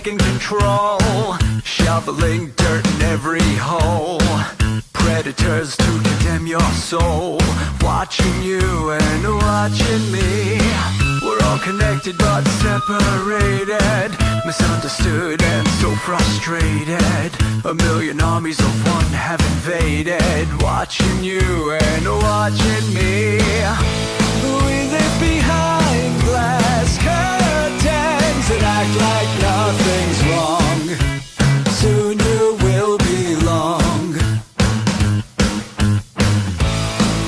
taking control, shoveling dirt in every hole. Predators to condemn your soul, watching you and watching me. We're all connected but separated, misunderstood and so frustrated. A million armies of one have invaded, watching you and watching me. We live behind glass curtains and act like nothing's wrong. Soon you will belong.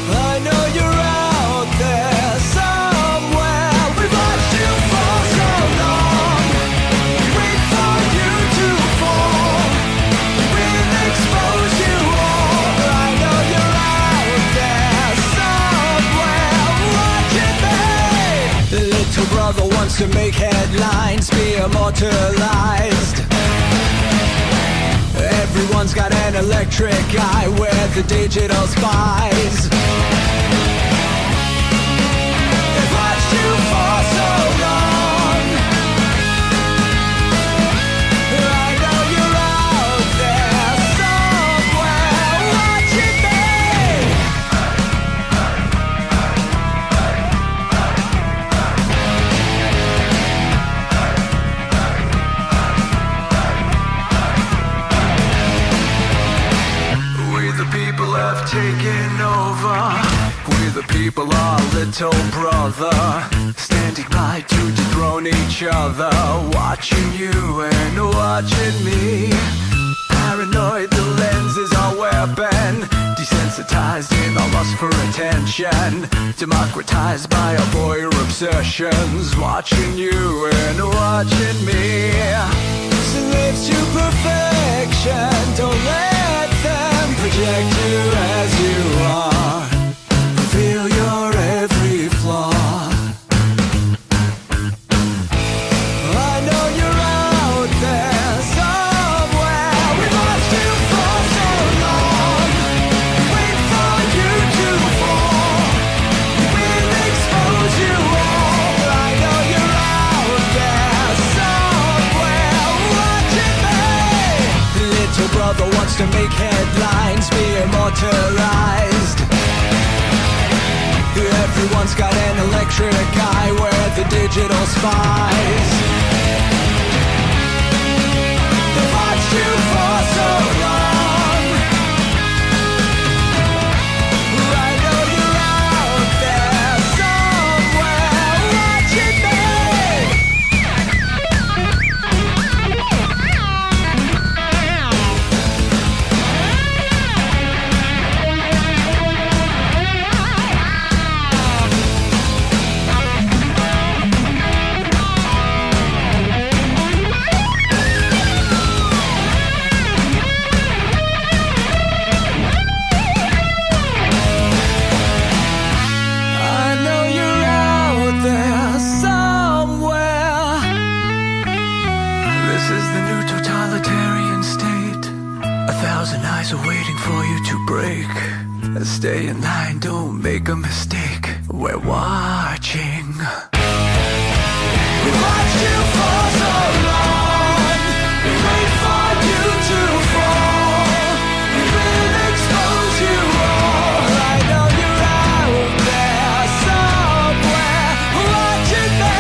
I know you're out there somewhere. We've watched you for so long. Wait for you to fall. We'll expose you all. I know you're out there somewhere watching me. The little brother wants to make headlines, be immortalized. Everyone's got an electric eye with the digital spies. They've watched you for so long. I know you're out there somewhere watching me. We the people have taken over. We the people are little brother, standing by to dethrone each other, watching you and watching me. Paranoid, the lens is our weapon, desensitized in our lust for attention, democratized by our voyeur obsessions, watching you and watching me. Slaves to perfection, don't let them project you as you are. Reveal your every flaw. I know you're out there somewhere. We've watched you for so long. Wait for you to fall. We'll expose you all. I know you're out there somewhere watching me. Little brother wants to make headlines, be immortalized. Everyone's got an electric eye with the digital spies. They've watched you for so long. I know you're out there somewhere watching me. Stay in line, don't make a mistake. We're watching. We've watched you for so long. We wait for you to fall. We will expose you all. I know you're out there somewhere watching me.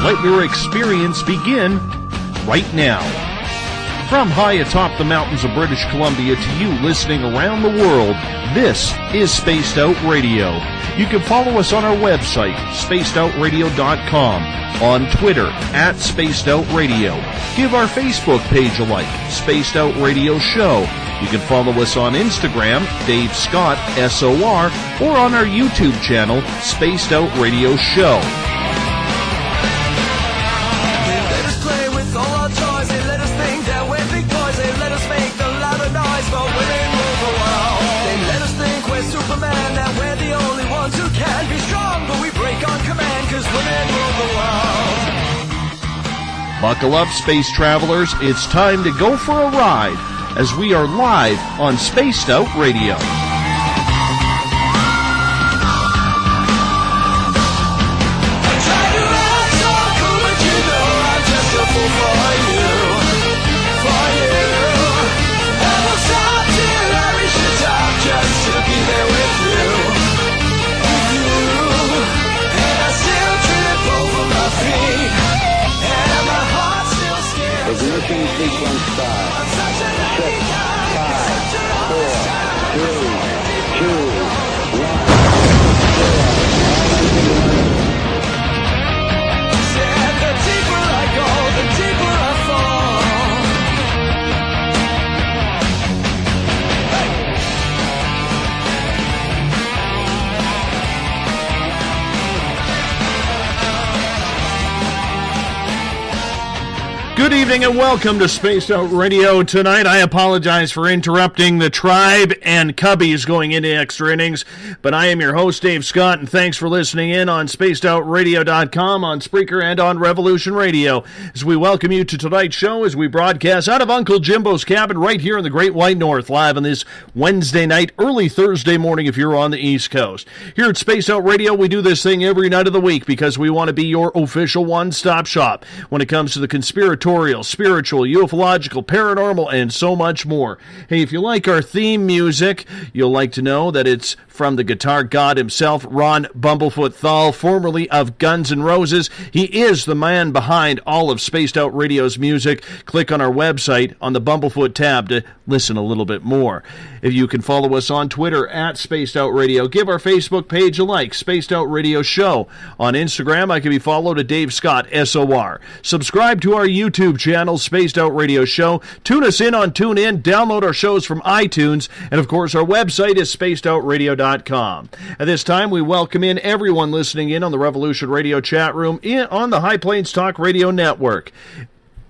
Let your experience begin right now. From high atop the mountains of British Columbia to you listening around the world, this is Spaced Out Radio. You can follow us on our website, spacedoutradio.com, on Twitter, @SpacedOutRadio. Give our Facebook page a like, Spaced Out Radio Show. You can follow us on Instagram, Dave Scott, SOR, or on our YouTube channel, Spaced Out Radio Show. Buckle up, space travelers. It's time to go for a ride as we are live on Spaced Out Radio. Ignition sequence start. 6, 5, 4, 3, 2, 1, 0. And the deeper I go, the deeper I fall. Good evening and welcome to Spaced Out Radio. Tonight, I apologize for interrupting the Tribe and Cubbies going into extra innings, but I am your host, Dave Scott, and thanks for listening in on spacedoutradio.com, on Spreaker, and on Revolution Radio. As we welcome you to tonight's show as we broadcast out of Uncle Jimbo's cabin right here in the Great White North, live on this Wednesday night, early Thursday morning if you're on the East Coast. Here at Spaced Out Radio, we do this thing every night of the week because we want to be your official one-stop shop when it comes to the conspiratorial, spiritual, ufological, paranormal, and so much more. Hey, if you like our theme music, you'll like to know that it's from the guitar god himself, Ron Bumblefoot Thal, formerly of Guns N' Roses. He is the man behind all of Spaced Out Radio's music. Click on our website on the Bumblefoot tab to listen a little bit more. If you can follow us on Twitter @SpacedOutRadio. Give our Facebook page a like, Spaced Out Radio Show. On Instagram, I can be followed at Dave Scott, SOR. Subscribe to our YouTube channel, Spaced Out Radio Show. Tune us in on TuneIn. Download our shows from iTunes. And, of course, our website is spacedoutradio.com. At this time, we welcome in everyone listening in on the Revolution Radio chat room on the High Plains Talk Radio Network.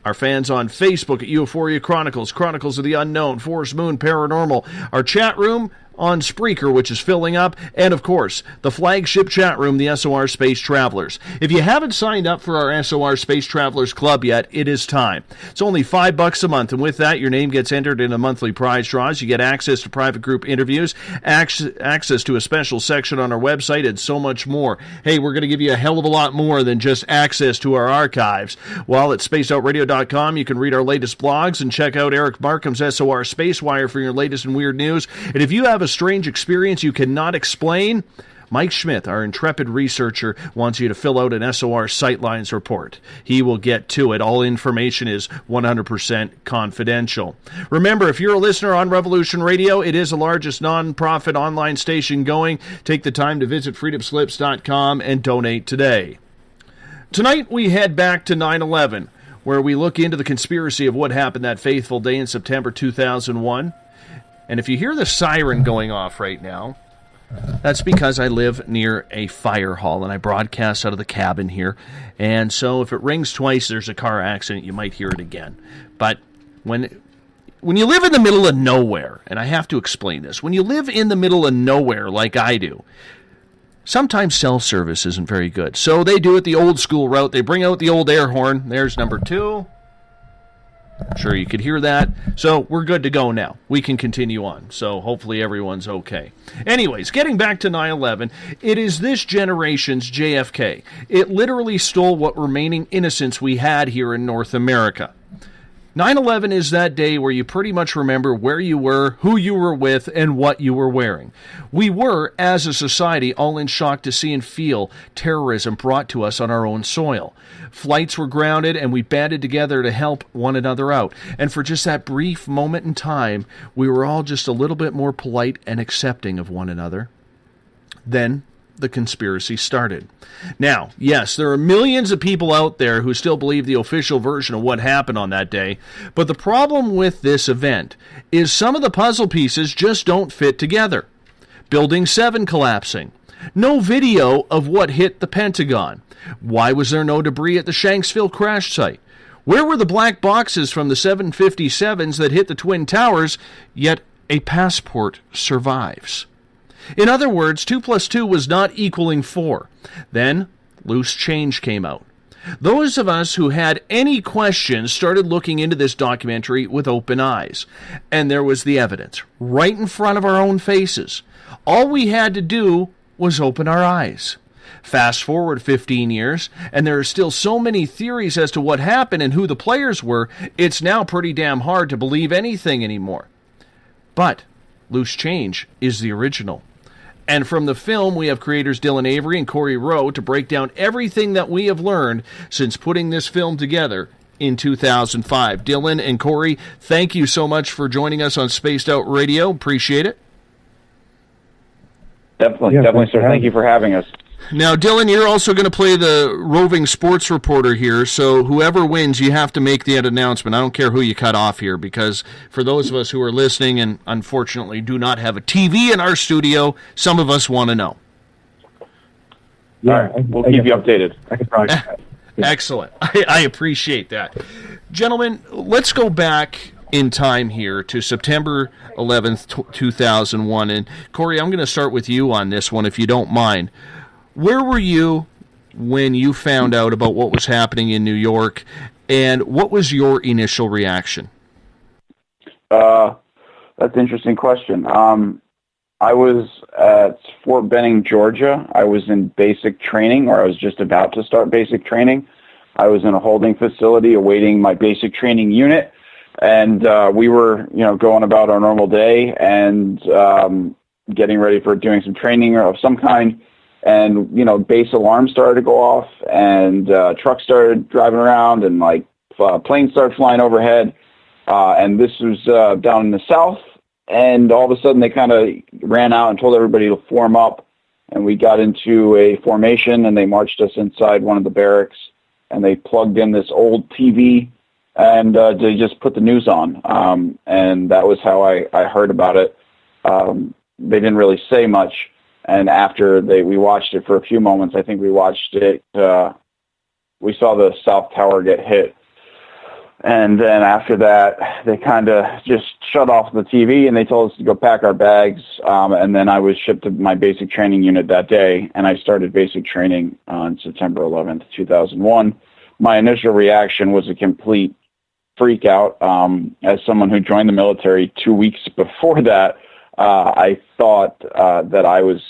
Our fans on Facebook at Euphoria Chronicles, Chronicles of the Unknown, Forest Moon Paranormal. Our chat room on Spreaker, which is filling up, and of course, the flagship chat room, the SOR Space Travelers. If you haven't signed up for our SOR Space Travelers Club yet, it is time. It's only $5 a month, and with that, your name gets entered in a monthly prize draws. You get access to private group interviews, access to a special section on our website, and so much more. Hey, we're going to give you a hell of a lot more than just access to our archives. While at spacedoutradio.com, you can read our latest blogs and check out Eric Markham's SOR Space Wire for your latest and weird news. And if you have a strange experience you cannot explain, Mike Schmidt, our intrepid researcher, wants you to fill out an SOR Sightlines report. He will get to it. All information is 100% confidential. Remember, if you're a listener on Revolution Radio, it is the largest non-profit online station going. Take the time to visit freedomslips.com and donate today. Tonight, we head back to 9/11, where we look into the conspiracy of what happened that fateful day in September 2001. And if you hear the siren going off right now, that's because I live near a fire hall and I broadcast out of the cabin here. And so if it rings twice, there's a car accident, you might hear it again. But when you live in the middle of nowhere, and I have to explain this, when you live in the middle of nowhere like I do, sometimes cell service isn't very good. So they do it the old school route. They bring out the old air horn. There's number 2. I'm sure you could hear that. So we're good to go now. We can continue on. So hopefully everyone's okay. Anyways, getting back to 9/11, it is this generation's JFK. It literally stole what remaining innocence we had here in North America. 9/11 is that day where you pretty much remember where you were, who you were with, and what you were wearing. We were, as a society, all in shock to see and feel terrorism brought to us on our own soil. Flights were grounded, and we banded together to help one another out. And for just that brief moment in time, we were all just a little bit more polite and accepting of one another. Then the conspiracy started. Now, yes, there are millions of people out there who still believe the official version of what happened on that day, but the problem with this event is some of the puzzle pieces just don't fit together. Building 7 collapsing. No video of what hit the Pentagon. Why was there no debris at the Shanksville crash site? Where were the black boxes from the 757s that hit the Twin Towers, yet a passport survives? In other words, 2 plus 2 was not equaling 4. Then, loose change came out. Those of us who had any questions started looking into this documentary with open eyes. And there was the evidence, right in front of our own faces. All we had to do was open our eyes. Fast forward 15 years, and there are still so many theories as to what happened and who the players were, it's now pretty damn hard to believe anything anymore. But loose change is the original. And from the film, we have creators Dylan Avery and Korey Rowe to break down everything that we have learned since putting this film together in 2005. Dylan and Korey, thank you so much for joining us on Spaced Out Radio. Appreciate it. Definitely, sir. Thank you for having us. Now, Dylan, you're also going to play the roving sports reporter here, so whoever wins, you have to make the announcement. I don't care who you cut off here, because for those of us who are listening and unfortunately do not have a TV in our studio, some of us want to know. Yeah, all right, we'll keep you updated. I could probably. Yeah. Excellent. I appreciate that. Gentlemen, let's go back in time here to September 11th, 2001. And Korey, I'm going to start with you on this one, if you don't mind. Where were you when you found out about what was happening in New York, and what was your initial reaction? That's an interesting question. I was at Fort Benning, Georgia. I was in basic training, or I was just about to start basic training. I was in a holding facility awaiting my basic training unit, and we were, going about our normal day and getting ready for doing some training of some kind. And, base alarms started to go off, and trucks started driving around, and planes started flying overhead. And this was down in the south. And all of a sudden they kind of ran out and told everybody to form up. And we got into a formation, and they marched us inside one of the barracks, and they plugged in this old TV, and they just put the news on. And that was how I heard about it. They didn't really say much. And after we watched it for a few moments, I think we watched it, we saw the South Tower get hit. And then after that, they kind of just shut off the TV, and they told us to go pack our bags. And then I was shipped to my basic training unit that day, and I started basic training on September 11th, 2001. My initial reaction was a complete freak out. As someone who joined the military 2 weeks before that, I thought that I was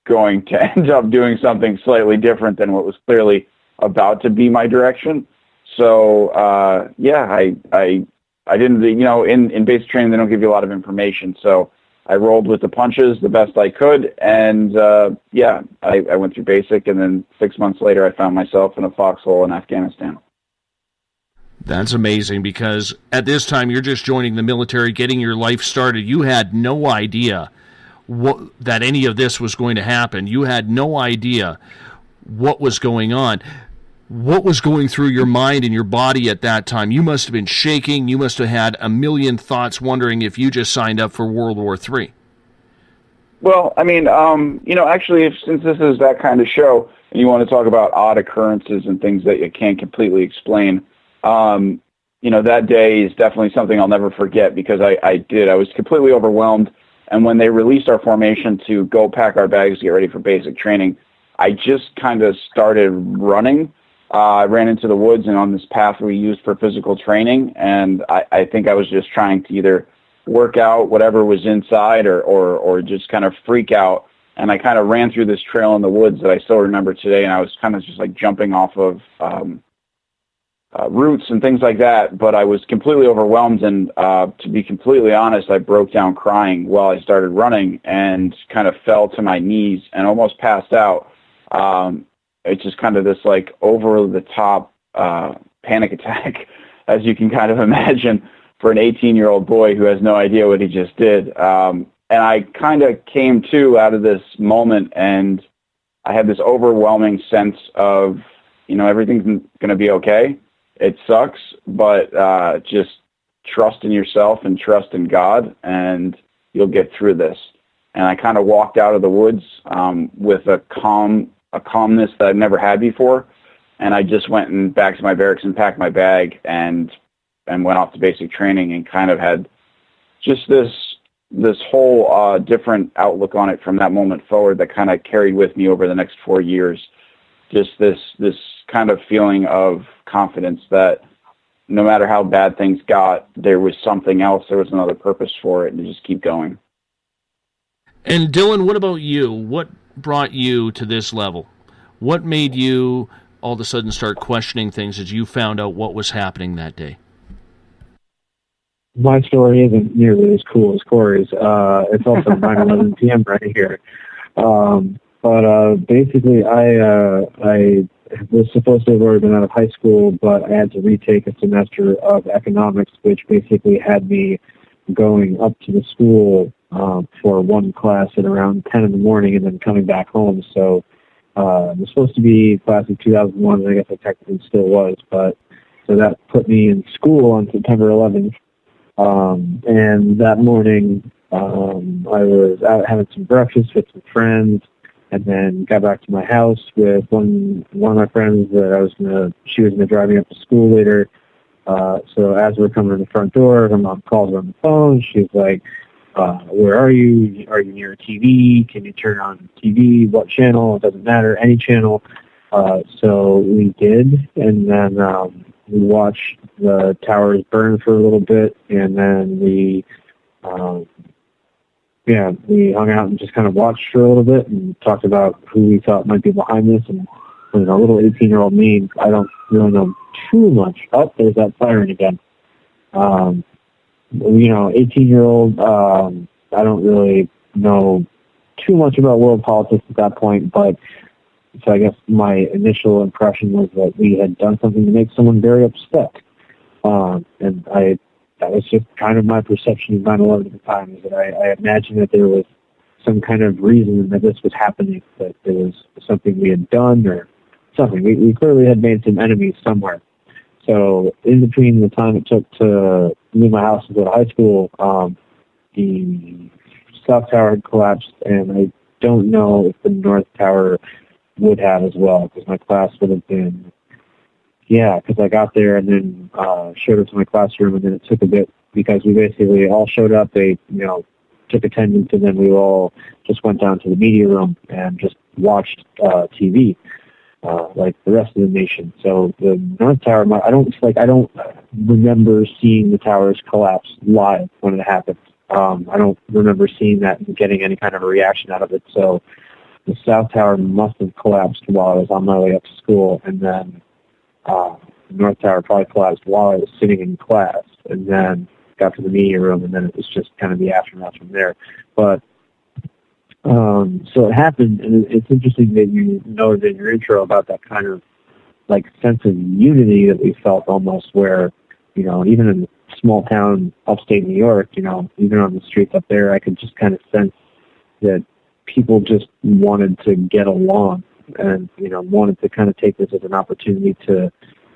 going to end up doing something slightly different than what was clearly about to be my direction. So, I didn't, in basic training, they don't give you a lot of information. So I rolled with the punches the best I could. And, I went through basic, and then 6 months later, I found myself in a foxhole in Afghanistan. That's amazing, because at this time you're just joining the military, getting your life started. You had no idea that any of this was going to happen. You had no idea what was going on. What was going through your mind and your body at that time? You must have been shaking. You must have had a million thoughts wondering if you just signed up for World War III. Well, I mean, actually, since this is that kind of show, and you want to talk about odd occurrences and things that you can't completely explain, that day is definitely something I'll never forget, because I was completely overwhelmed. And when they released our formation to go pack our bags to get ready for basic training, I just kind of started running. I ran into the woods and on this path we used for physical training. And I think I was just trying to either work out whatever was inside or just kind of freak out. And I kind of ran through this trail in the woods that I still remember today. And I was kind of just jumping off of, routes and things like that, but I was completely overwhelmed, and to be completely honest, I broke down crying while I started running and kind of fell to my knees and almost passed out. It's just kind of this like over-the-top panic attack, as you can kind of imagine, for an 18-year-old boy who has no idea what he just did. And I kind of came to out of this moment, and I had this overwhelming sense of, everything's going to be okay. It sucks, but just trust in yourself and trust in God, and you'll get through this. And I kind of walked out of the woods with a calmness that I've never had before. And I just went back to my barracks and packed my bag and went off to basic training, and kind of had just this whole different outlook on it from that moment forward that kind of carried with me over the next 4 years. Just this kind of feeling of confidence that no matter how bad things got, there was something else, there was another purpose for it, and to just keep going. And Dylan, what about you? What brought you to this level? What made you all of a sudden start questioning things as you found out what was happening that day? My story isn't nearly as cool as Korey's. It's also 9:11 p.m. right here. But basically, I was supposed to have already been out of high school, but I had to retake a semester of economics, which basically had me going up to the school for one class at around 10 in the morning and then coming back home. So it was supposed to be class of 2001, and I guess I technically still was. But so that put me in school on September 11th. And that morning, I was out having some breakfast with some friends, and then got back to my house with one of my friends that she was gonna drive me up to school later. So as we're coming to the front door, her mom calls her on the phone. She's like, where are you? Are you near a TV? Can you turn on TV? What channel? It doesn't matter, any channel. So we did, and then we watched the towers burn for a little bit, and then we hung out and just kind of watched for a little bit and talked about who we thought might be behind this. And little 18-year-old me, I don't really know too much. Oh, there's that siren again. 18-year-old, I don't really know too much about world politics at that point, but so I guess my initial impression was that we had done something to make someone very upset. And that was just kind of my perception of 9/11 at the time, is that I imagined that there was some kind of reason that this was happening, that there was something we had done or something. We clearly had made some enemies somewhere. So in between the time it took to leave my house and go to high school, the South Tower had collapsed, and I don't know if the North Tower would have as well, because my class would have been, because I got there and then showed up to my classroom, and then it took a bit because we basically all showed up. They, took attendance, and then we all just went down to the media room and just watched TV like the rest of the nation. So the North Tower, I don't remember seeing the towers collapse live when it happened. I don't remember seeing that and getting any kind of a reaction out of it. So the South Tower must have collapsed while I was on my way up to school, and then the North Tower probably collapsed while I was sitting in class, and then got to the media room, and then it was just kind of the aftermath from there. But so it happened, and it's interesting that you noted in your intro about that kind of like sense of unity that we felt almost, where even in a small town upstate New York, even on the streets up there, I could just kind of sense that people just wanted to get along and, wanted to kind of take this as an opportunity to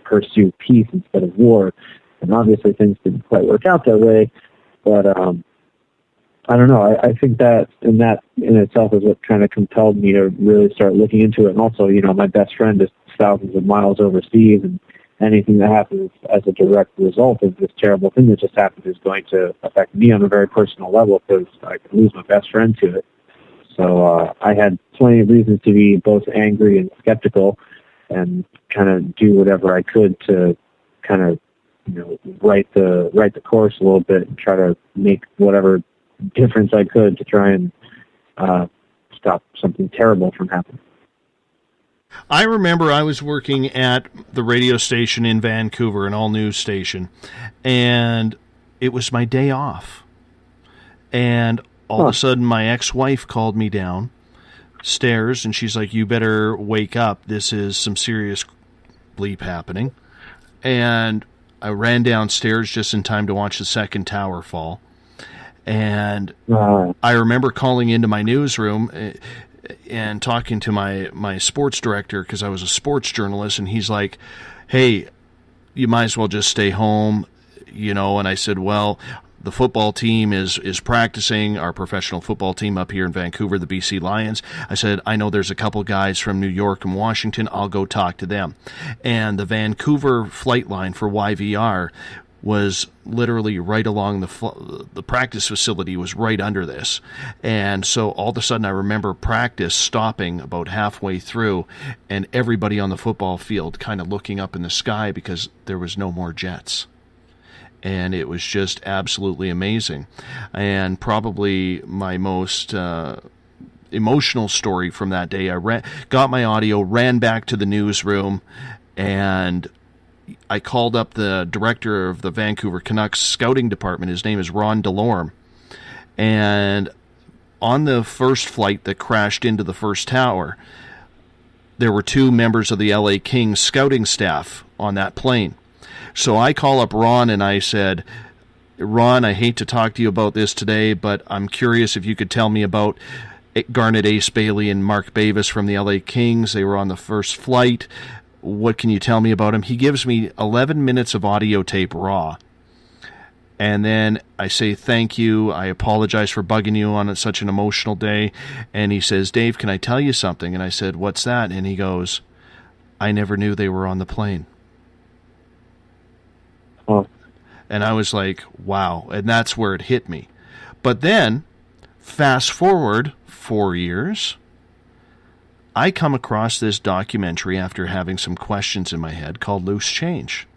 pursue peace instead of war. And obviously things didn't quite work out that way, but I don't know. I think that in itself is what kind of compelled me to really start looking into it. And also, my best friend is thousands of miles overseas, and anything that happens as a direct result of this terrible thing that just happened is going to affect me on a very personal level, because I could lose my best friend to it. So I had plenty of reasons to be both angry and skeptical, and kind of do whatever I could to kind of right the course a little bit and try to make whatever difference I could to try and stop something terrible from happening. I remember I was working at the radio station in Vancouver, an all-news station, and it was my day off. And all of a sudden, my ex-wife called me downstairs, and she's like, "You better wake up. This is some serious bleep happening." And I ran downstairs just in time to watch the second tower fall. And I remember calling into my newsroom and talking to my sports director, because I was a sports journalist, and he's like, "Hey, you might as well just stay home, you know." And I said, "Well, the football team is practicing, our professional football team up here in Vancouver, the BC Lions." I said, "I know there's a couple guys from New York and Washington. I'll go talk to them." And the Vancouver flight line for YVR was literally right along the practice facility was right under this. And so all of a sudden I remember practice stopping about halfway through, and everybody on the football field kind of looking up in the sky because there was no more jets. And it was just absolutely amazing. And probably my most emotional story from that day, I got my audio, ran back to the newsroom, and I called up the director of the Vancouver Canucks scouting department. His name is Ron Delorme. And on the first flight that crashed into the first tower, there were 2 members of the LA Kings scouting staff on that plane. So I call up Ron and I said, "Ron, I hate to talk to you about this today, but I'm curious if you could tell me about Garnet Ace Bailey and Mark Bavis from the LA Kings. They were on the first flight. What can you tell me about him?" He gives me 11 minutes of audio tape raw. And then I say, "Thank you. I apologize for bugging you on such an emotional day." And he says, "Dave, can I tell you something?" And I said, "What's that?" And he goes, "I never knew they were on the plane." Oh. And I was like, wow. And that's where it hit me. But then, fast forward 4 years, I come across this documentary after having some questions in my head called Loose Change.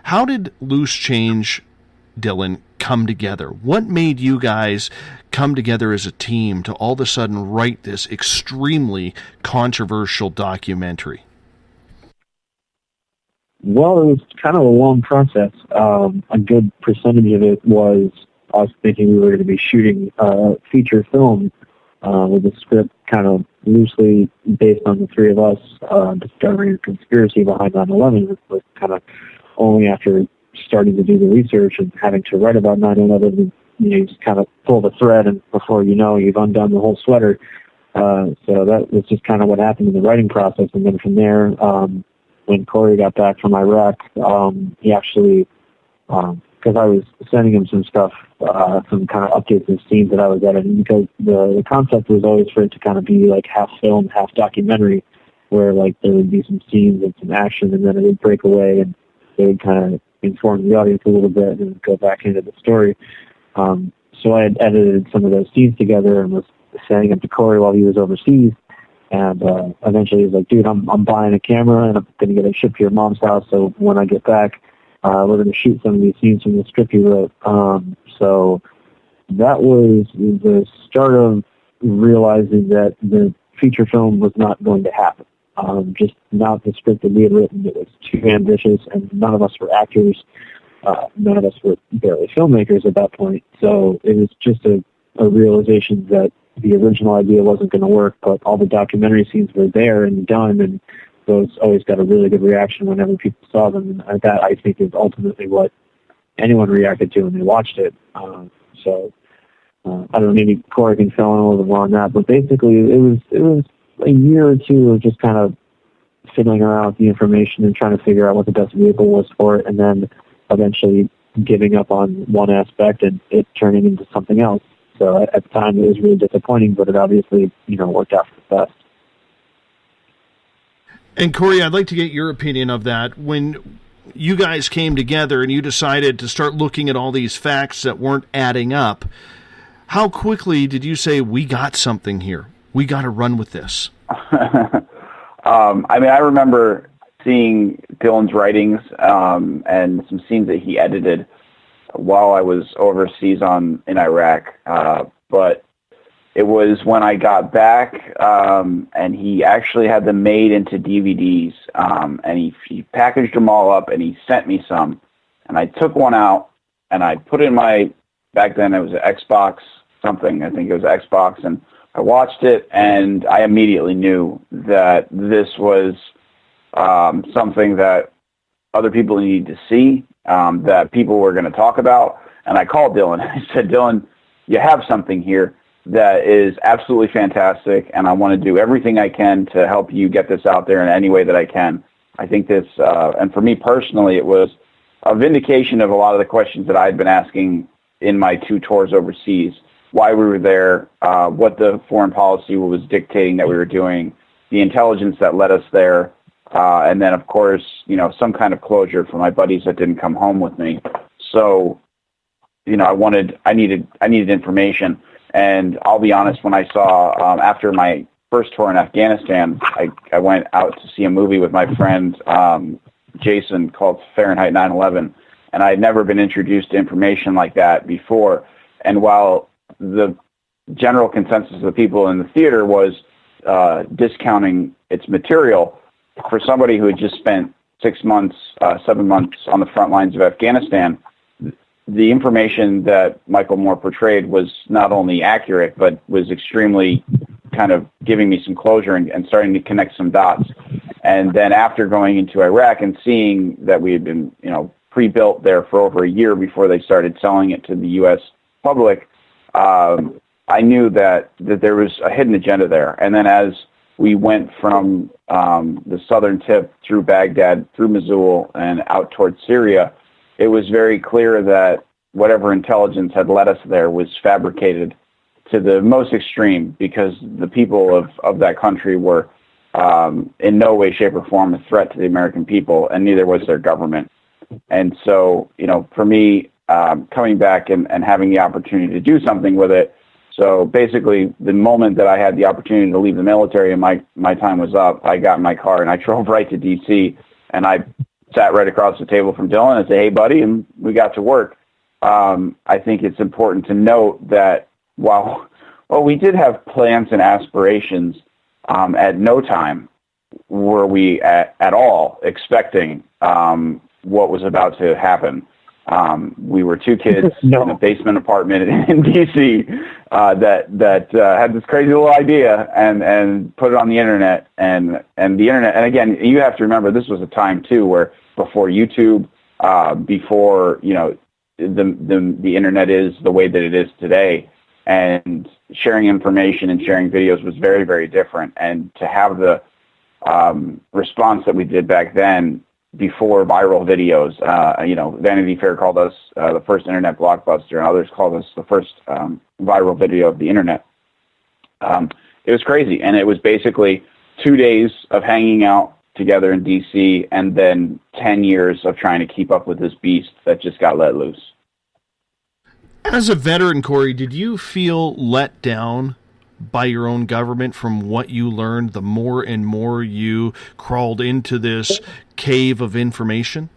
How did Loose Change, Dylan, come together? What made you guys come together as a team to all of a sudden write this extremely controversial documentary? Well, it was kind of a long process. A good percentage of it was us thinking we were going to be shooting a feature film with a script kind of loosely based on the 3 of us discovering the conspiracy behind 9/11. It was kind of only after starting to do the research and having to write about 9/11, you just kind of pull the thread, and before you know, you've undone the whole sweater. So that was just kind of what happened in the writing process. And then from there, when Korey got back from Iraq, he actually, because I was sending him some stuff, some kind of updates of scenes that I was editing, because the concept was always for it to kind of be like half film, half documentary, where like there would be some scenes and some action, and then it would break away and they would kind of inform the audience a little bit and go back into the story. So I had edited some of those scenes together and was sending them to Korey while he was overseas. And eventually he was like, "Dude, I'm buying a camera and I'm going to get it shipped to your mom's house. So when I get back, we're going to shoot some of these scenes from the script you wrote." So that was the start of realizing that the feature film was not going to happen. Just not the script that we had written. It was too ambitious, and none of us were actors. None of us were barely filmmakers at that point. So it was just a realization that the original idea wasn't going to work, but all the documentary scenes were there and done, and those always got a really good reaction whenever people saw them. And that, I think, is ultimately what anyone reacted to when they watched it. So I don't know, maybe Korey can fill in a little bit more on that, but basically it was a year or two of just kind of fiddling around with the information and trying to figure out what the best vehicle was for it, and then eventually giving up on one aspect and it turning into something else. So at the time it was really disappointing, but it obviously, worked out for the best. And Korey, I'd like to get your opinion of that. When you guys came together and you decided to start looking at all these facts that weren't adding up, how quickly did you say, "We got something here. We got to run with this"? I remember seeing Dylan's writings and some scenes that he edited while I was overseas in Iraq. But it was when I got back, and he actually had them made into DVDs, and he packaged them all up, and he sent me some. And I took one out, and I put it in back then it was an Xbox something, I think it was Xbox, and I watched it, and I immediately knew that this was something that other people needed to see, that people were going to talk about. And I called Dylan. I said, Dylan, you have something here that is absolutely fantastic, and I want to do everything I can to help you get this out there in any way that I can. I think this, and for me personally, it was a vindication of a lot of the questions that I had been asking in my 2 tours overseas, why we were there, what the foreign policy was dictating that we were doing, the intelligence that led us there, and then, of course, some kind of closure for my buddies that didn't come home with me. So, I needed information. And I'll be honest, when I saw, after my first tour in Afghanistan, I went out to see a movie with my friend Jason called Fahrenheit 9/11, and I had never been introduced to information like that before. And while the general consensus of the people in the theater was discounting its material, for somebody who had just spent 6 months, 7 months on the front lines of Afghanistan, the information that Michael Moore portrayed was not only accurate, but was extremely kind of giving me some closure and starting to connect some dots. And then after going into Iraq and seeing that we had been, pre-built there for over a year before they started selling it to the U.S. public, I knew that there was a hidden agenda there. And then as we went from the southern tip through Baghdad, through Mosul, and out towards Syria, it was very clear that whatever intelligence had led us there was fabricated to the most extreme, because the people of that country were in no way, shape, or form a threat to the American people, and neither was their government. And so, for me, coming back and having the opportunity to do something with it, so basically the moment that I had the opportunity to leave the military and my time was up, I got in my car and I drove right to D.C., and I sat right across the table from Dylan and said, hey, buddy, and we got to work. I think it's important to note that while we did have plans and aspirations, at no time were we at all expecting what was about to happen. We were 2 kids in a basement apartment in D.C. that had this crazy little idea and put it on the internet. And the internet, and again, you have to remember, this was a time too where before YouTube, before the internet is the way that it is today, and sharing information and sharing videos was very, very different. And to have the response that we did back then, before viral videos, Vanity Fair called us the first internet blockbuster, and others called us the first viral video of the internet. It was crazy, and it was basically 2 days of hanging out together in D.C. and then 10 years of trying to keep up with this beast that just got let loose. As a veteran, Korey, did you feel let down by your own government from what you learned the more and more you crawled into this cave of information?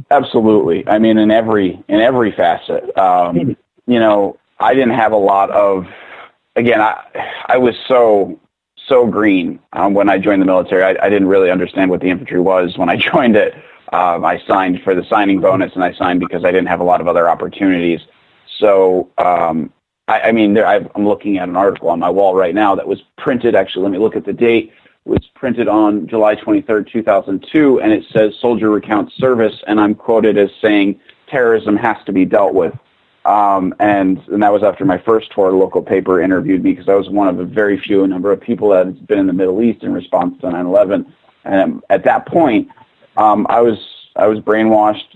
Absolutely. I mean, in every facet. I didn't have a lot of, again, I was so green when I joined the military. I didn't really understand what the infantry was when I joined it. I signed for the signing bonus, and I signed because I didn't have a lot of other opportunities. So, I'm looking at an article on my wall right now that was printed. Actually, let me look at the date. It was printed on July 23rd, 2002, and it says soldier recounts service, and I'm quoted as saying terrorism has to be dealt with. And that was after my first tour. A local paper interviewed me because I was one of a very few number of people that had been in the Middle East in response to 9/11. And at that point, I was brainwashed,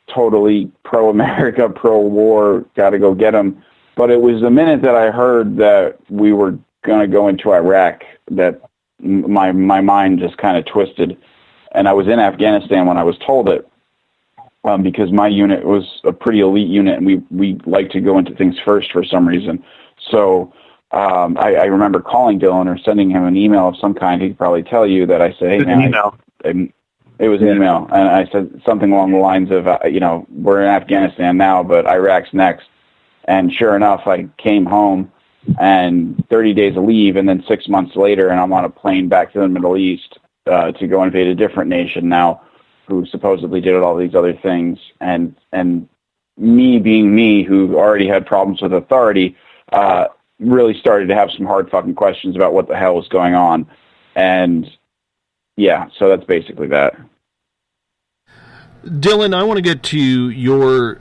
totally pro-America, pro-war, got to go get them. But it was the minute that I heard that we were going to go into Iraq that my mind just kind of twisted. And I was in Afghanistan when I was told it, because my unit was a pretty elite unit, and we like to go into things first for some reason. So I remember calling Dylan or sending him an email of some kind. He could probably tell you that I said, hey, man, it was an email. And I said something along the lines of, we're in Afghanistan now, but Iraq's next. And sure enough, I came home and 30 days of leave, and then 6 months later, and I'm on a plane back to the Middle East to go invade a different nation now, who supposedly did all these other things, and me being me, who already had problems with authority, really started to have some hard fucking questions about what the hell was going on, and yeah, so that's basically that. Dylan, I want to get to your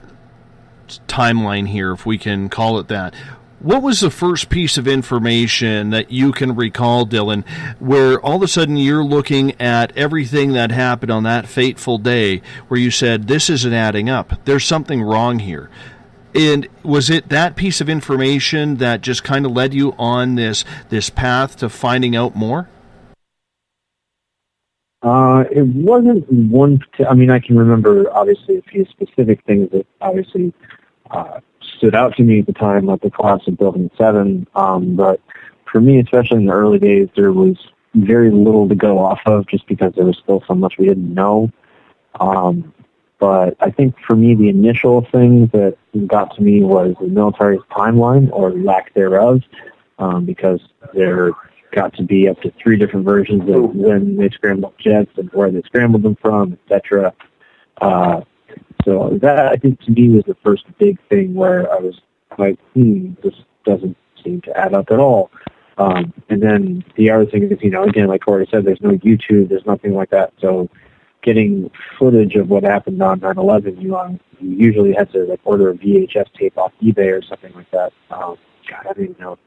timeline here, if we can call it that. What was the first piece of information that you can recall, Dylan, where all of a sudden you're looking at everything that happened on that fateful day where you said, this isn't adding up, there's something wrong here? And was it that piece of information that just kind of led you on this path to finding out more? It wasn't one. I mean, I can remember obviously a few specific things that obviously stood out to me at the time, like the collapse of Building 7. But for me, especially in the early days, there was very little to go off of, just because there was still so much we didn't know. But I think for me, the initial thing that got to me was the military's timeline, or lack thereof, because there got to be up to 3 different versions of when they scrambled jets and where they scrambled them from, etc. So that, I think, to me was the first big thing where I was like, this doesn't seem to add up at all. And then the other thing is, again, like Korey said, there's no YouTube, there's nothing like that. So getting footage of what happened on 9/11, you usually had to order a VHS tape off eBay or something like that. God, I don't even know if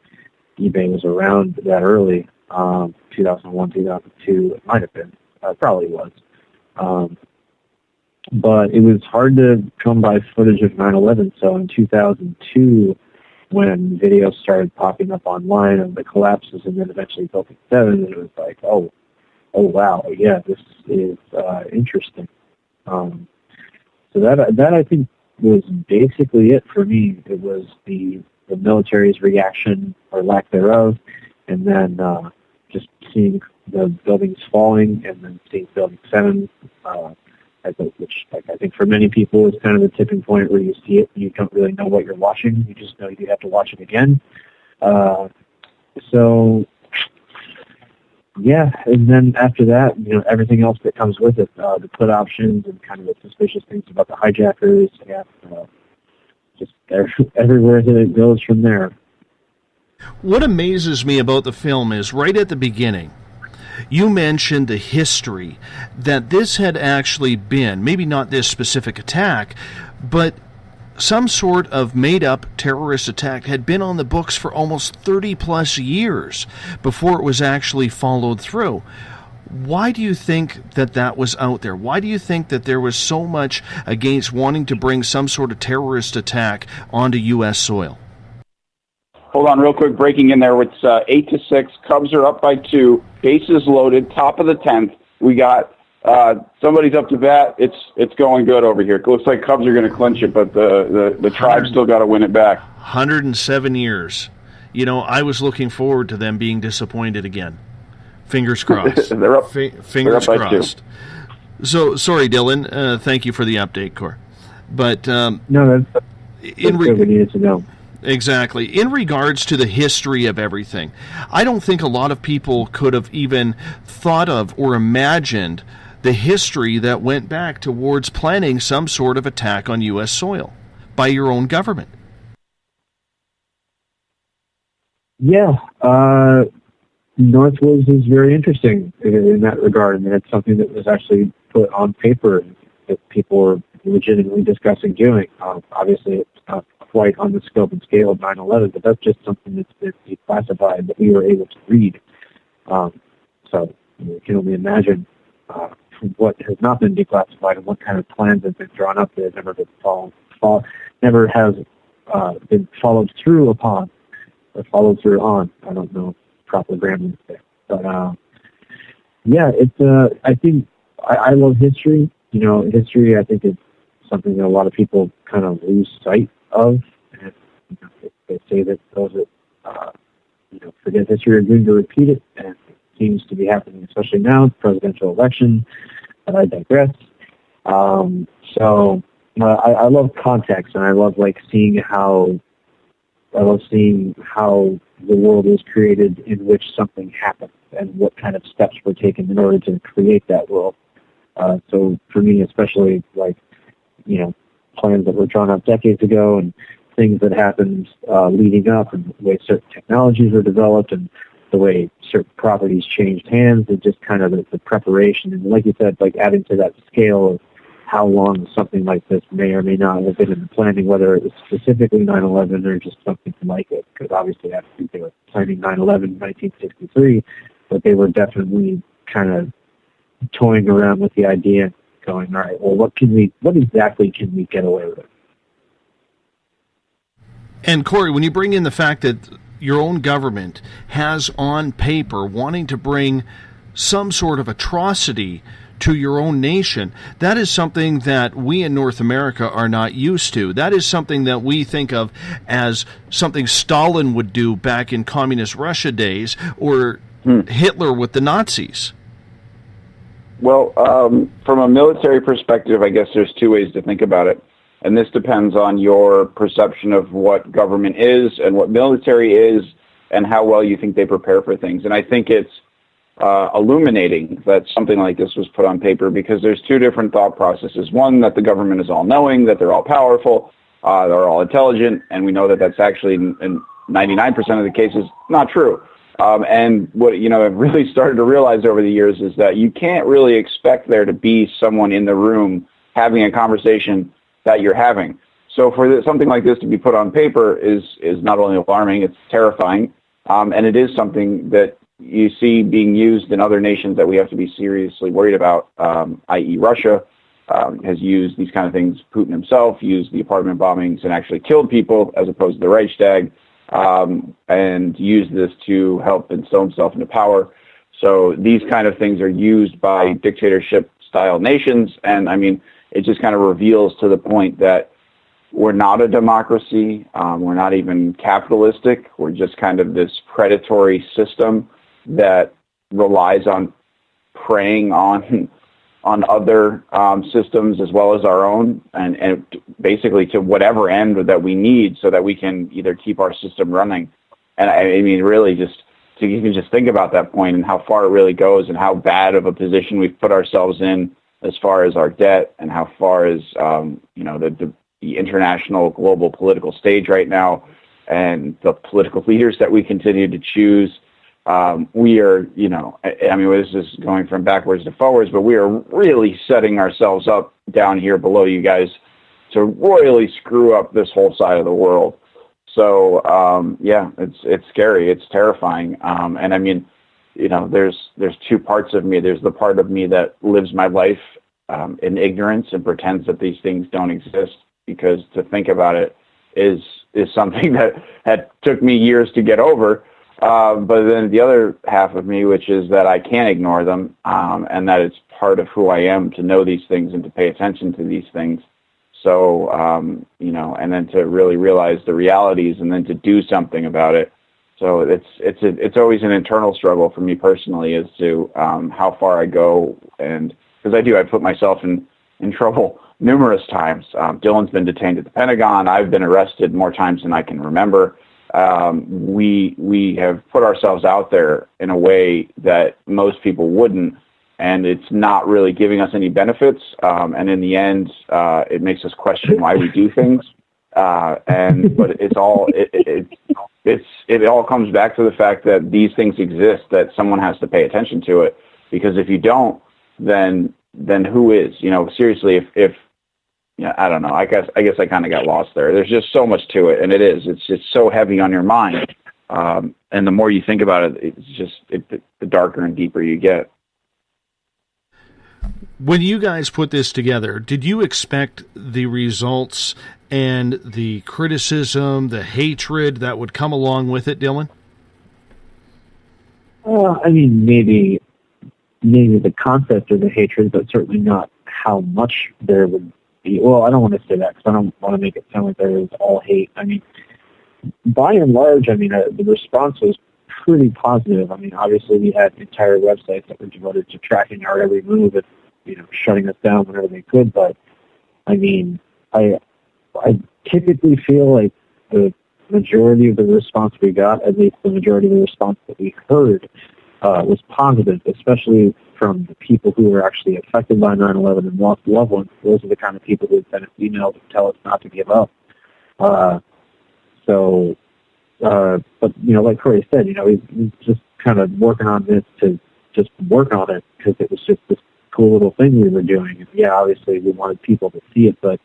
eBay was around that early, 2001, 2002. It might have been. It probably was. But it was hard to come by footage of 9/11. So in 2002, when videos started popping up online of the collapses and then eventually Building 7, it was like, oh wow, yeah, this is interesting. So that I think was basically it for me. It was the military's reaction or lack thereof, and then just seeing the buildings falling, and then seeing Building 7, which I think for many people is kind of the tipping point where you see it and you don't really know what you're watching. You just know you have to watch it again. So, yeah, and then after that, everything else that comes with it, the put options and kind of the suspicious things about the hijackers, just everywhere that it goes from there. What amazes me about the film is right at the beginning, you mentioned the history that this had actually been, maybe not this specific attack, but some sort of made-up terrorist attack had been on the books for almost 30-plus years before it was actually followed through. Why do you think that was out there? Why do you think that there was so much against wanting to bring some sort of terrorist attack onto U.S. soil? Hold on real quick, breaking in there. It's 8-6. Cubs are up by 2. Bases loaded, top of the 10th. We got somebody's up to bat. It's going good over here. It looks like Cubs are going to clinch it, but the Tribe still got to win it back. 107 years. I was looking forward to them being disappointed again. Fingers crossed. They're up. Fingers they're up crossed. So, sorry, Dylan. Thank you for the update, Cor. But no, that's what we needed to know. Exactly. In regards to the history of everything, I don't think a lot of people could have even thought of or imagined the history that went back towards planning some sort of attack on U.S. soil by your own government. Yeah. Northwoods is very interesting in that regard. I mean, it's something that was actually put on paper that people were legitimately discussing doing. Obviously, it's not quite on the scope and scale of 9/11, but that's just something that's been declassified that we were able to read. So you can only imagine what has not been declassified and what kind of plans have been drawn up that have never been never has been followed through upon or followed through on. I don't know proper grammar there, but yeah, it's. I think I love history. History I think is something that a lot of people kind of lose sight of. And they say that those that forget history are going to repeat it, and it seems to be happening, especially now, the presidential election. But I digress. So I love context, and I love seeing how I love seeing how the world was created in which something happened and what kind of steps were taken in order to create that world. So for me, especially, like, plans that were drawn up decades ago and things that happened leading up, and the way certain technologies were developed and the way certain properties changed hands, and just kind of the preparation. And like you said, like adding to that scale of how long something like this may or may not have been in the planning, whether it was specifically 9/11 or just something like it. Because obviously, I think they were planning 9/11 in 1963, but they were definitely kind of toying around with the idea, going, all right, well, what exactly can we get away with? And Korey, when you bring in the fact that your own government has on paper wanting to bring some sort of atrocity to your own nation, that is something that we in North America are not used to. That is something that we think of as something Stalin would do back in communist Russia days, or Hitler with the Nazis. Well, from a military perspective, I guess there's two ways to think about it. And this depends on your perception of what government is and what military is and how well you think they prepare for things. And I think it's illuminating that something like this was put on paper, because there's two different thought processes. One, that the government is all-knowing, that they're all powerful, they're all intelligent, and we know that that's actually, in 99% of the cases, not true. And what I've really started to realize over the years is that you can't really expect there to be someone in the room having a conversation that you're having. So for something like this to be put on paper is not only alarming, it's terrifying, and it is something that you see being used in other nations that we have to be seriously worried about, i.e. Russia has used these kind of things. Putin himself used the apartment bombings and actually killed people, as opposed to the Reichstag, and used this to help instill himself into power. So these kind of things are used by dictatorship-style nations, and I mean, it just kind of reveals to the point that we're not a democracy, we're not even capitalistic, we're just kind of this predatory system that relies on preying on other systems as well as our own, and basically to whatever end that we need so that we can either keep our system running. And I mean, really just to even just think about that point and how far it really goes and how bad of a position we've put ourselves in as far as our debt and how far as, the international global political stage right now and the political leaders that we continue to choose. We are, this is going from backwards to forwards, but we are really setting ourselves up down here below you guys to royally screw up this whole side of the world. So, it's scary. It's terrifying. And I mean, there's two parts of me. There's the part of me that lives my life in ignorance and pretends that these things don't exist, because to think about it is something that took me years to get over. But then the other half of me, which is that I can't ignore them, and that it's part of who I am to know these things and to pay attention to these things. So, and then to really realize the realities and then to do something about it. So it's always an internal struggle for me personally as to how far I go, and because I put myself in trouble numerous times. Dylan's been detained at the Pentagon. I've been arrested more times than I can remember. We have put ourselves out there in a way that most people wouldn't, and it's not really giving us any benefits. And in the end, it makes us question why we do things. But it all comes back to the fact that these things exist, that someone has to pay attention to it. Because if you don't, then who is? Seriously, if I don't know. I guess I kind of got lost there. There's just so much to it, and it's just so heavy on your mind. And the more you think about it, it's just the darker and deeper you get. When you guys put this together, did you expect the results and the criticism, the hatred that would come along with it, Dylan? I mean, maybe the concept of the hatred, but certainly not how much there would be. Well, I don't want to say that because I don't want to make it sound like there was all hate. I mean, by and large, the response was pretty positive. I mean, obviously we had entire websites that were devoted to tracking our every move and, shutting us down whenever they could. But, I mean, I typically feel like the majority of the response we got, at least the majority of the response that we heard, was positive, especially from the people who were actually affected by 9/11 and lost loved ones. Those are the kind of people who send us emails and tell us not to give up. But like Korey said, we just kind of working on this to just work on it because it was just this cool little thing we were doing. And yeah, obviously we wanted people to see it, but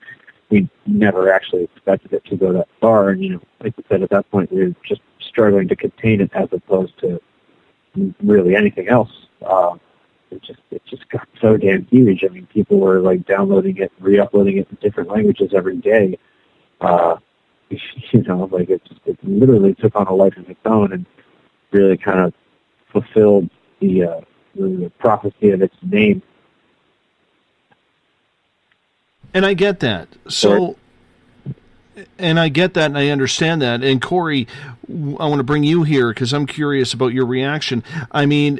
we never actually expected it to go that far. And, like we said, at that point, we were just struggling to contain it as opposed to really anything else. It just got so damn huge. I mean, people were like downloading it, re-uploading it in different languages every day. It literally took on a life of its own and really kind of fulfilled the prophecy of its name. And I get that. And I get that, and I understand that. And Korey, I want to bring you here because I'm curious about your reaction. I mean,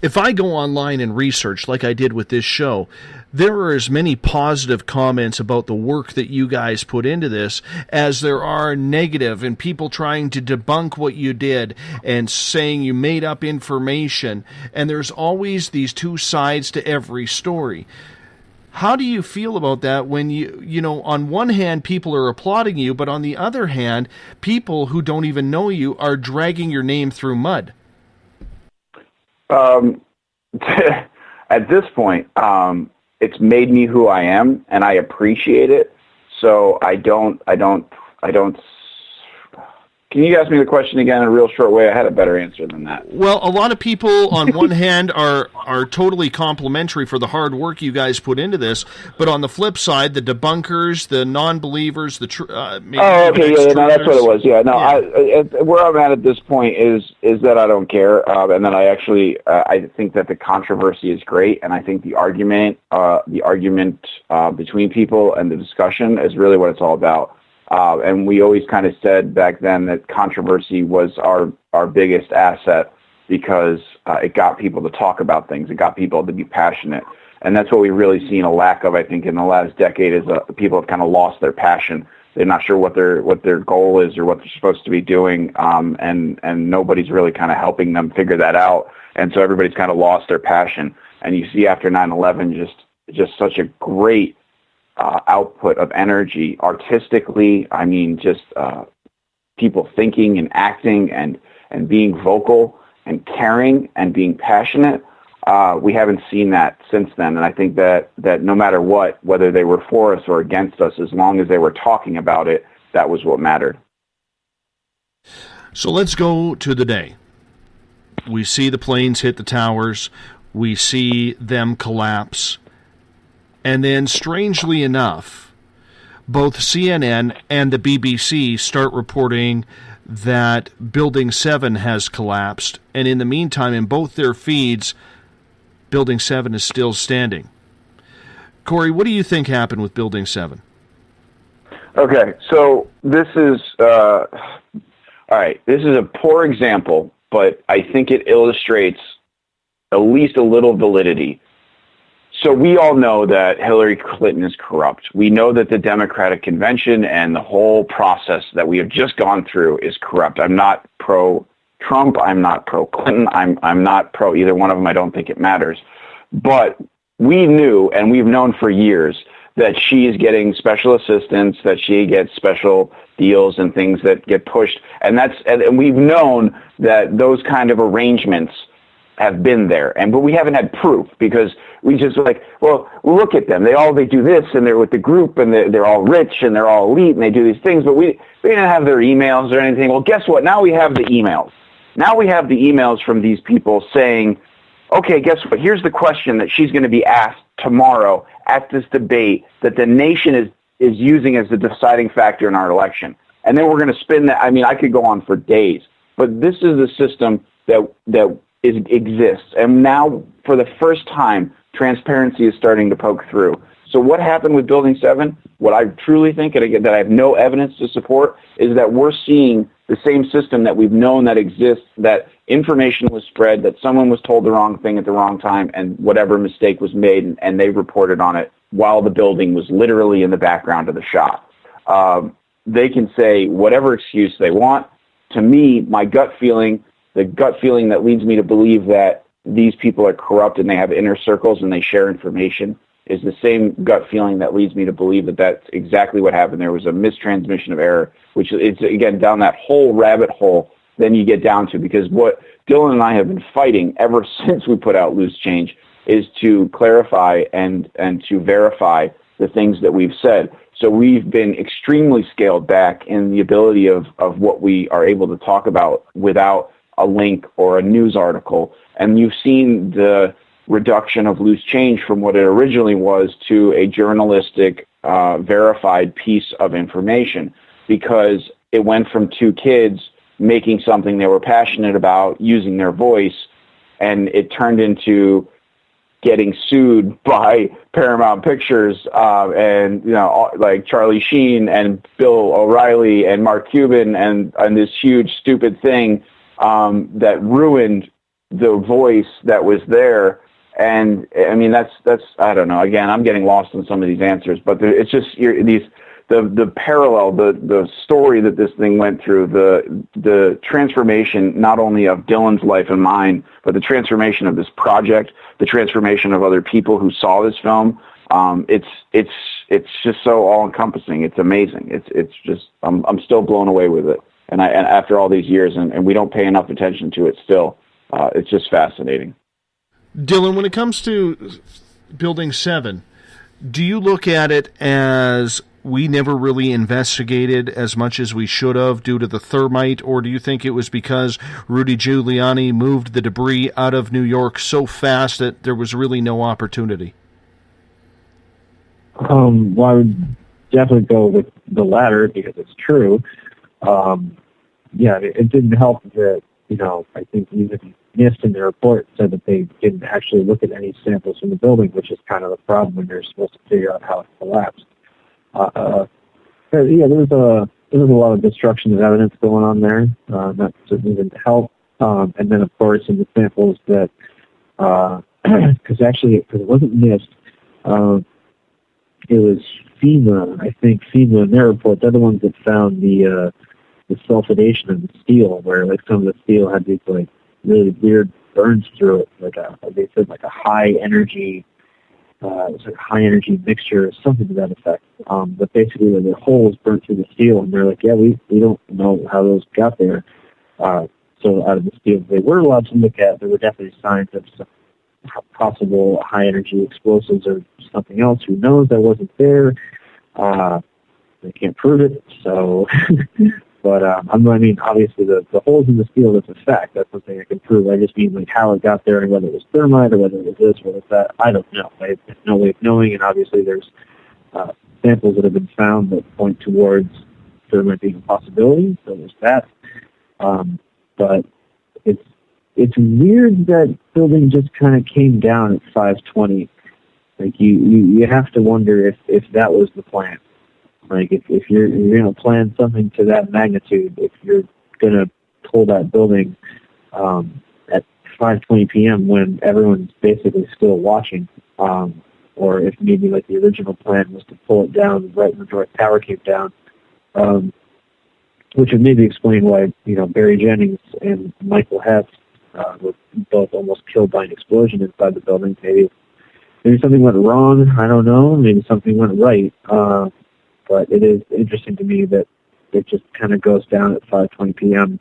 if I go online and research like I did with this show, there are as many positive comments about the work that you guys put into this as there are negative, and people trying to debunk what you did and saying you made up information. And there's always these two sides to every story. How do you feel about that when on one hand, people are applauding you, but on the other hand, people who don't even know you are dragging your name through mud? At this point, it's made me who I am, and I appreciate it. So I don't. Can you ask me the question again in a real short way? I had a better answer than that. Well, a lot of people, on one hand, are totally complimentary for the hard work you guys put into this, but on the flip side, the debunkers, the non-believers, that's what it was. Yeah, no, yeah. Where I'm at this point is that I don't care, and that I think that the controversy is great, and I think the argument between people and the discussion is really what it's all about. And we always kind of said back then that controversy was our biggest asset because it got people to talk about things. It got people to be passionate. And that's what we've really seen a lack of, I think, in the last decade is people have kind of lost their passion. They're not sure what their goal is or what they're supposed to be doing, and nobody's really kind of helping them figure that out. And so everybody's kind of lost their passion. And you see after 9/11 just such a great output of energy artistically. I mean, just people thinking and acting and being vocal and caring and being passionate. We haven't seen that since then. And I think that no matter what, whether they were for us or against us, as long as they were talking about it, that was what mattered. So let's go to the day. We see the planes hit the towers. We see them collapse. And then, strangely enough, both CNN and the BBC start reporting that Building 7 has collapsed. And in the meantime, in both their feeds, Building 7 is still standing. Korey, what do you think happened with Building 7? Okay, so this is, all right, this is a poor example, but I think it illustrates at least a little validity. So we all know that Hillary Clinton is corrupt. We know that the Democratic Convention and the whole process that we have just gone through is corrupt. I'm not pro-Trump. I'm not pro-Clinton. I'm not pro either one of them. I don't think it matters. But we knew, and we've known for years, that she is getting special assistance, that she gets special deals and things that get pushed. And we've known that those kind of arrangements have been there, but we haven't had proof because we just like, well, look at them. They do this, and they're with the group, and they're all rich, and they're all elite, and they do these things, but we didn't have their emails or anything. Well, guess what? Now we have the emails. Now we have the emails from these people saying, okay, guess what? Here's the question that she's going to be asked tomorrow at this debate that the nation is using as the deciding factor in our election. And then we're going to spin that. I mean, I could go on for days, but this is the system that exists. And now, for the first time, transparency is starting to poke through. So what happened with Building 7, what I truly think, and again, that I have no evidence to support, is that we're seeing the same system that we've known that exists, that information was spread, that someone was told the wrong thing at the wrong time, and whatever mistake was made, and they reported on it while the building was literally in the background of the shot. they can say whatever excuse they want. To me, my gut feeling, the gut feeling that leads me to believe that these people are corrupt and they have inner circles and they share information, is the same gut feeling that leads me to believe that that's exactly what happened. There was a mistransmission of error, which is, again, down that whole rabbit hole then you get down to, because what Dylan and I have been fighting ever since we put out Loose Change is to clarify and to verify the things that we've said. So we've been extremely scaled back in the ability of what we are able to talk about without a link or a news article. And you've seen the reduction of Loose Change from what it originally was to a journalistic, verified piece of information, because it went from two kids making something they were passionate about, using their voice, and it turned into getting sued by Paramount Pictures and, you know, like Charlie Sheen and Bill O'Reilly and Mark Cuban and this huge stupid thing that ruined the voice that was there. And I mean, that's I don't know. Again, I'm getting lost in some of these answers, but it's just the parallel, the story that this thing went through, the transformation not only of Dylan's life and mine, but the transformation of this project, the transformation of other people who saw this film. It's just so all encompassing. It's amazing. It's just I'm still blown away with it. And after all these years, and we don't pay enough attention to it still. It's just fascinating. Dylan, when it comes to Building 7, do you look at it as we never really investigated as much as we should have due to the thermite, or do you think it was because Rudy Giuliani moved the debris out of New York so fast that there was really no opportunity? Well, I would definitely go with the latter because it's true. Yeah, it didn't help that, you know, I think even NIST in their report said that they didn't actually look at any samples from the building, which is kind of the problem when you're supposed to figure out how it collapsed. Yeah, there was a lot of destruction of evidence going on there. That certainly didn't help. And then, of course, in the samples that, because it wasn't NIST, it was FEMA. I think FEMA in their report, they're the ones that found the sulfidation of the steel, where like some of the steel had these like really weird burns through it, they said like a high energy. It was like a high energy mixture, something to that effect. But basically, the holes burnt through the steel, and they're like, yeah, we don't know how those got there. So out of the steel they were allowed to look at, there were definitely signs of some possible high energy explosives or something else. Who knows? That wasn't there. They can't prove it. So, but I mean, obviously the holes in the steel, that's a fact. That's something I can prove. I just mean like how it got there and whether it was thermite or whether it was this or whether it's that. I don't know. I have no way of knowing. And obviously there's samples that have been found that point towards thermite being a possibility. So there's that. But it's weird that building just kind of came down at 5:20. Like you have to wonder if that was the plan. Like if you're going to plan something to that magnitude, if you're going to pull that building at 5:20 p.m. when everyone's basically still watching, or if maybe like the original plan was to pull it down right when the North Tower came down, which would maybe explain why Barry Jennings and Michael Hess were both almost killed by an explosion inside the building. Maybe something went wrong. I don't know. Maybe something went right. But it is interesting to me that it just kind of goes down at 5:20 p.m.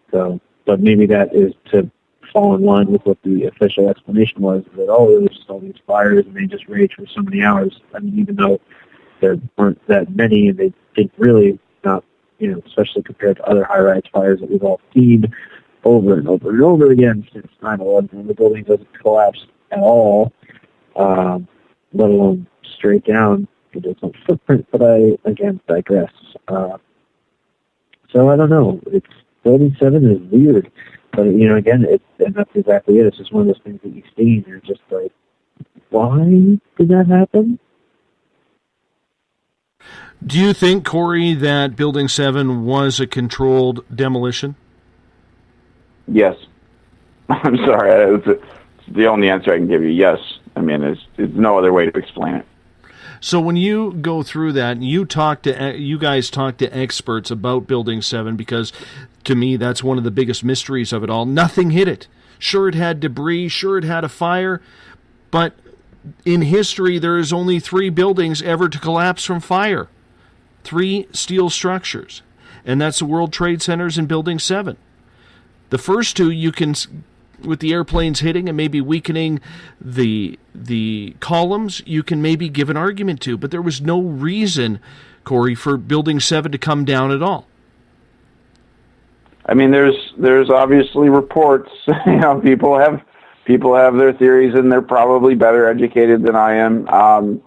But maybe that is to fall in line with what the official explanation was, that, there was just all these fires and they just raged for so many hours. I mean, even though there weren't that many and they didn't really, not, especially compared to other high-rise fires that we've all seen over and over and over again since 9/11, and the building doesn't collapse at all, let alone straight down. It does some footprint, but I, again, digress. So I don't know. Building 7 is weird. But, again, and that's exactly it. It's just one of those things that you see and you're just like, why did that happen? Do you think, Korey, that Building 7 was a controlled demolition? Yes. I'm sorry. It's the only answer I can give you. Yes. I mean, there's no other way to explain it. So when you go through that and you guys talk to experts about Building 7, because to me that's one of the biggest mysteries of it all. Nothing hit it. Sure, it had debris. Sure, it had a fire. But in history, there is only 3 buildings ever to collapse from fire. 3 steel structures. And that's the World Trade Centers and Building 7. The first 2 you can, with the airplanes hitting and maybe weakening the columns, you can maybe give an argument to. But there was no reason, Korey, for Building 7 to come down at all. I mean, there's obviously reports. People have their theories, and they're probably better educated than I am.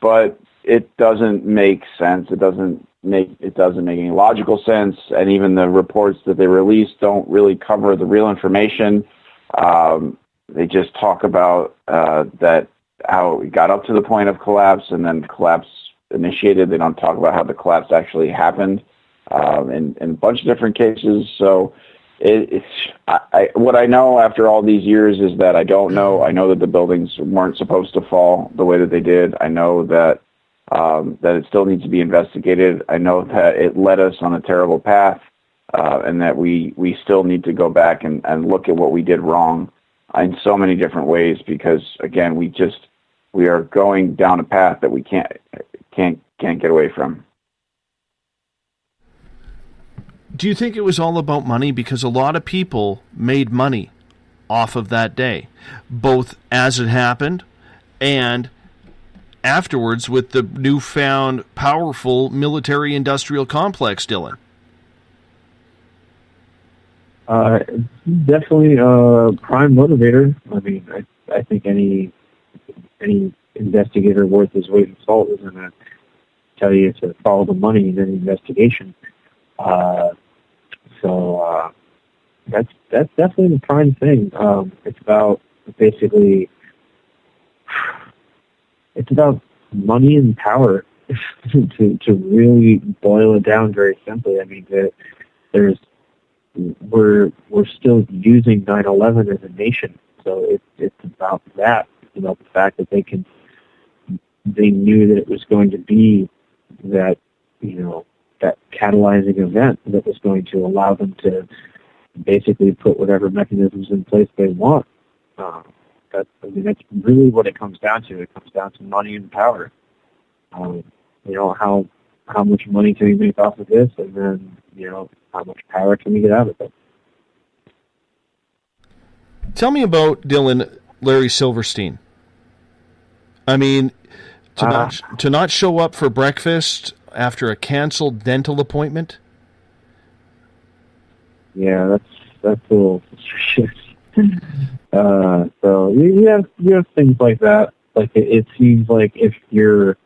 But it doesn't make sense. It doesn't make any logical sense. And even the reports that they release don't really cover the real information. They just talk about that how it got up to the point of collapse, and then collapse initiated. They don't talk about how the collapse actually happened. In a bunch of different cases. So what I know after all these years is that I don't know. I know that the buildings weren't supposed to fall the way that they did. I know that it still needs to be investigated. I know that it led us on a terrible path, and that we still need to go back and look at what we did wrong in so many different ways, because again, we are going down a path that we can't get away from. Do you think it was all about money? Because a lot of people made money off of that day, both as it happened and afterwards with the newfound powerful military-industrial complex, Dylan. Definitely a prime motivator. I mean, I think any investigator worth his weight in salt is going to tell you to follow the money in an investigation. So that's definitely the prime thing. It's about money and power. to really boil it down very simply. I mean, we're still using 9/11 as a nation, so it's about that. It's about the fact that they knew that it was going to be that that catalyzing event that was going to allow them to basically put whatever mechanisms in place they want. That's really what it comes down to. It comes down to money and power. How much money can we make off of this, and then how much power can we get out of it? Tell me about, Dylan, Larry Silverstein. I mean, to not show up for breakfast after a canceled dental appointment? Yeah, that's a little suspicious. So you have things like that. Like it seems like if you're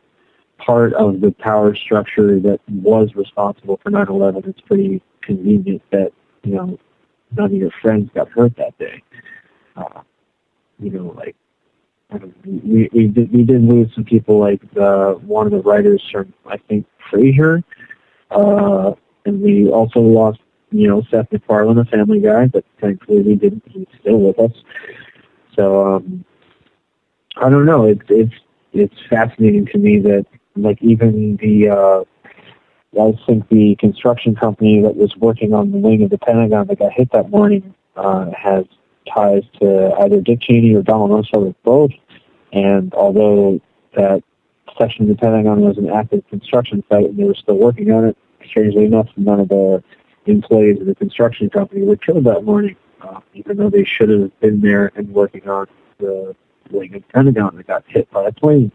part of the power structure that was responsible for 9/11, it's pretty convenient that none of your friends got hurt that day. We did lose some people, like one of the writers from, I think, Frasier, and we also lost Seth MacFarlane, a Family Guy, but thankfully we didn't. He's still with us. So I don't know. It's fascinating to me that even I think the construction company that was working on the wing of the Pentagon that got hit that morning has ties to either Dick Cheney or Donald Rumsfeld, or both. And although that section of the Pentagon was an active construction site and they were still working on it, strangely enough, none of the employees of the construction company were killed that morning, even though they should have been there and working on the wing of the Pentagon that got hit by a plane.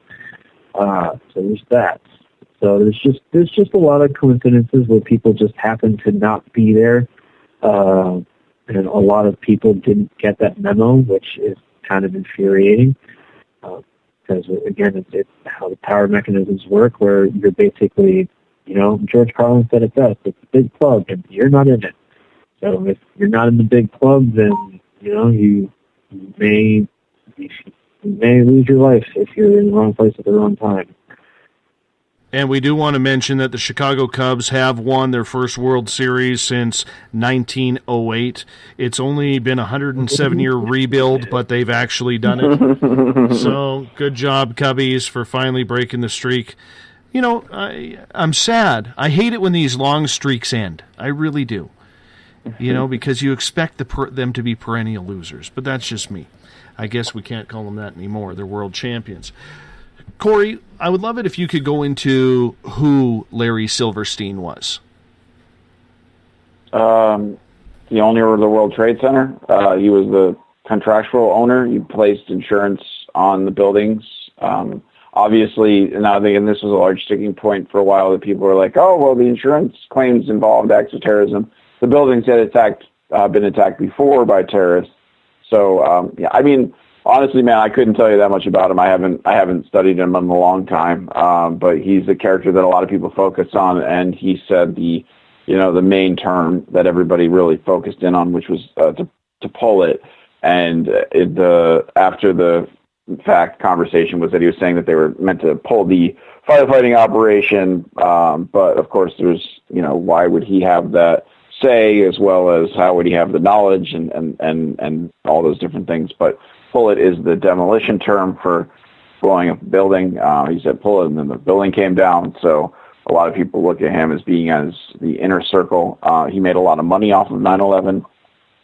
So there's that. So there's just a lot of coincidences where people just happen to not be there. And a lot of people didn't get that memo, which is kind of infuriating. Because, again, it's how the power mechanisms work, where you're basically, George Carlin said it best, it's a big club, and you're not in it. So if you're not in the big club, then, you may lose your life if you're in the wrong place at the wrong time. And we do want to mention that the Chicago Cubs have won their first World Series since 1908. It's only been a 107-year rebuild, but they've actually done it. So good job, Cubbies, for finally breaking the streak. You know, I'm sad. I hate it when these long streaks end. I really do. You know, because you expect them to be perennial losers. But that's just me. I guess we can't call them that anymore. They're world champions. Korey, I would love it if you could go into who Larry Silverstein was. The owner of the World Trade Center. He was the contractual owner. He placed insurance on the buildings. Obviously, and I think, and this was a large sticking point for a while, that people were like, oh, well, the insurance claims involved acts of terrorism. The buildings had been attacked before by terrorists. So, yeah, I mean, honestly, man, I couldn't tell you that much about him. I haven't studied him in a long time, but he's the character that a lot of people focus on, and he said the main term that everybody really focused in on, which was to pull it. And after the fact conversation was that he was saying that they were meant to pull the firefighting operation, but of course there's, why would he have that say, as well as how would he have the knowledge and all those different things. But pull it is the demolition term for blowing up a building. He said pull it, and then the building came down. So a lot of people look at him as being as the inner circle. He made a lot of money off of 9/11,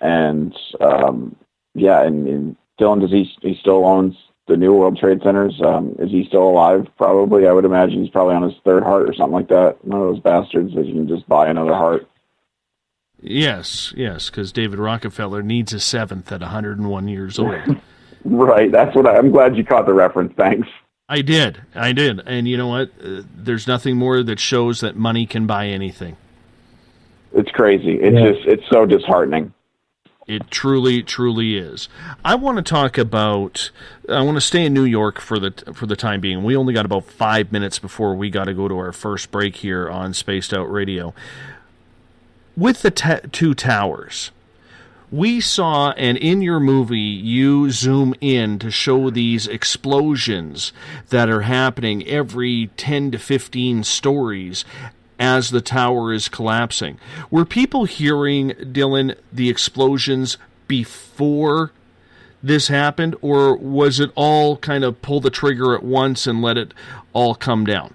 and and Dylan, does he still owns the new World Trade Centers? Is he still alive? Probably. I would imagine he's probably on his third heart or something like that. One of those bastards that you can just buy another heart. Yes, because David Rockefeller needs a seventh at 101 years old. Right. That's what I'm glad you caught the reference. Thanks. I did. And you know what? There's nothing more that shows that money can buy anything. It's crazy. It's so disheartening. It truly, truly is. I want to stay in New York for the time being. We only got about 5 minutes before we got to go to our first break here on Spaced Out Radio. With the two towers, we saw, and in your movie, you zoom in to show these explosions that are happening every 10 to 15 stories as the tower is collapsing. Were people hearing, Dylan, the explosions before this happened, or was it all kind of pull the trigger at once and let it all come down?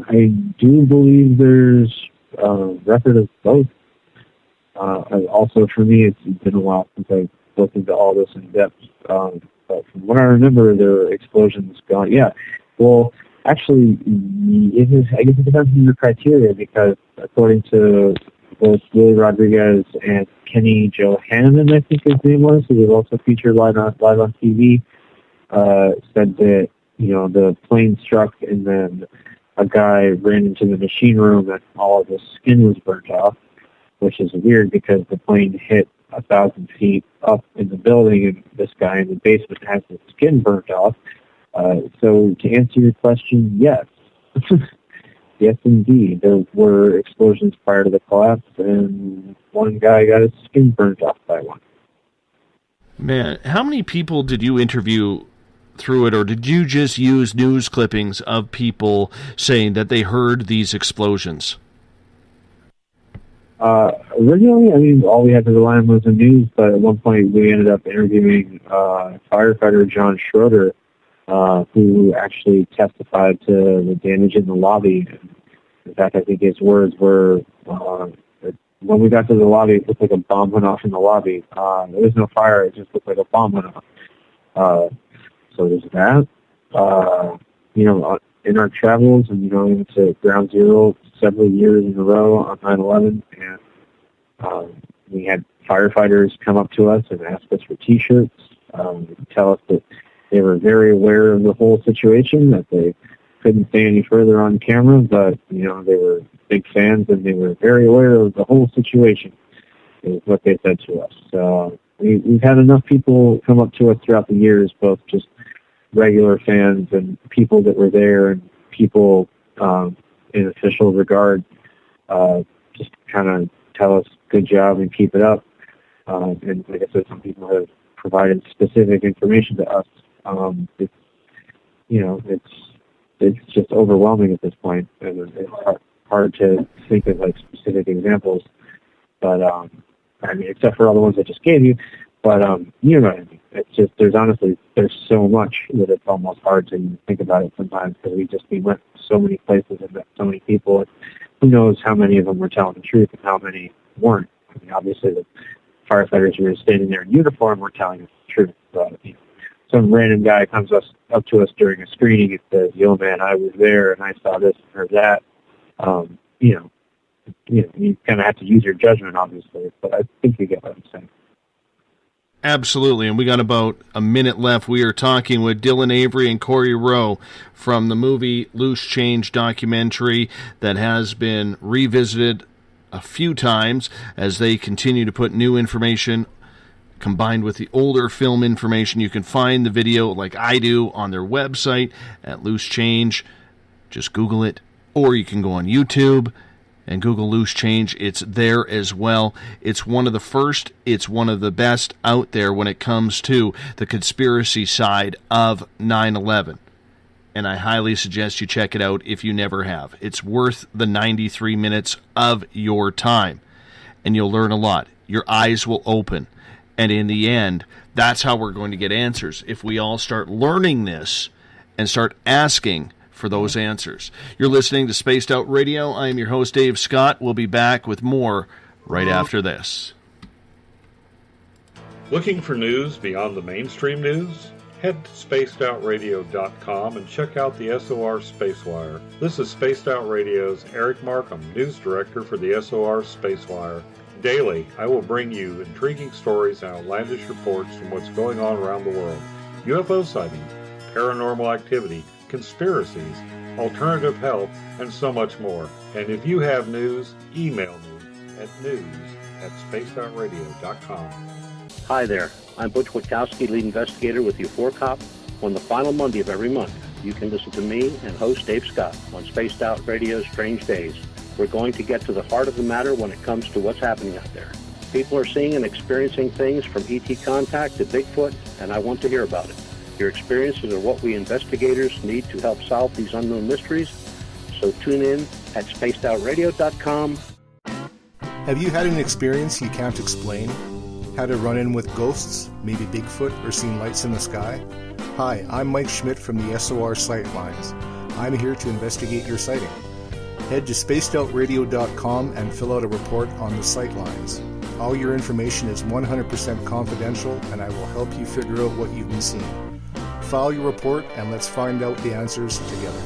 I do believe there's a record of both. Also, for me, it's been a while since I've looked into all this in depth. But from what I remember, there were explosions going. Yeah, well, actually, I guess it depends on your criteria, because according to both Willie Rodriguez and Kenny Johannan, I think his name was, who was also featured live on TV, said that the plane struck and then a guy ran into the machine room and all of his skin was burnt off, which is weird because the plane hit 1,000 feet up in the building and this guy in the basement has his skin burnt off. So to answer your question, yes. Yes, indeed. There were explosions prior to the collapse, and one guy got his skin burnt off by one. Man, how many people did you interview through it, or did you just use news clippings of people saying that they heard these explosions? Originally, all we had to rely on was the news, but at one point we ended up interviewing firefighter John Schroeder, who actually testified to the damage in the lobby. In fact, I think his words were, when we got to the lobby, it looked like a bomb went off in the lobby. There was no fire, it just looked like a bomb went off. So there's that. In our travels, and into Ground Zero several years in a row on 9/11, and we had firefighters come up to us and ask us for T-shirts, tell us that they were very aware of the whole situation, that they couldn't say any further on camera, but they were big fans and they were very aware of the whole situation, is what they said to us. So we've had enough people come up to us throughout the years, both just regular fans and people that were there and people in official regard, just kind of tell us good job and keep it up. And like I said, some people have provided specific information to us. it's just overwhelming at this point, and it's hard to think of like specific examples. But I mean, except for all the ones I just gave you. But you know what I mean. It's just there's so much that it's almost hard to even think about it sometimes, because we went so many places and met so many people, and who knows how many of them were telling the truth and how many weren't. I mean, obviously the firefighters who were standing there in uniform were telling us the truth. But you know, some random guy comes up to us during a screening and says, "Yo, man, I was there and I saw this and heard that." You kind of have to use your judgment, obviously. But I think you get what I'm saying. Absolutely, and we got about a minute left. We are talking with Dylan Avery and Korey Rowe from the movie Loose Change documentary that has been revisited a few times as they continue to put new information combined with the older film information. You can find the video, like I do, on their website at Loose Change. Just Google it, or you can go on YouTube and Google Loose Change. It's there as well. It's one of the first, it's one of the best out there when it comes to the conspiracy side of 9/11. And I highly suggest you check it out if you never have. It's worth the 93 minutes of your time, and you'll learn a lot. Your eyes will open. And in the end, that's how we're going to get answers. If we all start learning this and start asking for those answers. You're listening to Spaced Out Radio. I am your host, Dave Scott. We'll be back with more right after this. Looking for news beyond the mainstream news? Head to spacedoutradio.com and check out the SOR Spacewire. This is Spaced Out Radio's Eric Markham, news director for the SOR Spacewire. Daily, I will bring you intriguing stories and outlandish reports from what's going on around the world. UFO sightings, paranormal activity, conspiracies, alternative health, and so much more. And if you have news, email me at news@spacedoutradio.com. Hi there, I'm Butch Witkowski, lead investigator with U4Cop. On the final Monday of every month, you can listen to me and host Dave Scott on Spaced Out Radio's Strange Days. We're going to get to the heart of the matter when it comes to what's happening out there. People are seeing and experiencing things from ET contact to Bigfoot, and I want to hear about it. Your experiences are what we investigators need to help solve these unknown mysteries. So tune in at spacedoutradio.com. Have you had an experience you can't explain? Had a run-in with ghosts, maybe Bigfoot, or seen lights in the sky? Hi, I'm Mike Schmidt from the SOR Sightlines. I'm here to investigate your sighting. Head to spacedoutradio.com and fill out a report on the Sightlines. All your information is 100% confidential, and I will help you figure out what you've been seeing. File your report, and let's find out the answers together.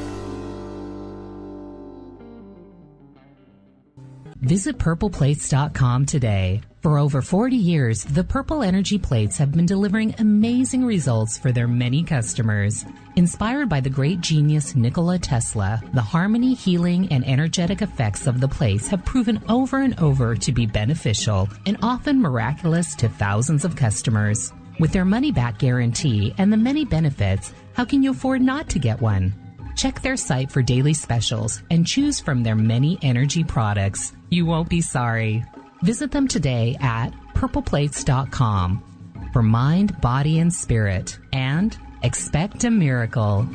Visit purpleplates.com today. For over 40 years, the Purple Energy Plates have been delivering amazing results for their many customers. Inspired by the great genius Nikola Tesla, the harmony, healing, and energetic effects of the plates have proven over and over to be beneficial and often miraculous to thousands of customers. With their money-back guarantee and the many benefits, how can you afford not to get one? Check their site for daily specials and choose from their many energy products. You won't be sorry. Visit them today at purpleplates.com for mind, body, and spirit, and expect a miracle.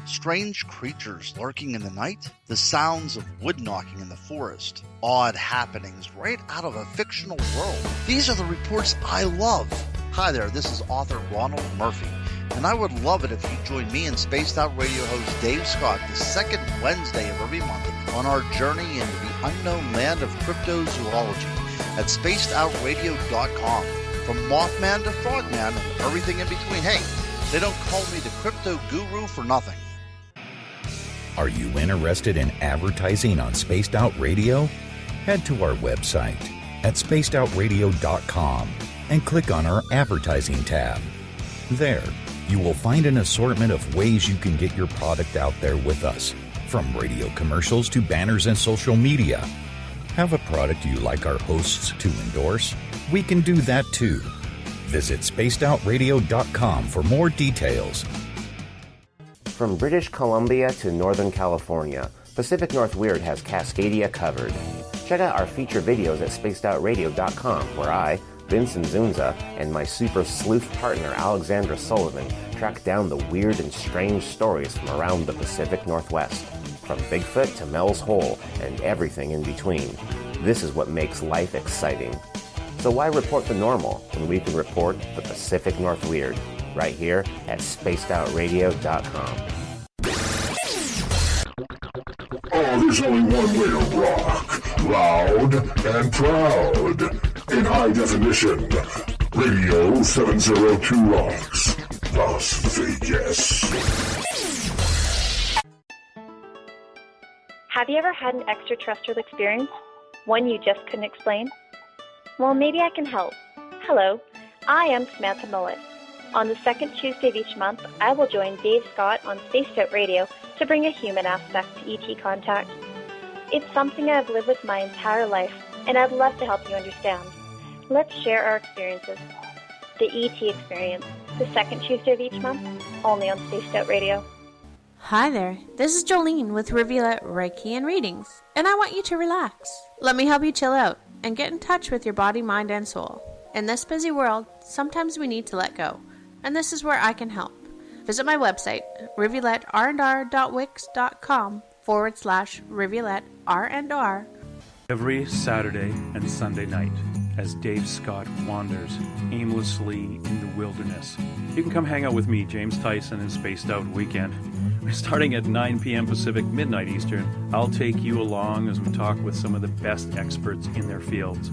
Strange creatures lurking in the night, the sounds of wood knocking in the forest, odd happenings right out of a fictional world. These are the reports I love. Hi there, this is author Ronald Murphy, and I would love it if you join me and Spaced Out Radio host Dave Scott the second Wednesday of every month on our journey into the unknown land of cryptozoology at spacedoutradio.com. From Mothman to Frogman and everything in between. Hey, they don't call me the crypto guru for nothing. Are you interested in advertising on Spaced Out Radio? Head to our website at spacedoutradio.com and click on our advertising tab. There, you will find an assortment of ways you can get your product out there with us, from radio commercials to banners and social media. Have a product you like our hosts to endorse? We can do that too. Visit spacedoutradio.com for more details. From British Columbia to Northern California, Pacific North Weird has Cascadia covered. Check out our feature videos at spacedoutradio.com, where I, Vincent Zunza and my super sleuth partner Alexandra Sullivan track down the weird and strange stories from around the Pacific Northwest, from Bigfoot to Mel's Hole and everything in between. This is what makes life exciting. So why report the normal when we can report the Pacific North Weird right here at spacedoutradio.com. Oh, there's only one way to rock. Loud and proud. In high definition. Radio 702 rocks. Las Vegas. Have you ever had an extraterrestrial experience? One you just couldn't explain? Well, maybe I can help. Hello, I am Samantha Mullet. On the second Tuesday of each month, I will join Dave Scott on Spaced Out Radio to bring a human aspect to ET contact. It's something I've lived with my entire life, and I'd love to help you understand. Let's share our experiences. The ET Experience, the second Tuesday of each month, only on Spaced Out Radio. Hi there, this is Jolene with Rivulet Reiki and Readings, and I want you to relax. Let me help you chill out and get in touch with your body, mind, and soul. In this busy world, sometimes we need to let go, and this is where I can help. Visit my website, rivuletrndr.wix.com/rivuletrndr. Every Saturday and Sunday night, as Dave Scott wanders aimlessly in the wilderness, you can come hang out with me, James Tyson, in Spaced Out Weekend. Starting at 9 p.m. Pacific, midnight Eastern, I'll take you along as we talk with some of the best experts in their fields.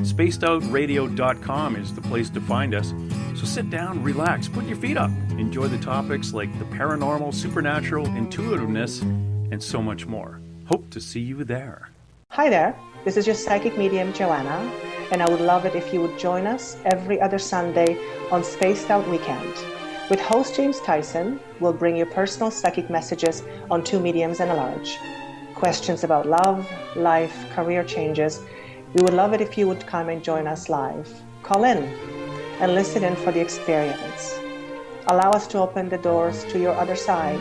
SpacedOutRadio.com is the place to find us. So sit down, relax, put your feet up. Enjoy the topics like the paranormal, supernatural, intuitiveness, and so much more. Hope to see you there. Hi there, this is your psychic medium, Joanna, and I would love it if you would join us every other Sunday on Spaced Out Weekend. With host James Tyson, we'll bring you personal psychic messages on two mediums and a large. Questions about love, life, career changes. We would love it if you would come and join us live. Call in and listen in for the experience. Allow us to open the doors to your other side.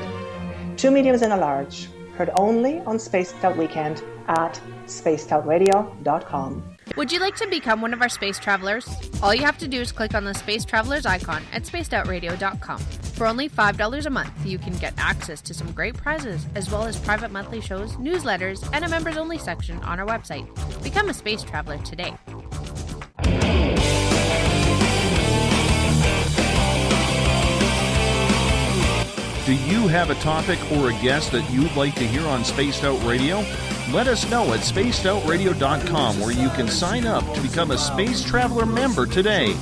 Two mediums and a large, heard only on Spaced Out Weekend at spacedoutradio.com. Would you like to become one of our space travelers? All you have to do is click on the Space Travelers icon at spacedoutradio.com. For only $5 a month, you can get access to some great prizes, as well as private monthly shows, newsletters, and a members-only section on our website. Become a space traveler today. Do you have a topic or a guest that you'd like to hear on Spaced Out Radio? Let us know at spacedoutradio.com, where you can sign up to become a Space Traveler member today.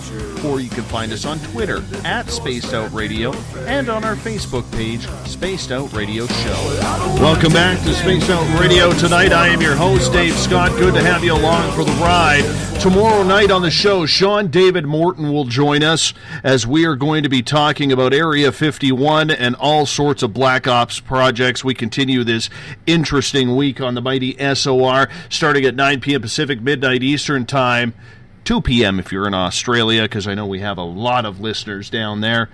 Or you can find us on Twitter at Spaced Out Radio and on our Facebook page, Spaced Out Radio Show. Welcome back to Spaced Out Radio tonight. I am your host, Dave Scott. Good to have you along for the ride. Tomorrow night on the show, Sean David Morton will join us as we are going to be talking about Area 51 and all sorts of Black Ops projects. We continue this interesting week on the mighty SOR, starting at 9 p.m. Pacific, midnight Eastern Time, 2 p.m. if you're in Australia, because I know we have a lot of listeners down there,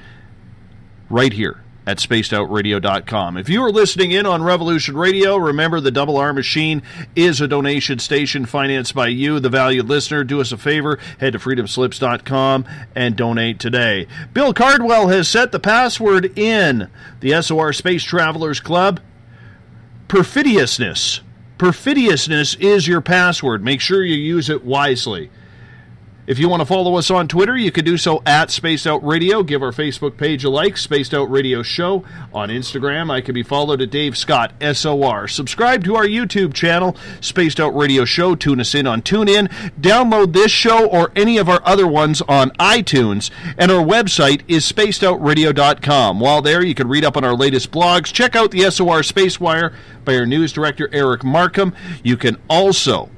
right here at spacedoutradio.com. If you are listening in on Revolution Radio, remember the Double R Machine is a donation station financed by you, the valued listener. Do us a favor, head to freedomslips.com and donate today. Bill Cardwell has set the password in the SOR Space Travelers Club. Perfidiousness. Perfidiousness is your password. Make sure you use it wisely. If you want to follow us on Twitter, you can do so at Spaced Out Radio. Give our Facebook page a like, Spaced Out Radio Show. On Instagram, I can be followed at Dave Scott, SOR. Subscribe to our YouTube channel, Spaced Out Radio Show. Tune us in on TuneIn. Download this show or any of our other ones on iTunes. And our website is spacedoutradio.com. While there, you can read up on our latest blogs. Check out the SOR Space Wire by our news director, Eric Markham. You can also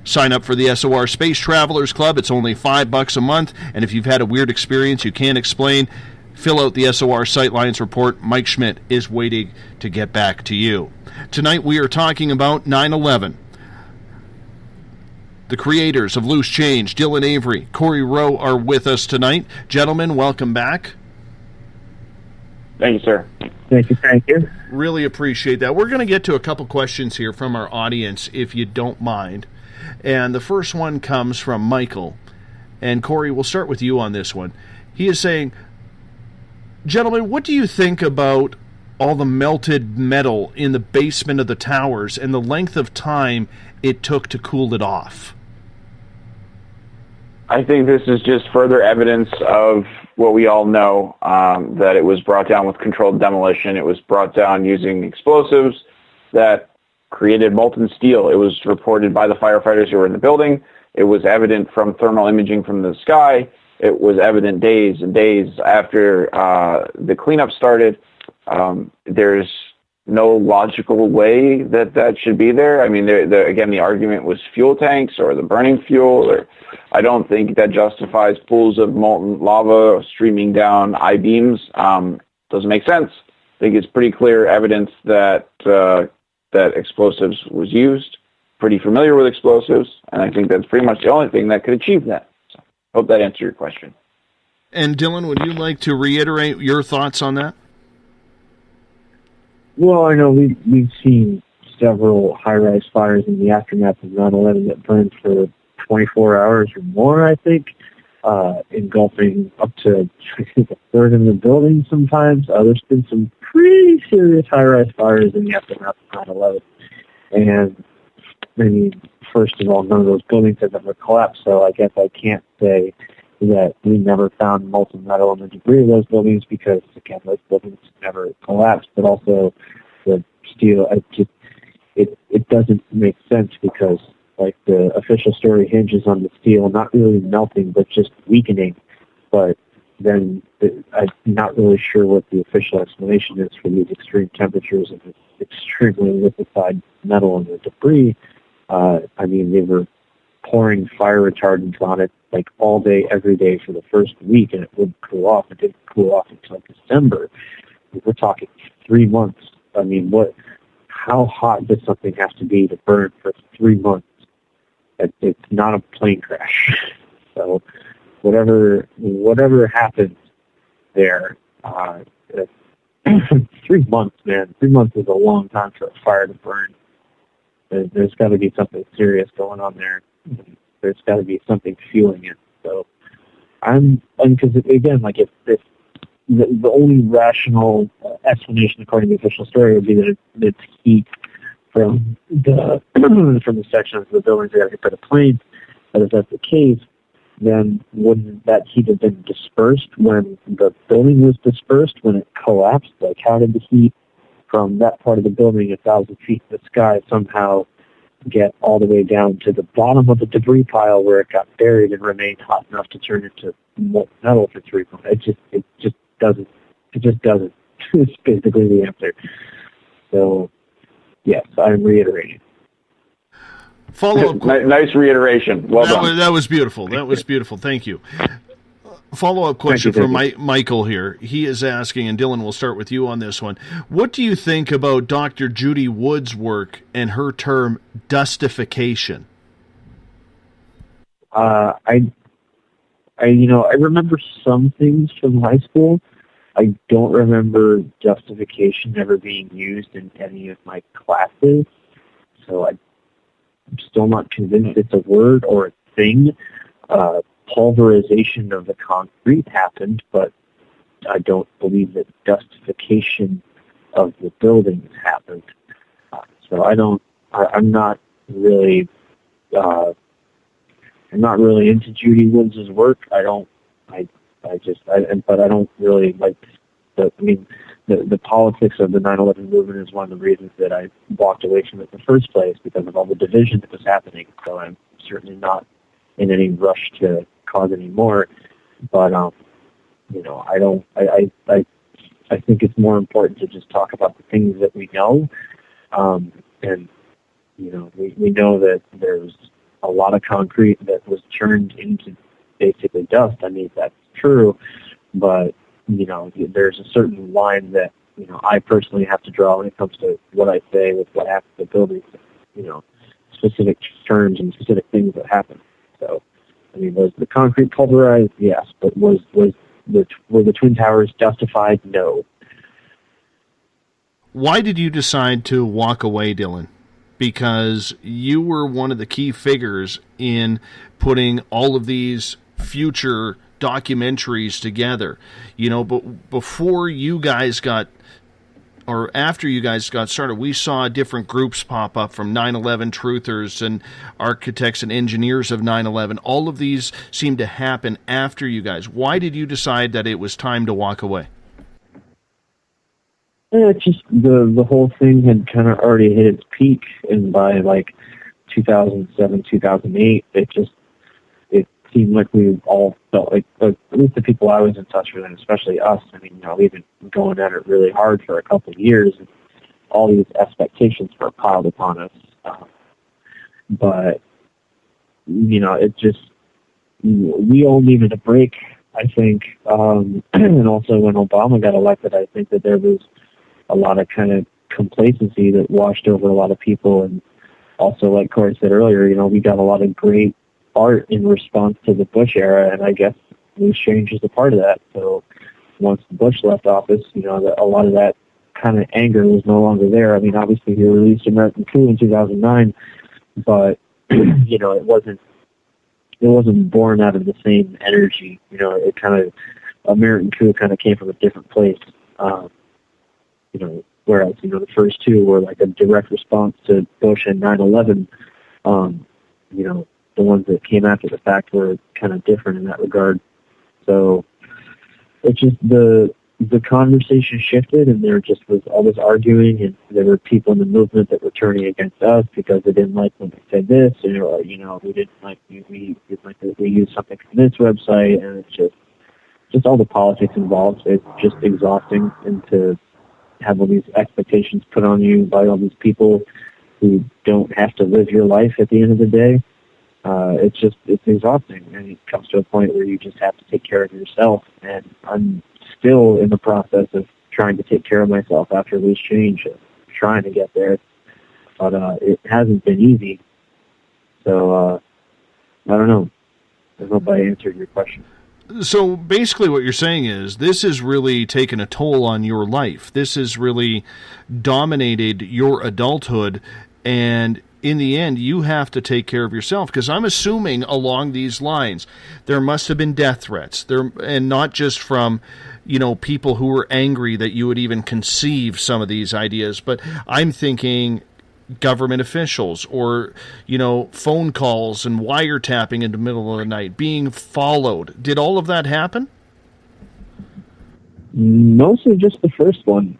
sign up for the SOR Space Travelers Club. It's only $5 a month, and if you've had a weird experience you can't explain, fill out the SOR Sightlines report. Mike Schmidt is waiting to get back to you. Tonight we are talking about 9/11. The creators of Loose Change, Dylan Avery, Korey Rowe, are with us tonight. Gentlemen, welcome back. Thank you, sir. Thank you. Really appreciate that. We're going to get to a couple questions here from our audience, if you don't mind. And the first one comes from Michael. And Korey, we'll start with you on this one. He is saying, gentlemen, what do you think about all the melted metal in the basement of the towers and the length of time it took to cool it off? I think this is just further evidence of what we all know, that it was brought down with controlled demolition. It was brought down using explosives that created molten steel. It was reported by the firefighters who were in the building. It was evident from thermal imaging from the sky. It was evident days and days after the cleanup started. There's no logical way that should be there. I mean, again, the argument was fuel tanks or the burning fuel. Or I don't think that justifies pools of molten lava streaming down I-beams. Doesn't make sense. I think it's pretty clear evidence that that explosives was used. Pretty familiar with explosives, and I think that's pretty much the only thing that could achieve that. So, hope that answered your question. And Dylan, would you like to reiterate your thoughts on that? Well, I know we've seen several high-rise fires in the aftermath of 9/11 that burned for 24 hours or more, I think, engulfing up to, I think, a third of the building sometimes. There's been some pretty serious high-rise fires in the aftermath of 9/11. And, I mean, first of all, none of those buildings have ever collapsed, so I guess I can't say that we never found molten metal in the debris of those buildings because, again, those buildings never collapsed. But also, the steel, it doesn't make sense because, like, the official story hinges on the steel not really melting but just weakening. But then I'm not really sure what the official explanation is for these extreme temperatures and this extremely liquefied metal in the debris. I mean, they were pouring fire retardants on it like all day, every day for the first week, and it wouldn't cool off. It didn't cool off until December. We're talking 3 months. I mean, how hot does something have to be to burn for 3 months? It's not a plane crash. So whatever happened there, 3 months, man. 3 months is a long time for a fire to burn. There's got to be something serious going on there. There's got to be something fueling it. So because again, like if the only rational explanation according to the official story would be that it's heat from the from the sections of the buildings that got hit by the planes. But if that's the case, then wouldn't that heat have been dispersed when the building was dispersed, when it collapsed? Like, how did the heat from that part of the building 1,000 feet in the sky somehow get all the way down to the bottom of the debris pile where it got buried and remained hot enough to turn into molten metal for 3 months? It just doesn't. It's basically the answer. So, yes, I'm reiterating. Follow-up. Nice reiteration. Well done. That was beautiful. That was beautiful. Thank you. Follow-up question from Michael here. He is asking, and Dylan, we'll start with you on this one. What do you think about Dr. Judy Wood's work and her term dustification? I remember some things from high school. I don't remember justification ever being used in any of my classes, so I'm still not convinced it's a word or a thing. Pulverization of the concrete happened, but I don't believe that dustification of the buildings happened. So I'm not really into Judy Woods' work. But I don't really like the politics of the 9/11 movement is one of the reasons that I walked away from it in the first place, because of all the division that was happening. So I'm certainly not in any rush to cause any more. But I think it's more important to just talk about the things that we know. And we know that there's a lot of concrete that was turned into basically dust. I mean, that's true, but there's a certain line that I personally have to draw when it comes to what I say with what happens to buildings. Specific terms and specific things that happen. So, I mean, was the concrete pulverized? Yes, but were the Twin Towers justified? No. Why did you decide to walk away, Dylan? Because you were one of the key figures in putting all of these future documentaries together, but before you guys got, or after you guys got started, we saw different groups pop up, from 9/11 truthers and architects and engineers of 9/11. All of these seem to happen after you guys. Why did you decide that it was time to walk away? It's just the whole thing had kind of already hit its peak, and by like 2007, 2008, it seemed like we all felt like, at least the people I was in touch with, and especially us, I mean, we've been going at it really hard for a couple of years, and all these expectations were piled upon us. But, it just, we all needed a break, I think. And also when Obama got elected, I think that there was a lot of kind of complacency that washed over a lot of people. And also, like Korey said earlier, we got a lot of great art in response to the Bush era, and I guess loose change is a part of that. So once Bush left office, a lot of that kind of anger was no longer there. I mean, obviously he released American Coup in 2009, but it wasn't born out of the same energy. It kind of, American Coup kind of came from a different place. Whereas the first two were like a direct response to Bush and 9/11. The ones that came after the fact were kind of different in that regard. So it's just the conversation shifted, and there just was all this arguing, and there were people in the movement that were turning against us because they didn't like when we said this, or we didn't like we used something from this website, and it's just all the politics involved. It's just exhausting, and to have all these expectations put on you by all these people who don't have to live your life at the end of the day. It's exhausting, and it comes to a point where you just have to take care of yourself, and I'm still in the process of trying to take care of myself after loose change, trying to get there, but it hasn't been easy. So I don't know. I hope I answered your question. So basically what you're saying is this has really taken a toll on your life. This has really dominated your adulthood, and in the end, you have to take care of yourself, because I'm assuming along these lines there must have been death threats there, and not just from people who were angry that you would even conceive some of these ideas, but I'm thinking government officials, or phone calls and wiretapping in the middle of the night, being followed. Did all of that happen? Mostly just the first one.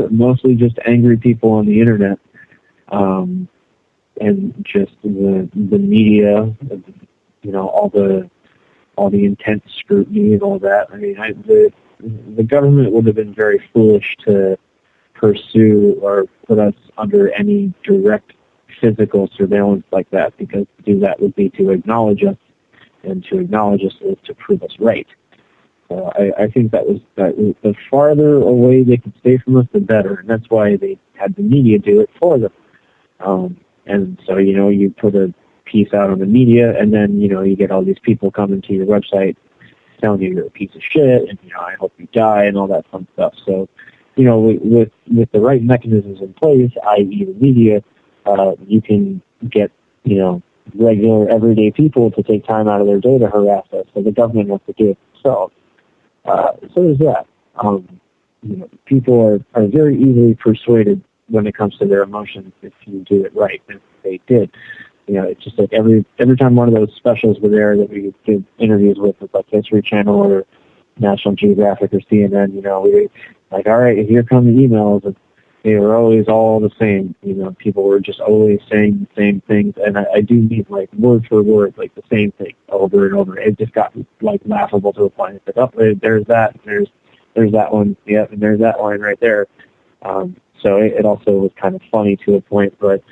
Mostly just angry people on the internet. And just the media, all the intense scrutiny and all that. I mean, the government would have been very foolish to pursue or put us under any direct physical surveillance like that, because to do that would be to acknowledge us, and to acknowledge us is to prove us right. So I think that was the farther away they could stay from us, the better, and that's why they had the media do it for them. And so, you put a piece out on the media, and then, you get all these people coming to your website telling you you're a piece of shit, and, I hope you die, and all that fun stuff. So, with the right mechanisms in place, i.e. the media, you can get, regular, everyday people to take time out of their day to harass us, so the government has to do it themselves. So there's that. People are very easily persuaded when it comes to their emotions if you do it right, and they did. It's just like every time one of those specials were there that we did interviews with like History Channel or National Geographic or CNN, we were like, all right, here come the emails, and they were always all the same. People were just always saying the same things, and I do mean like word for word, like the same thing over and over. It just got like laughable to a point. It's like, oh, there's that, there's that one, yeah, and there's that line right there. So it also was kind of funny to a point, but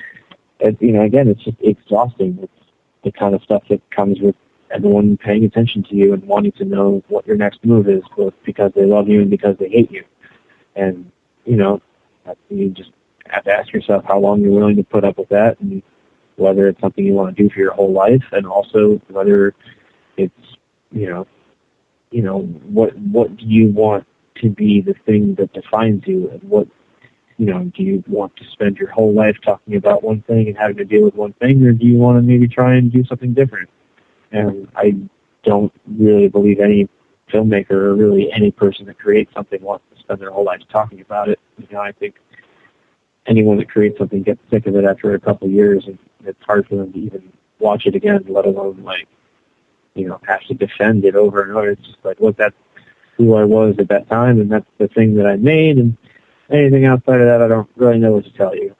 again, it's just exhausting. It's the kind of stuff that comes with everyone paying attention to you and wanting to know what your next move is, both because they love you and because they hate you. And you just have to ask yourself how long you're willing to put up with that, and whether it's something you want to do for your whole life, and also whether it's what do you want to be the thing that defines you, and what. Do you want to spend your whole life talking about one thing and having to deal with one thing, or do you want to maybe try and do something different? And I don't really believe any filmmaker or really any person that creates something wants to spend their whole life talking about it. I think anyone that creates something gets sick of it after a couple of years, and it's hard for them to even watch it again, let alone have to defend it over and over. It's just like, look, that's who I was at that time, and that's the thing that I made, and anything outside of that, I don't really know what to tell you.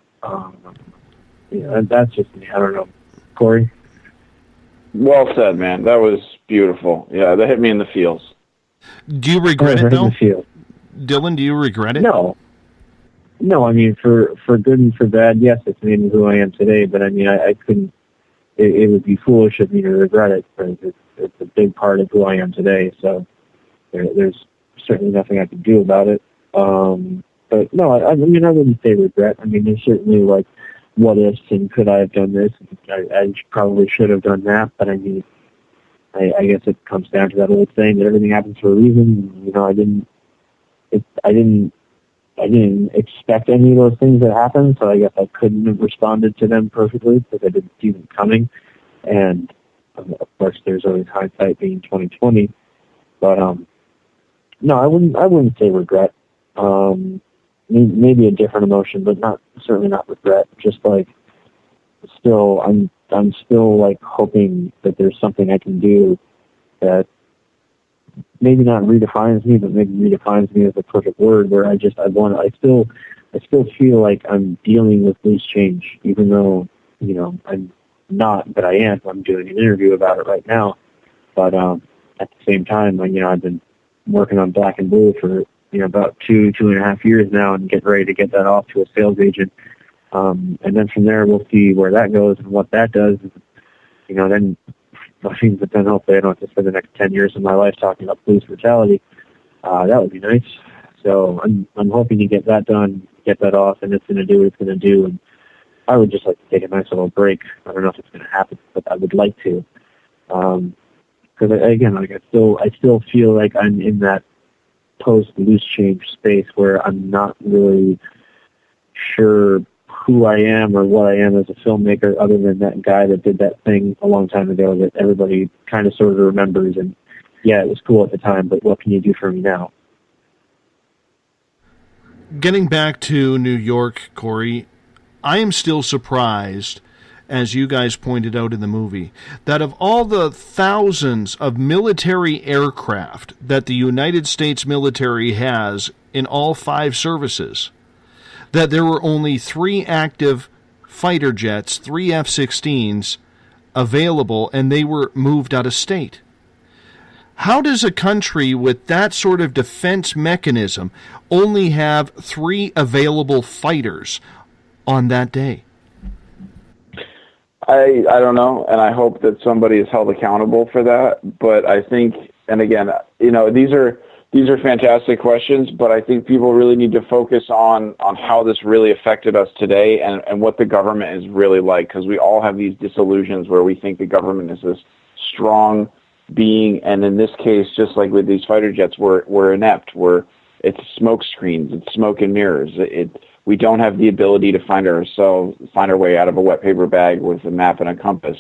That's just me. I don't know. Korey? Well said, man. That was beautiful. Yeah, that hit me in the feels. Do you regret it, though? Dylan, do you regret it? No. No, I mean, for good and for bad, yes, it's made me who I am today, but I mean, I couldn't, it would be foolish of me to regret it, because it's a big part of who I am today, so there's certainly nothing I can do about it. But no, I wouldn't say regret. I mean, there's certainly like what ifs and could I have done this? I probably should have done that, but I mean, I guess it comes down to that old saying that everything happens for a reason. I didn't expect any of those things that happened, so I guess I couldn't have responded to them perfectly because I didn't see them coming. And of course, there's always hindsight being 20/20. But no, I wouldn't say regret. Maybe a different emotion, but certainly not regret. Just like still, I'm still like hoping that there's something I can do that maybe not redefines me, but maybe redefines me is a perfect word, where I still feel like I'm dealing with loose change, even though, I'm not, but I am. I'm doing an interview about it right now. But at the same time, I've been working on Black and Blue for, about 2.5 years now, and getting ready to get that off to a sales agent. And then from there, we'll see where that goes and what that does. Then but then hopefully I don't have to spend the next 10 years of my life talking about police brutality. That would be nice. So I'm hoping to get that done, get that off, and it's going to do what it's going to do. And I would just like to take a nice little break. I don't know if it's going to happen, but I would like to. Because again, I still feel like I'm in that post loose change space where I'm not really sure who I am or what I am as a filmmaker, other than that guy that did that thing a long time ago that everybody kind of sort of remembers. And yeah, it was cool at the time, but what can you do for me now? Getting back to New York, Korey, I am still surprised, as you guys pointed out in the movie, that of all the thousands of military aircraft that the United States military has in all 5 services, that there were only 3 active fighter jets, 3 F-16s available, and they were moved out of state. How does a country with that sort of defense mechanism only have 3 available fighters on that day? I don't know, and I hope that somebody is held accountable for that. But I think, and again, these are fantastic questions, but I think people really need to focus on how this really affected us today and what the government is really like, because we all have these disillusions where we think the government is this strong being, and in this case, just like with these fighter jets, we're inept. It's smoke screens, it's smoke and mirrors. We don't have the ability to find our way out of a wet paper bag with a map and a compass.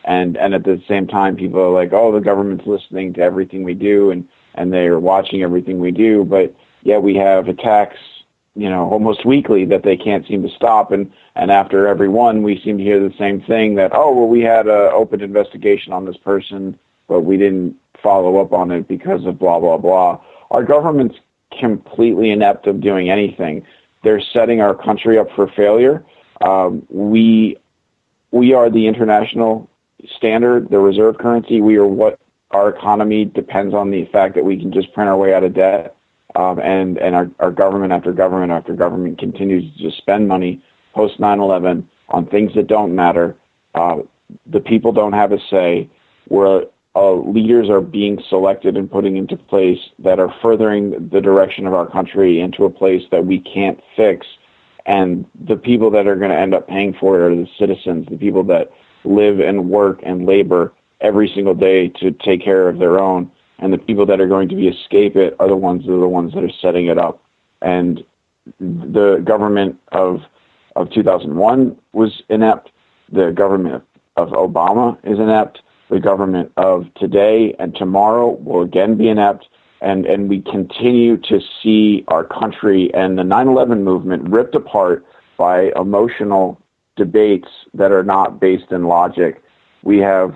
And at the same time, people are like, oh, the government's listening to everything we do, and they're watching everything we do. But yeah, we have attacks, almost weekly that they can't seem to stop. And after every one, we seem to hear the same thing that, oh, well, we had an open investigation on this person, but we didn't follow up on it because of blah, blah, blah. Our government's completely inept of doing anything. They're setting our country up for failure. We are the international standard, the reserve currency. We are what our economy depends on, the fact that we can just print our way out of debt. And our government after government after government continues to just spend money post 9/11 on things that don't matter. The people don't have a say. Leaders are being selected and putting into place that are furthering the direction of our country into a place that we can't fix. And the people that are going to end up paying for it are the citizens, the people that live and work and labor every single day to take care of their own. And the people that are going to escape it are the ones that are setting it up. And the government of 2001 was inept. The government of Obama is inept. the government of today and tomorrow will again be inept, and we continue to see our country and the 9/11 movement ripped apart by emotional debates that are not based in logic. We have,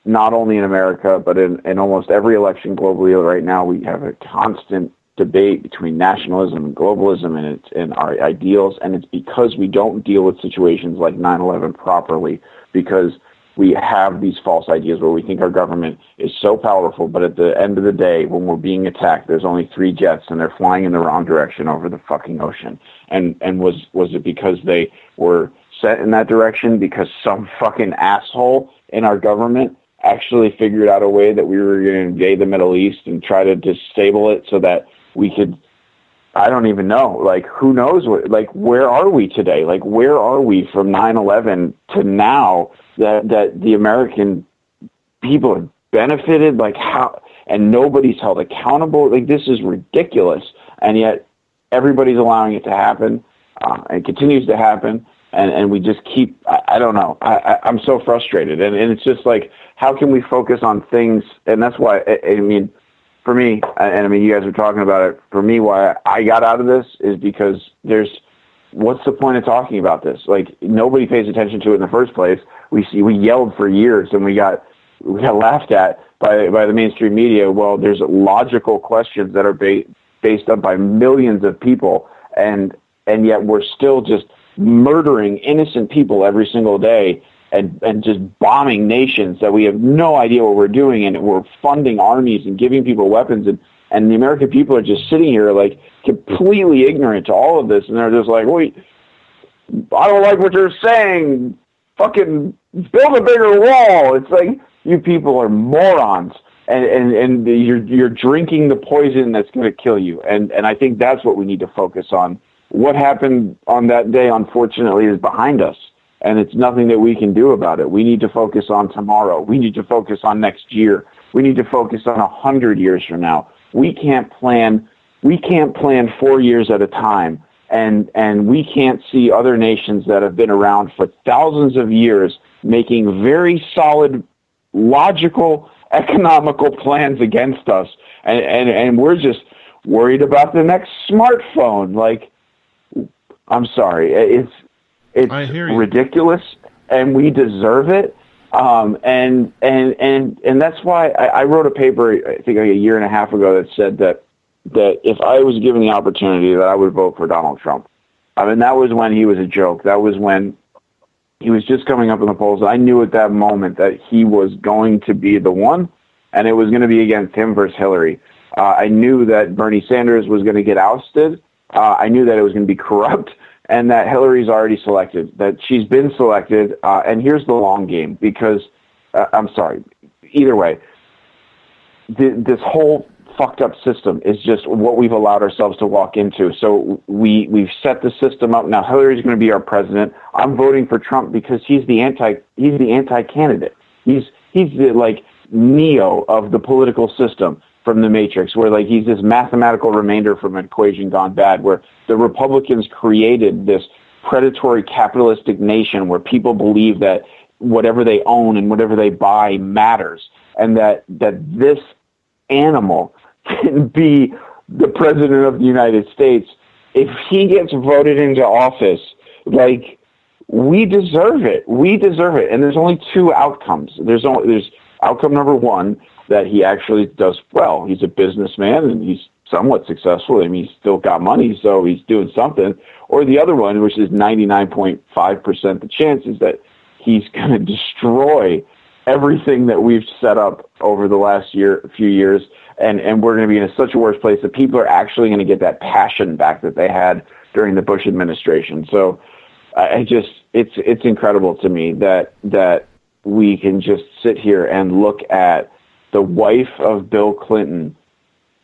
not only in America, but in almost every election globally right now, we have a constant debate between nationalism and globalism and our ideals, and it's because we don't deal with situations like 9/11 properly, because we have these false ideas where we think our government is so powerful, but at the end of the day, when we're being attacked, there's only 3 jets and they're flying in the wrong direction over the fucking ocean. And was it because they were set in that direction because some fucking asshole in our government actually figured out a way that we were going to invade the Middle East and try to disable it so that we could, I don't even know, like, who knows what, like, where are we today? Like, where are we from 9/11 to now that the American people have benefited? Like, how, and nobody's held accountable? Like, this is ridiculous. And yet everybody's allowing it to happen, and continues to happen. And we just keep, I don't know, I'm so frustrated. And it's just like, how can we focus on things? And that's why, I mean, for me, and I mean, you guys were talking about it, for me, why I got out of this is because what's the point of talking about this? Like, nobody pays attention to it in the first place. We yelled for years and we got laughed at by the mainstream media. Well, there's logical questions that are based up by millions of people, and yet we're still just murdering innocent people every single day and just bombing nations that we have no idea what we're doing, and we're funding armies and giving people weapons, and the American people are just sitting here like completely ignorant to all of this, and they're just like, wait, I don't like what you're saying, fucking build a bigger wall. It's like, you people are morons, and you're drinking the poison that's going to kill you, and I think that's what we need to focus on. What happened on that day, unfortunately, is behind us, and it's nothing that we can do about it. We need to focus on tomorrow. We need to focus on next year. We need to focus on 100 years from now. We can't plan 4 years at a time, and we can't see other nations that have been around for thousands of years making very solid, logical, economical plans against us, and we're just worried about the next smartphone. Like, I'm sorry, it's ridiculous, and we deserve it. And that's why I wrote a paper, I think like a year and a half ago, that said that if I was given the opportunity, that I would vote for Donald Trump. I mean, that was when he was a joke. That was when he was just coming up in the polls. I knew at that moment that he was going to be the one, and it was going to be against him versus Hillary. I knew that Bernie Sanders was going to get ousted. I knew that it was going to be corrupt, and that Hillary's already selected, that she's been selected. And here's the long game, because, I'm sorry, either way, this whole fucked up system is just what we've allowed ourselves to walk into. So we've set the system up. Now Hillary's going to be our president. I'm voting for Trump because he's the anti candidate. He's the, like, Neo of the political system from the Matrix, where, like, he's this mathematical remainder from an equation gone bad, where the Republicans created this predatory capitalistic nation where people believe that whatever they own and whatever they buy matters, and that this animal can be the president of the United States. If he gets voted into office, like, we deserve it. We deserve it. And there's only 2 outcomes. There's outcome number 1, that he actually does well. He's a businessman and he's somewhat successful. I mean, he's still got money, so he's doing something. Or the other one, which is 99.5% the chances, that he's going to destroy everything that we've set up over the last few years, and we're going to be in such a worse place that people are actually going to get that passion back that they had during the Bush administration. So it's incredible to me that we can just sit here and look at the wife of Bill Clinton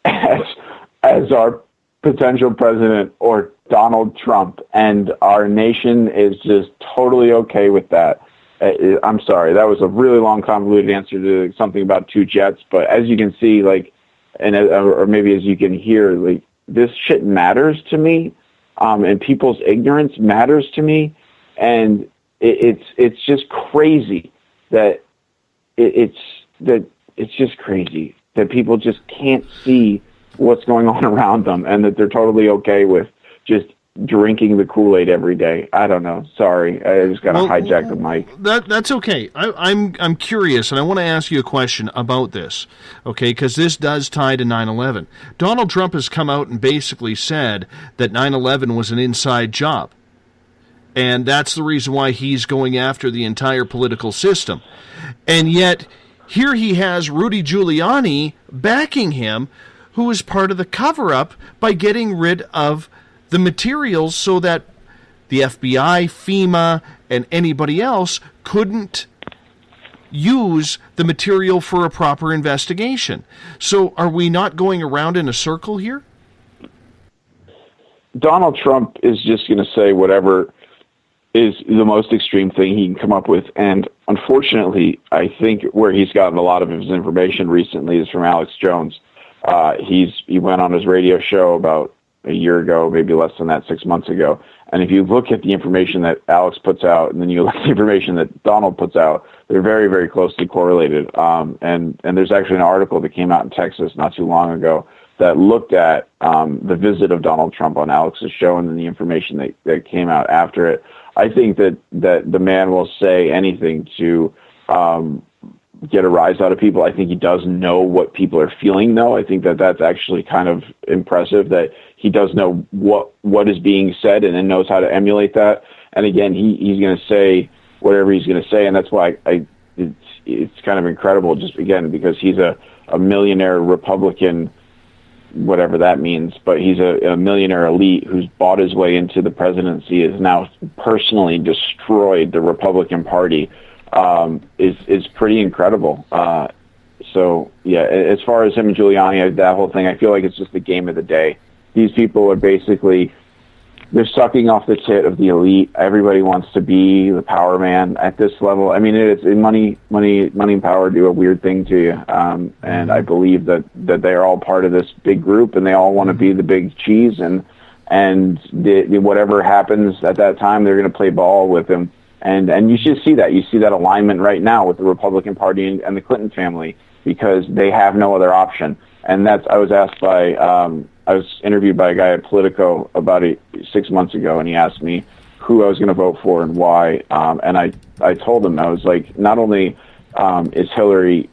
as our potential president, or Donald Trump, and our nation is just totally okay with that. I'm sorry, that was a really long, convoluted answer to something about 2 jets, but as you can see, like, or maybe as you can hear, like, this shit matters to me, and people's ignorance matters to me, and it's just crazy that it's just crazy that people just can't see what's going on around them, and that they're totally okay with just drinking the Kool-Aid every day. I don't know. Sorry, I just got to hijack the mic. That's okay. I'm curious, and I want to ask you a question about this, okay, because this does tie to 9/11. Donald Trump has come out and basically said that 9/11 was an inside job, and that's the reason why he's going after the entire political system. And yet, here he has Rudy Giuliani backing him, who is part of the cover-up by getting rid of the materials so that the FBI, FEMA, and anybody else couldn't use the material for a proper investigation. So are we not going around in a circle here? Donald Trump is just going to say whatever is the most extreme thing he can come up with. And unfortunately, I think where he's gotten a lot of his information recently is from Alex Jones. He went on his radio show about a year ago, maybe less than that, 6 months ago. And if you look at the information that Alex puts out, and then you look at the information that Donald puts out, they're very, very closely correlated. And there's actually an article that came out in Texas not too long ago that looked at the visit of Donald Trump on Alex's show and then the information that came out after it. I think that the man will say anything to get a rise out of people. I think he does know what people are feeling, though. I think that's actually kind of impressive that he does know what is being said and then knows how to emulate that. And again, he's going to say whatever he's going to say, and that's why it's kind of incredible, just again, because he's a millionaire Republican, whatever that means, but he's a millionaire elite who's bought his way into the presidency, has now personally destroyed the Republican Party. Is pretty incredible. So yeah, as far as him and Giuliani, that whole thing, I feel like it's just the game of the day. These people are basically, they're sucking off the tit of the elite. Everybody wants to be the power man at this level. I mean, it's money and power do a weird thing to you. And I believe that they are all part of this big group, and they all want to be the big cheese, and whatever happens at that time, they're going to play ball with him. And you should see that. You see that alignment right now with the Republican Party and the Clinton family, because they have no other option. And I was interviewed by a guy at Politico about 6 months ago, and he asked me who I was going to vote for and why. And I told him, I was like, not only is Hillary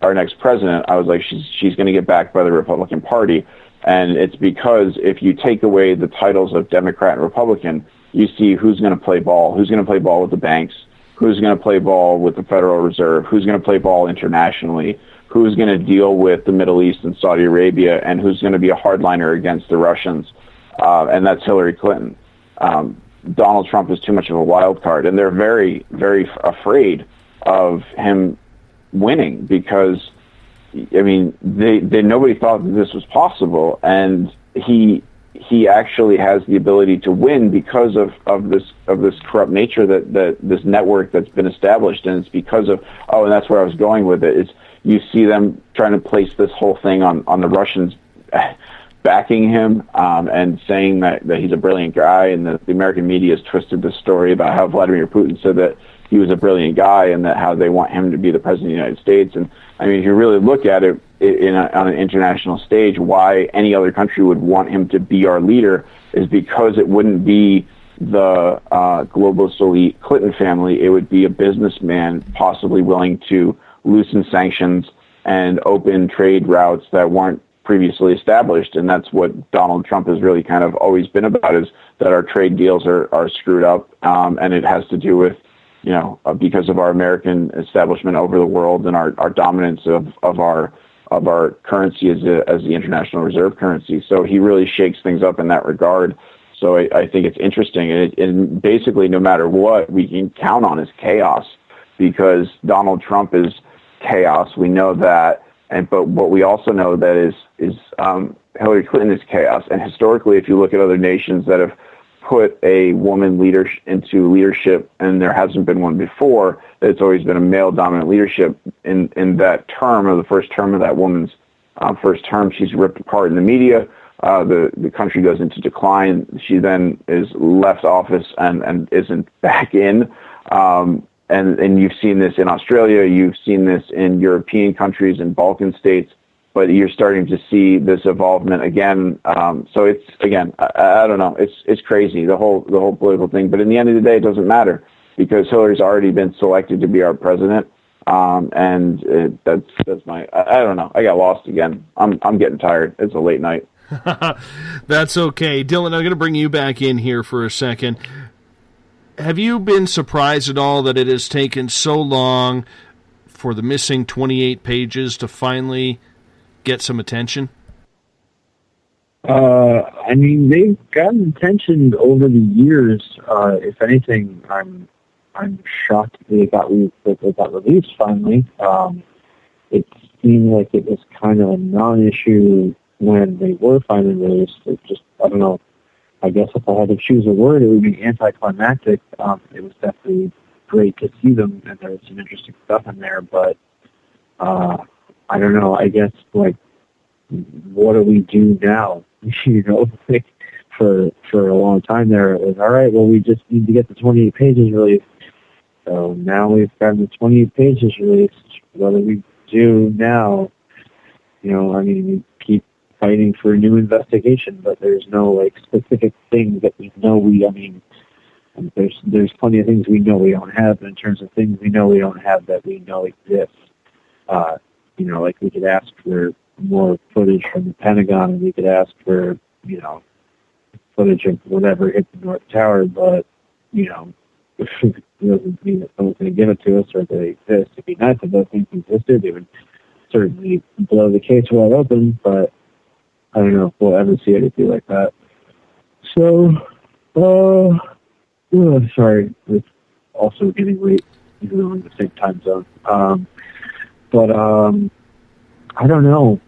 our next president, I was like, she's going to get backed by the Republican Party. And it's because if you take away the titles of Democrat and Republican, you see who's going to play ball, who's going to play ball with the banks, who's going to play ball with the Federal Reserve, who's going to play ball internationally, who's going to deal with the Middle East and Saudi Arabia, and who's going to be a hardliner against the Russians. And that's Hillary Clinton. Donald Trump is too much of a wild card, and they're very, very afraid of him winning because, I mean, nobody thought that this was possible, and he actually has the ability to win because of this corrupt nature that this network that's been established, and it's because of and that's where I was going with it. Is you see them trying to place this whole thing on the Russians backing him and saying that he's a brilliant guy, and the American media has twisted the story about how Vladimir Putin said that he was a brilliant guy and that how they want him to be the president of the United States. And I mean, if you really look at it on an international stage, why any other country would want him to be our leader is because it wouldn't be the globalist elite Clinton family. It would be a businessman possibly willing to loosen sanctions and open trade routes that weren't previously established. And that's what Donald Trump has really kind of always been about, is that our trade deals are screwed up. And it has to do with, because of our American establishment over the world and our dominance of our currency as the international reserve currency. So he really shakes things up in that regard. So I think it's interesting. And basically, no matter what, we can count on is chaos, because Donald Trump is chaos. We know that. But what we also know that is Hillary Clinton is chaos. And historically, if you look at other nations that have put a woman leader into leadership, and there hasn't been one before, it's always been a male-dominant leadership. In that term, or the first term of that woman's first term, she's ripped apart in the media. The country goes into decline. She then is left office and isn't back in. and you've seen this in Australia, you've seen this in European countries and Balkan states, but you're starting to see this evolvement again. So it's, again, I don't know, it's crazy, the whole political thing. But in the end of the day, it doesn't matter, because Hillary's already been selected to be our president. That's my, I don't know, I got lost again. I'm getting tired. It's a late night. That's okay. Dylan, I'm going to bring you back in here for a second. Have you been surprised at all that it has taken so long for the missing 28 pages to finally get some attention? I mean, they've gotten attention over the years. If anything, I'm shocked that they got released finally. It seemed like it was kind of a non-issue when they were finally released. It just, I don't know. I guess if I had to choose a word, it would be anticlimactic. It was definitely great to see them, and there was some interesting stuff in there, but I don't know. I guess, like, what do we do now? You know, like, for a long time there, it was, all right, well, we just need to get the 28 pages released. So now we've got the 28 pages released. What do we do now? You know, I mean, we keep fighting for a new investigation, but there's no, like, specific thing that we know there's plenty of things we know we don't have, but in terms of things we know we don't have that we know exist, you know, like, we could ask for more footage from the Pentagon, and we could ask for, you know, footage of whatever hit the North Tower, but, you know, it doesn't mean that someone's going to give it to us or that they exist. It'd be nice if those things existed. It would certainly blow the case wide open, but I don't know if we'll ever see anything like that. So, sorry, it's also getting late, even though in the same time zone. But I don't know.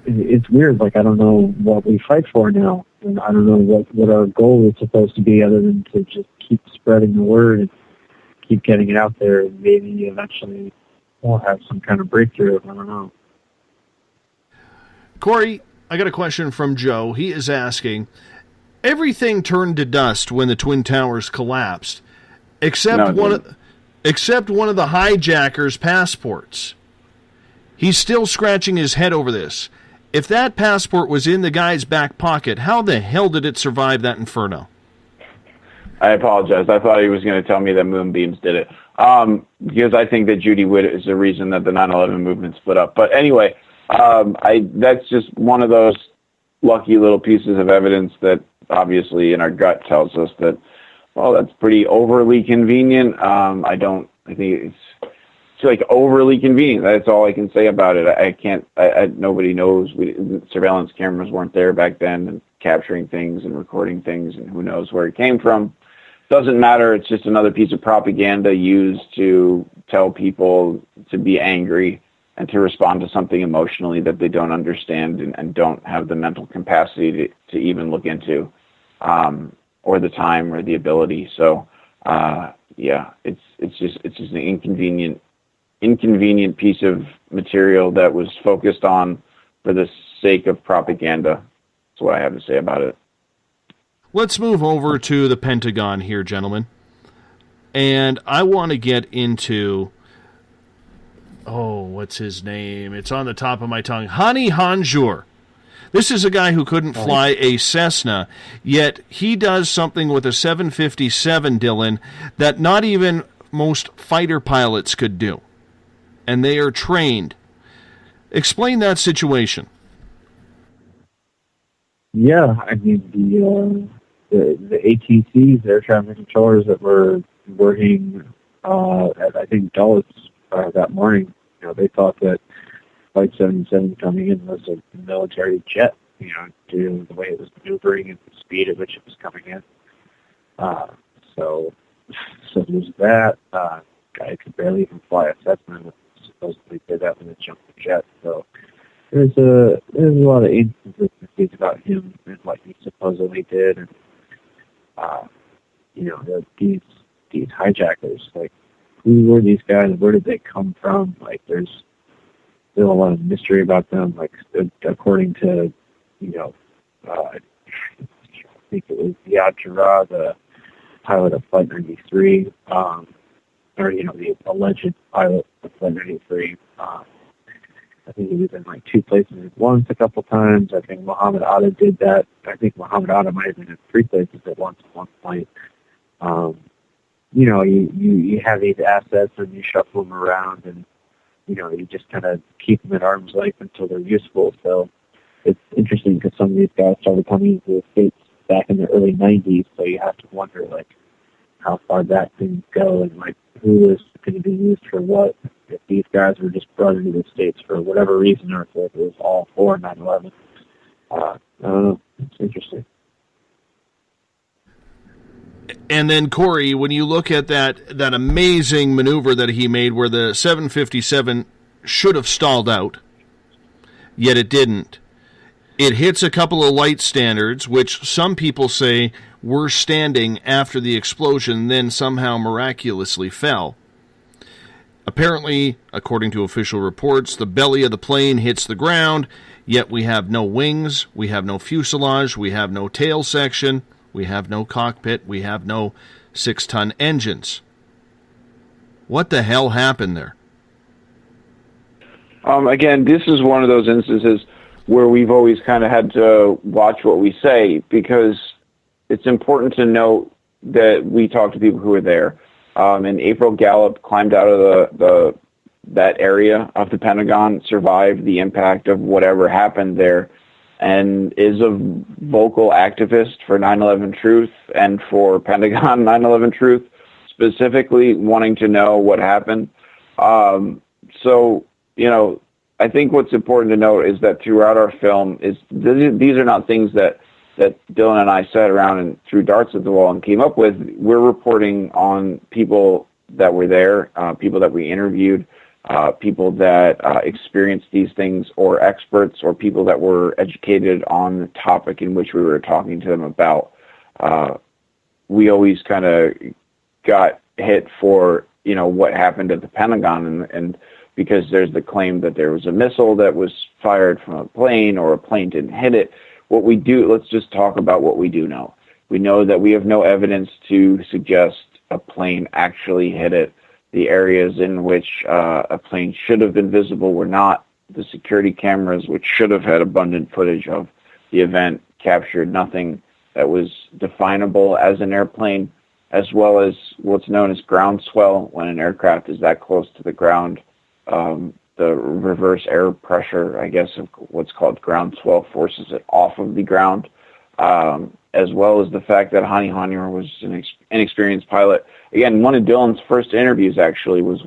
It's weird. Like, I don't know what we fight for now, and I don't know what our goal is supposed to be, other than to just keep spreading the word and keep getting it out there, and maybe eventually we'll have some kind of breakthrough. I don't know. Korey, I got a question from Joe. He is asking, everything turned to dust when the Twin Towers collapsed, except one of the hijackers' passports. He's still scratching his head over this. If that passport was in the guy's back pocket, how the hell did it survive that inferno? I apologize. I thought he was going to tell me that moonbeams did it. Because I think that Judy Witt is the reason that the 9/11 movement split up. But anyway, that's just one of those lucky little pieces of evidence that obviously in our gut tells us that, well, that's pretty overly convenient. I think it's like overly convenient. That's all I can say about it. I can't, nobody knows. Surveillance cameras weren't there back then and capturing things and recording things, and who knows where it came from. Doesn't matter. It's just another piece of propaganda used to tell people to be angry and to respond to something emotionally that they don't understand and don't have the mental capacity to even look into, or the time or the ability. So, yeah, it's just an inconvenient piece of material that was focused on for the sake of propaganda. That's what I have to say about it. Let's move over to the Pentagon here, gentlemen. And I want to get into, what's his name? It's on the top of my tongue. Hani Hanjour. This is a guy who couldn't fly a Cessna, yet he does something with a 757, Dylan, that not even most fighter pilots could do. And they are trained. Explain that situation. Yeah, I mean, the ATCs, air traffic controllers that were working at, I think, Dulles that morning, you know, they thought that Flight 77 coming in was a military jet, you know, due to the way it was maneuvering and the speed at which it was coming in. So there's that. Guy could barely even fly a Cessna. Supposedly did that with a jump jet. So there's a lot of inconsistencies about him and what he supposedly did, and you know, these hijackers, like, who were these guys? Where did they come from? Like, there's still a lot of mystery about them. Like, according to, you know, I think it was Yad Jarrah, the pilot of Flight 93, or, the alleged pilot of Flight 93. I think he was in like 2 places at once a couple times. I think Muhammad Atta did that. I think Muhammad Atta might have been in 3 places at once at one point. You have these assets and you shuffle them around, and you just kind of keep them at arm's length until they're useful. So it's interesting because some of these guys started coming into the States back in the early 90s, so you have to wonder, how far that can go and, who is going to be used for what. If these guys were just brought into the States for whatever reason, or if it was all for 9/11. I don't know. It's interesting. And then, Korey, when you look at that amazing maneuver that he made where the 757 should have stalled out, yet it didn't. It hits a couple of light standards, which some people say were standing after the explosion, then somehow miraculously fell. Apparently, according to official reports, the belly of the plane hits the ground, yet we have no wings, we have no fuselage, we have no tail section, we have no cockpit, we have no 6-ton engines. What the hell happened there? Again, this is one of those instances where we've always kind of had to watch what we say, because it's important to note that we talk to people who are there. And April Gallup climbed out of that area of the Pentagon, survived the impact of whatever happened there, and is a vocal activist for 9/11 Truth and for Pentagon 9/11 Truth, specifically wanting to know what happened. I think what's important to note is that throughout our film, these are not things that Dylan and I sat around and threw darts at the wall and came up with. We're reporting on people that were there, people that we interviewed, people that experienced these things, or experts, or people that were educated on the topic in which we were talking to them about. We always kind of got hit for, what happened at the Pentagon, and because there's the claim that there was a missile that was fired from a plane, or a plane didn't hit it. What we do, let's just talk about what we do know. We know that we have no evidence to suggest a plane actually hit it. The areas in which a plane should have been visible were not. The security cameras, which should have had abundant footage of the event, captured nothing that was definable as an airplane, as well as what's known as ground swell. When an aircraft is that close to the ground, the reverse air pressure, I guess, of what's called ground swell forces it off of the ground, as well as the fact that Hani Hanyer was an inexperienced pilot. Again, one of Dylan's first interviews actually was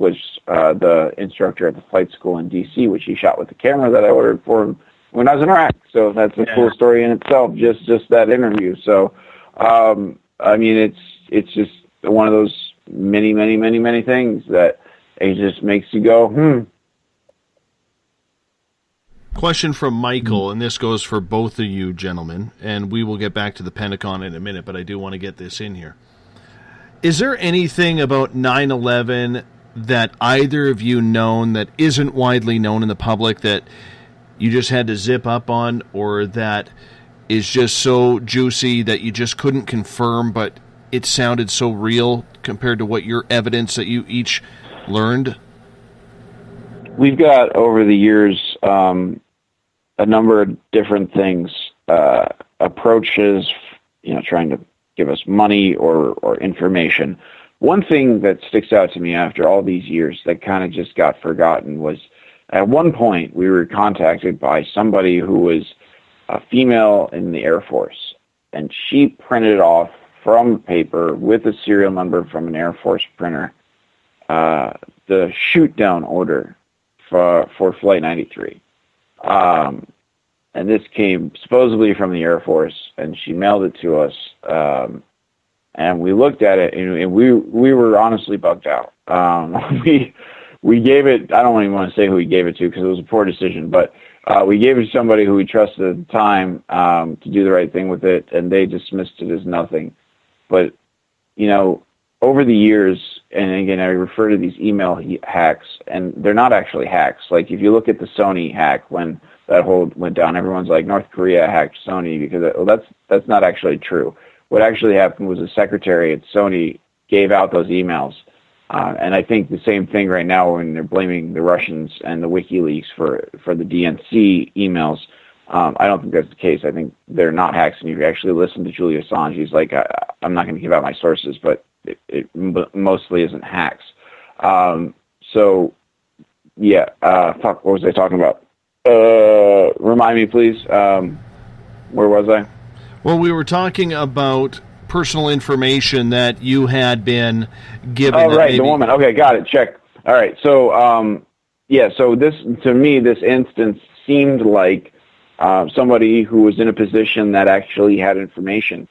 the instructor at the flight school in D.C., which he shot with the camera that I ordered for him when I was in Iraq. So that's a cool story in itself, just that interview. So, it's just one of those many, many, many, many things that it just makes you go, Question from Michael, and this goes for both of you gentlemen, and we will get back to the Pentagon in a minute, but I do want to get this in here. Is there anything about 9/11 that either of you known that isn't widely known in the public that you just had to zip up on, or that is just so juicy that you just couldn't confirm, but it sounded so real compared to what your evidence that you each learned? We've got, over the years, a number of different things, approaches, trying to give us money or information. One thing that sticks out to me after all these years that kind of just got forgotten was, at one point we were contacted by somebody who was a female in the Air Force, and she printed off from paper with a serial number from an Air Force printer the shoot-down order for Flight 93. And this came supposedly from the Air Force, and she mailed it to us. And we looked at it, and we were honestly bugged out. We gave it, I don't even want to say who we gave it to because it was a poor decision, but we gave it to somebody who we trusted at the time to do the right thing with it, and they dismissed it as nothing. But, over the years, and again, I refer to these email hacks, and they're not actually hacks. Like, if you look at the Sony hack, when that whole went down, everyone's like, North Korea hacked Sony, because that's not actually true. what actually happened was the secretary at Sony gave out those emails. And I think the same thing right now when they're blaming the Russians and the WikiLeaks for the DNC emails. I don't think that's the case. I think they're not hacks. And if you actually listen to Julian Assange, he's like, I'm not going to give out my sources, but it mostly isn't hacks. What was I talking about? Remind me, please. Where was I? Well, we were talking about personal information that you had been given. Oh, right, the woman. Okay, got it. Check. All right. So, so this, to me, this instance seemed like somebody who was in a position that actually had information,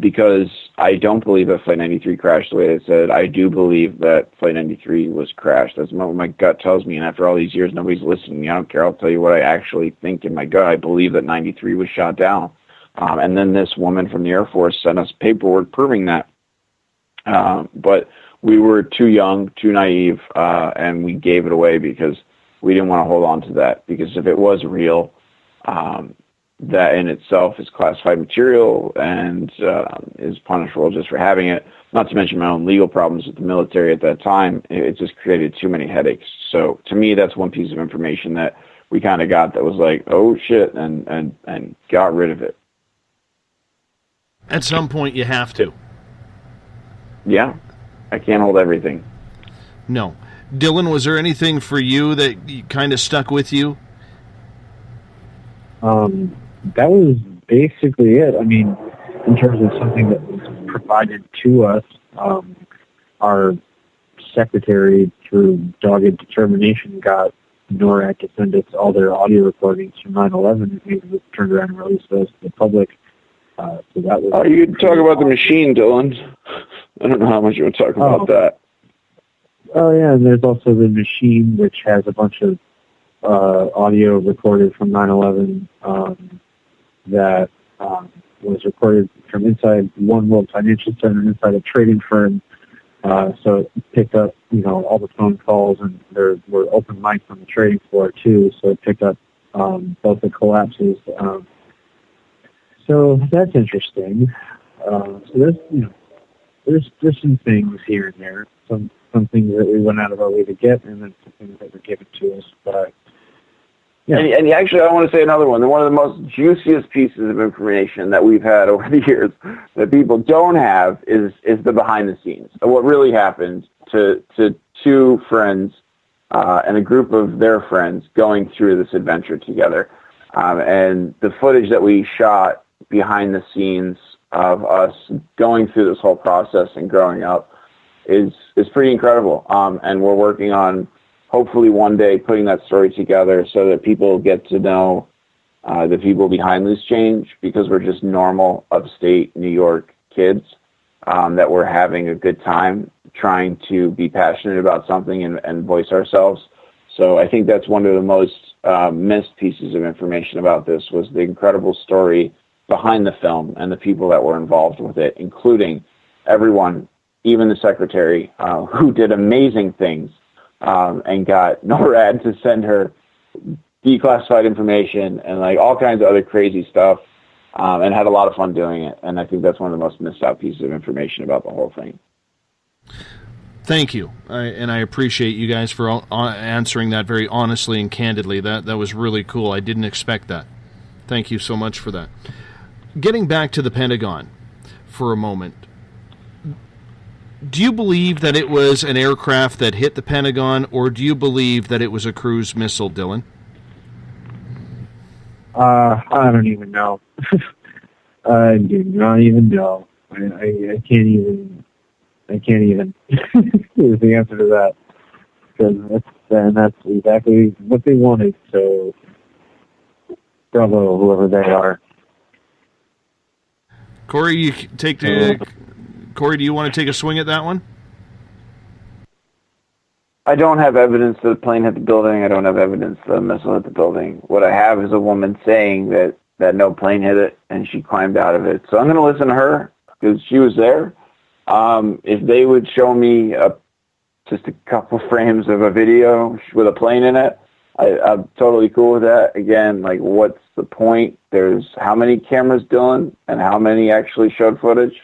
because I don't believe that Flight 93 crashed the way they said. I do believe that Flight 93 was crashed. That's what my gut tells me, and after all these years, nobody's listening. I don't care. I'll tell you what I actually think in my gut. I believe that 93 was shot down. And then this woman from the Air Force sent us paperwork proving that. But we were too young, too naive, and we gave it away because we didn't want to hold on to that. Because if it was real, that in itself is classified material and is punishable just for having it. Not to mention my own legal problems with the military at that time. It just created too many headaches. So to me, that's one piece of information that we kind of got that was like, oh shit, and got rid of it. At some point, you have to. Yeah, I can't hold everything. No. Dylan, was there anything for you that kind of stuck with you? That was basically it. I mean, in terms of something that was provided to us, our secretary, through dogged determination, got NORAD to send us all their audio recordings from 9/11, and we turned around and released those to the public. So that was. Oh, you can talk about the machine, Dylan. I don't know how much you want to talk about that. Oh, yeah, and there's also the machine, which has a bunch of audio recorded from 9/11 that was recorded from inside One World Financial Center, inside a trading firm. So it picked up, all the phone calls, and there were open mics on the trading floor too. So it picked up both the collapses. So that's interesting. So there's some things here and there, some things that we went out of our way to get, and then some things that were given to us. But yeah. And actually, I want to say another one. One of the most juiciest pieces of information that we've had over the years that people don't have is the behind the scenes of what really happened to two friends and a group of their friends going through this adventure together. And the footage that we shot behind the scenes of us going through this whole process and growing up is pretty incredible. And we're working on hopefully one day putting that story together so that people get to know the people behind Loose Change, because we're just normal upstate New York kids that were having a good time trying to be passionate about something and voice ourselves. So I think that's one of the most missed pieces of information about this, was the incredible story behind the film and the people that were involved with it, including everyone, even the secretary, who did amazing things and got NORAD to send her declassified information and like all kinds of other crazy stuff, and had a lot of fun doing it. And I think that's one of the most missed out pieces of information about the whole thing. Thank you, and I appreciate you guys for answering that very honestly and candidly. That was really cool. I didn't expect that. Thank you so much for that. Getting back to the Pentagon for a moment, do you believe that it was an aircraft that hit the Pentagon, or do you believe that it was a cruise missile, Dylan? I don't even know. I do not even know. I can't even is the answer to that, because that's exactly what they wanted. So bravo, whoever they are. Korey, Korey, do you want to take a swing at that one? I don't have evidence that the plane hit the building. I don't have evidence that a missile hit the building. What I have is a woman saying that no plane hit it and she climbed out of it. So I'm going to listen to her because she was there. If they would show me just a couple frames of a video with a plane in it, I'm totally cool with that. Again, like, what's the point? There's how many cameras, Dylan, and how many actually showed footage?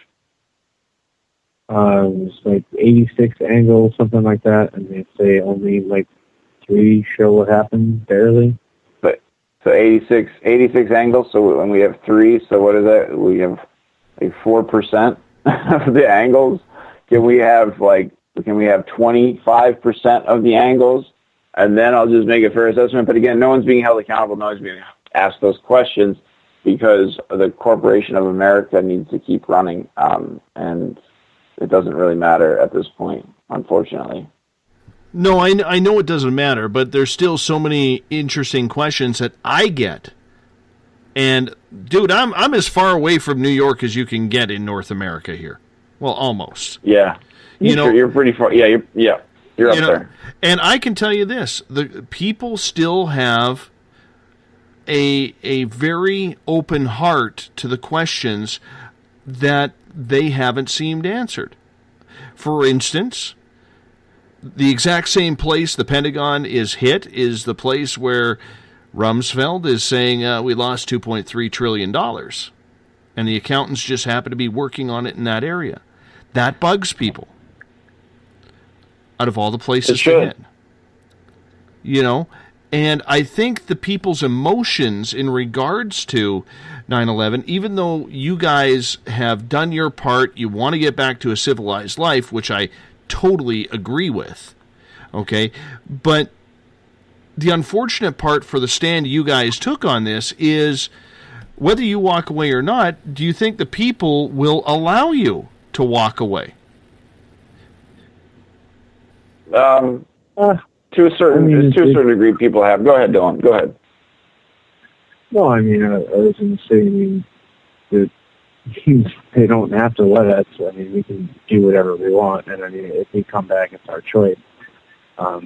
It's like 86 angles, something like that, and they say only like 3 show what happened, barely. But so 86 angles. So when we have 3, so what is that? We have like 4% of the angles. Can we have 25% of the angles? And then I'll just make a fair assessment. But again, no one's being held accountable. No one's being asked those questions because the corporation of America needs to keep running. And it doesn't really matter at this point, unfortunately. No, I know it doesn't matter, but there's still so many interesting questions that I get. And, dude, I'm as far away from New York as you can get in North America here. Well, almost. Yeah. You're pretty far. Yeah, you're up there. And I can tell you this, the people still have a very open heart to the questions that they haven't seemed answered. For instance, the exact same place the Pentagon is hit is the place where Rumsfeld is saying we lost $2.3 trillion. And the accountants just happen to be working on it in that area. That bugs people. Out of all the places to hit. And I think the people's emotions in regards to 9/11, even though you guys have done your part, you want to get back to a civilized life, which I totally agree with, okay? But the unfortunate part for the stand you guys took on this is, whether you walk away or not, do you think the people will allow you to walk away? To a certain degree, people have. Go ahead, Dylan. Go ahead. No, I mean, I was going to say, that they don't have to let us. I mean, we can do whatever we want, and I mean, if we come back, it's our choice. No,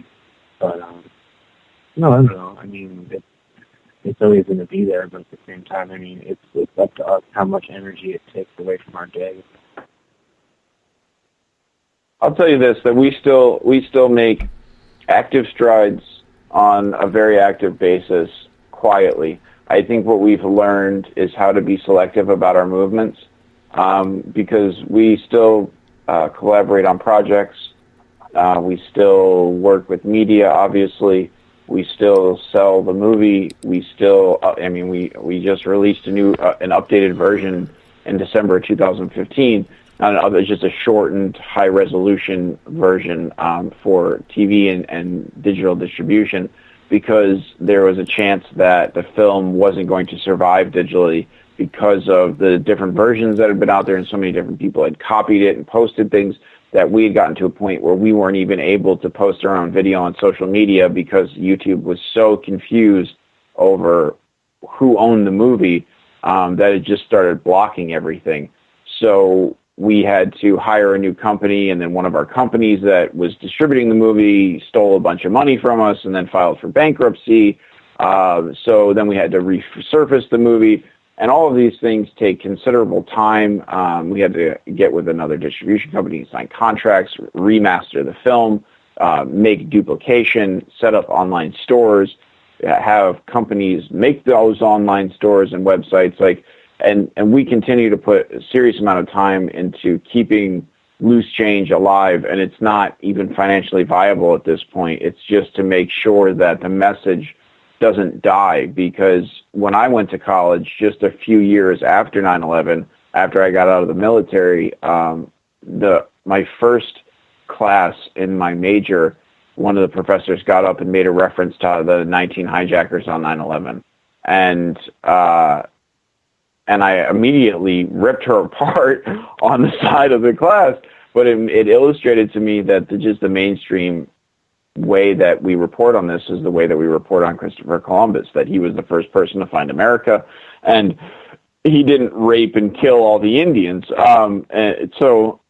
I don't know. I mean, it's always going to be there, but at the same time, I mean, it's up to us how much energy it takes away from our day. I'll tell you this, that we still make active strides on a very active basis quietly. I think what we've learned is how to be selective about our movements, because we still collaborate on projects. We still work with media, obviously. We still sell the movie. We still, we just released an updated version in December of 2015. It's just a shortened, high-resolution version for TV and digital distribution, because there was a chance that the film wasn't going to survive digitally because of the different versions that had been out there, and so many different people had copied it and posted things that we had gotten to a point where we weren't even able to post our own video on social media because YouTube was so confused over who owned the movie that it just started blocking everything. So we had to hire a new company, and then one of our companies that was distributing the movie stole a bunch of money from us and then filed for bankruptcy. So then we had to resurface the movie, and all of these things take considerable time. We had to get with another distribution company, sign contracts, remaster the film, make duplication, set up online stores, have companies make those online stores and websites, and we continue to put a serious amount of time into keeping loose change alive, and it's not even financially viable at this point. It's just to make sure that the message doesn't die, because when I went to college just a few years after 9/11, after I got out of the military, my first class in my major, one of the professors got up and made a reference to the 19 hijackers on 9/11. And I immediately ripped her apart on the side of the class. But it illustrated to me that the mainstream way that we report on this is the way that we report on Christopher Columbus, that he was the first person to find America, and he didn't rape and kill all the Indians. And so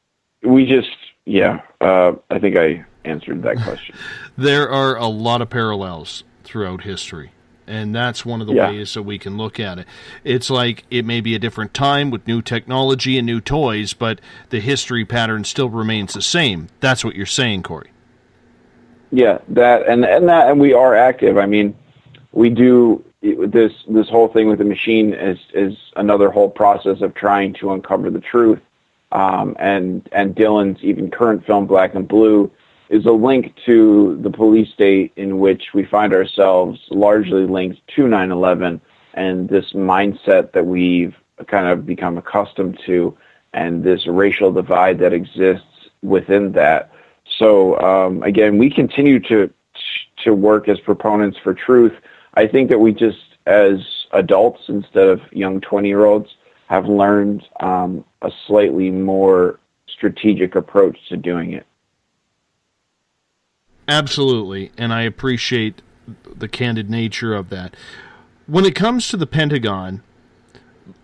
we just, I think I answered that question. There are a lot of parallels throughout history. And that's one of the ways that we can look at it. It's like it may be a different time with new technology and new toys, but the history pattern still remains the same. That's what you're saying, Korey. Yeah, and we are active. I mean, we do this whole thing with the machine is another whole process of trying to uncover the truth. And Dylan's even current film, Black and Blue, is a link to the police state in which we find ourselves largely linked to 9/11 and this mindset that we've kind of become accustomed to and this racial divide that exists within that. So, again, we continue to work as proponents for truth. I think that we just, as adults instead of young 20-year-olds, have learned a slightly more strategic approach to doing it. Absolutely, and I appreciate the candid nature of that. When it comes to the Pentagon,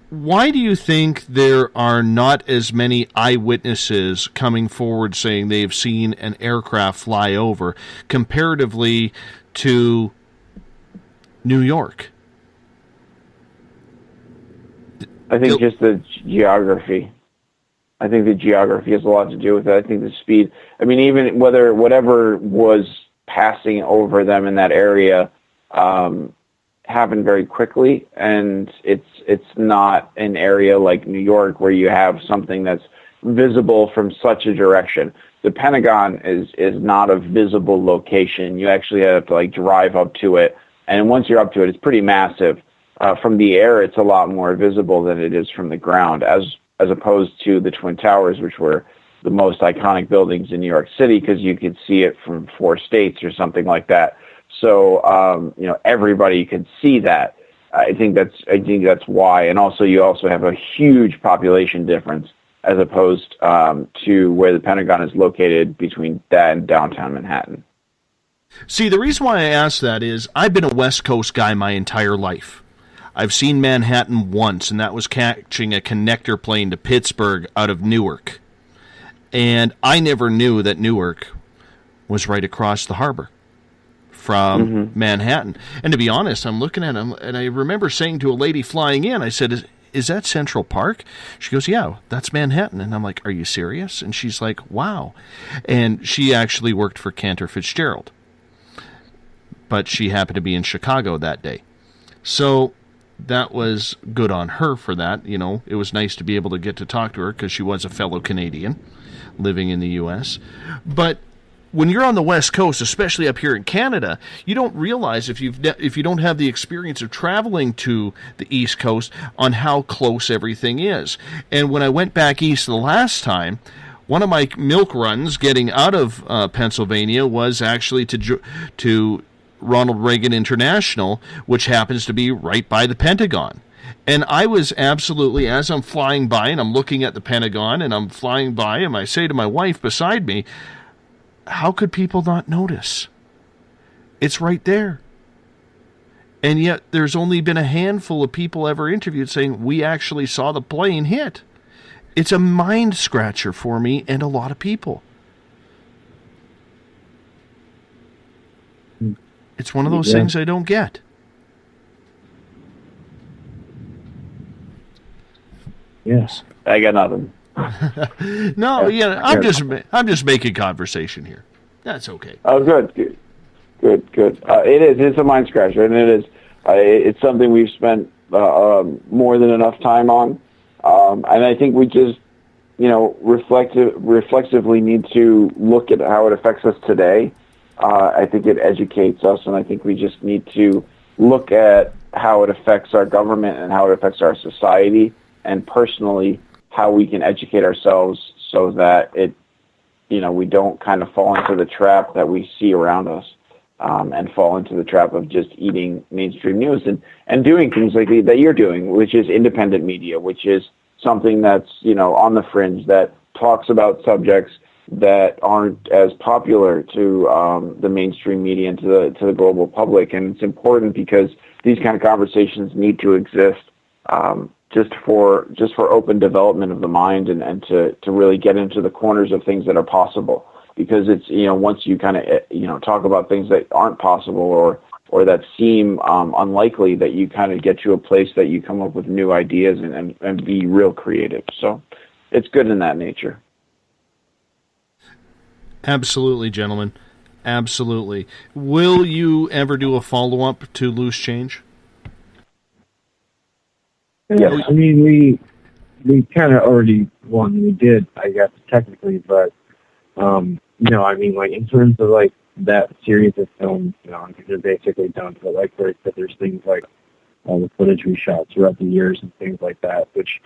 why do you think there are not as many eyewitnesses coming forward saying they've seen an aircraft fly over comparatively to New York? I think just the geography. I think the geography has a lot to do with it. I think the speed. I mean, even whatever was passing over them in that area happened very quickly, and it's not an area like New York where you have something that's visible from such a direction. The Pentagon is not a visible location. You actually have to drive up to it, and once you're up to it, it's pretty massive. From the air, it's a lot more visible than it is from the ground, as opposed to the Twin Towers, which were the most iconic buildings in New York City because you could see it from 4 states or something like that. So everybody could see that. I think that's why, and also you also have a huge population difference as opposed to where the Pentagon is located between that and downtown Manhattan. See, the reason why I ask that is I've been a West Coast guy my entire life. I've seen Manhattan once, and that was catching a connector plane to Pittsburgh out of Newark. And I never knew that Newark was right across the harbor from Manhattan. And to be honest, I'm looking at him, and I remember saying to a lady flying in, I said, is that Central Park? She goes, yeah, that's Manhattan. And I'm like, are you serious? And she's like, wow. And she actually worked for Cantor Fitzgerald. But she happened to be in Chicago that day. So that was good on her for that. You know, it was nice to be able to get to talk to her because she was a fellow Canadian living in the U.S. But when you're on the West Coast, especially up here in Canada, you don't realize if you don't have the experience of traveling to the East Coast on how close everything is. And when I went back east the last time, one of my milk runs getting out of Pennsylvania was actually to Ronald Reagan International, which happens to be right by the Pentagon. And I was absolutely, as I'm flying by and I'm looking at the Pentagon and I'm flying by, and I say to my wife beside me, how could people not notice? It's right there. And yet there's only been a handful of people ever interviewed saying, we actually saw the plane hit. It's a mind scratcher for me and a lot of people. It's one of those things I don't get. Yes. I got nothing. No, I'm just making conversation here. That's okay. Oh, good. It's a mind scratcher, and it's something we've spent more than enough time on, and I think we just reflexively need to look at how it affects us today. I think it educates us, and I think we just need to look at how it affects our government and how it affects our society, and personally how we can educate ourselves so that we don't kind of fall into the trap that we see around us, and fall into the trap of just eating mainstream news and doing things like that you're doing, which is independent media, which is something that's on the fringe, that talks about subjects that aren't as popular to the mainstream media and to the global public. And it's important because these kind of conversations need to exist just for open development of the mind and to really get into the corners of things that are possible. Because it's once you kind of talk about things that aren't possible or that seem unlikely, that you kind of get to a place that you come up with new ideas and be real creative. So it's good in that nature. Absolutely, gentlemen. Absolutely. Will you ever do a follow-up to Loose Change? Yeah, I mean, we kind of already won. We did, I guess, technically, but, I mean, like, in terms of, like, that series of films, I mean, they're basically done, but, like, there's things like all the footage we shot throughout the years and things like that, which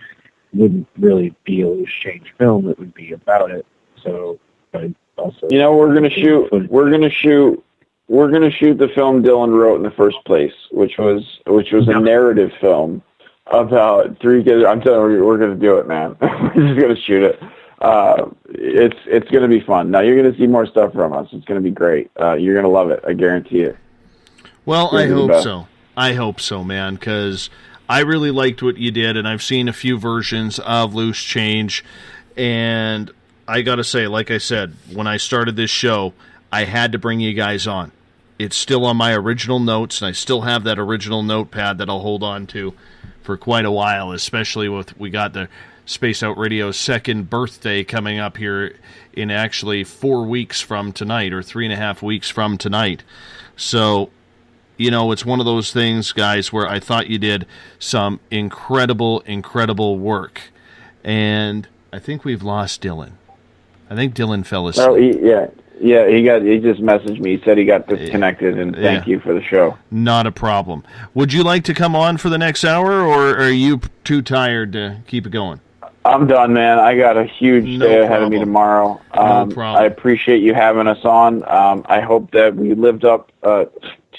wouldn't really be a Loose Change film. It would be about it. So, but also, we're gonna shoot the film Dylan wrote in the first place, which was a narrative film about three kids. I'm telling you, we're gonna do it, man. We're just gonna shoot it. It's gonna be fun. Now you're gonna see more stuff from us. It's gonna be great. You're gonna love it. I guarantee it. Well, I hope so. I hope so, man, because I really liked what you did, and I've seen a few versions of Loose Change, and I got to say, like I said, when I started this show, I had to bring you guys on. It's still on my original notes, and I still have that original notepad that I'll hold on to for quite a while, especially with we got the Spaced Out Radio's second birthday coming up here in actually 4 weeks from tonight, or 3.5 weeks from tonight. So, it's one of those things, guys, where I thought you did some incredible, incredible work. And I think we've lost Dylan. I think Dylan fell asleep. Oh, he just messaged me. He said he got disconnected, and thank you for the show. Not a problem. Would you like to come on for the next hour, or are you too tired to keep it going? I'm done, man. I got a huge day ahead of me tomorrow. No problem. I appreciate you having us on. I hope that we lived up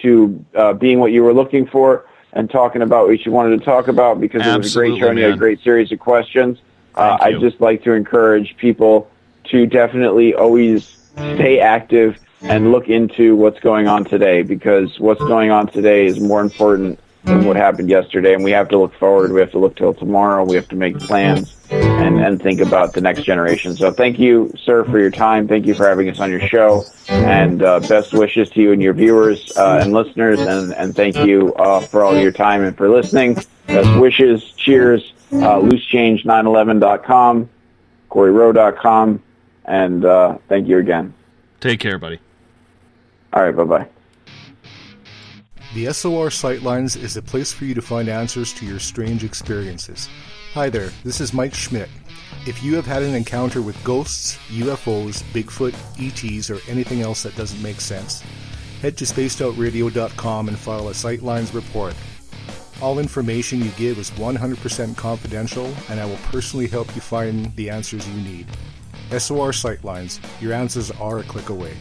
to being what you were looking for and talking about what you wanted to talk about, because it was a great show and you had a great series of questions. I'd just like to encourage people to definitely always stay active and look into what's going on today, because what's going on today is more important than what happened yesterday, and we have to look forward. We have to look till tomorrow. We have to make plans and think about the next generation. So thank you, sir, for your time. Thank you for having us on your show, and best wishes to you and your viewers and listeners, and thank you for all your time and for listening. Best wishes. Cheers. LooseChange911.com, KoreyRowe.com, and thank you again. Take care, buddy. All right, bye-bye. The SOR Sightlines is a place for you to find answers to your strange experiences. Hi there, this is Mike Schmidt. If you have had an encounter with ghosts, UFOs, Bigfoot, ETs, or anything else that doesn't make sense, head to spacedoutradio.com and file a Sightlines report. All information you give is 100% confidential, and I will personally help you find the answers you need. SOR Sightlines, your answers are a click away.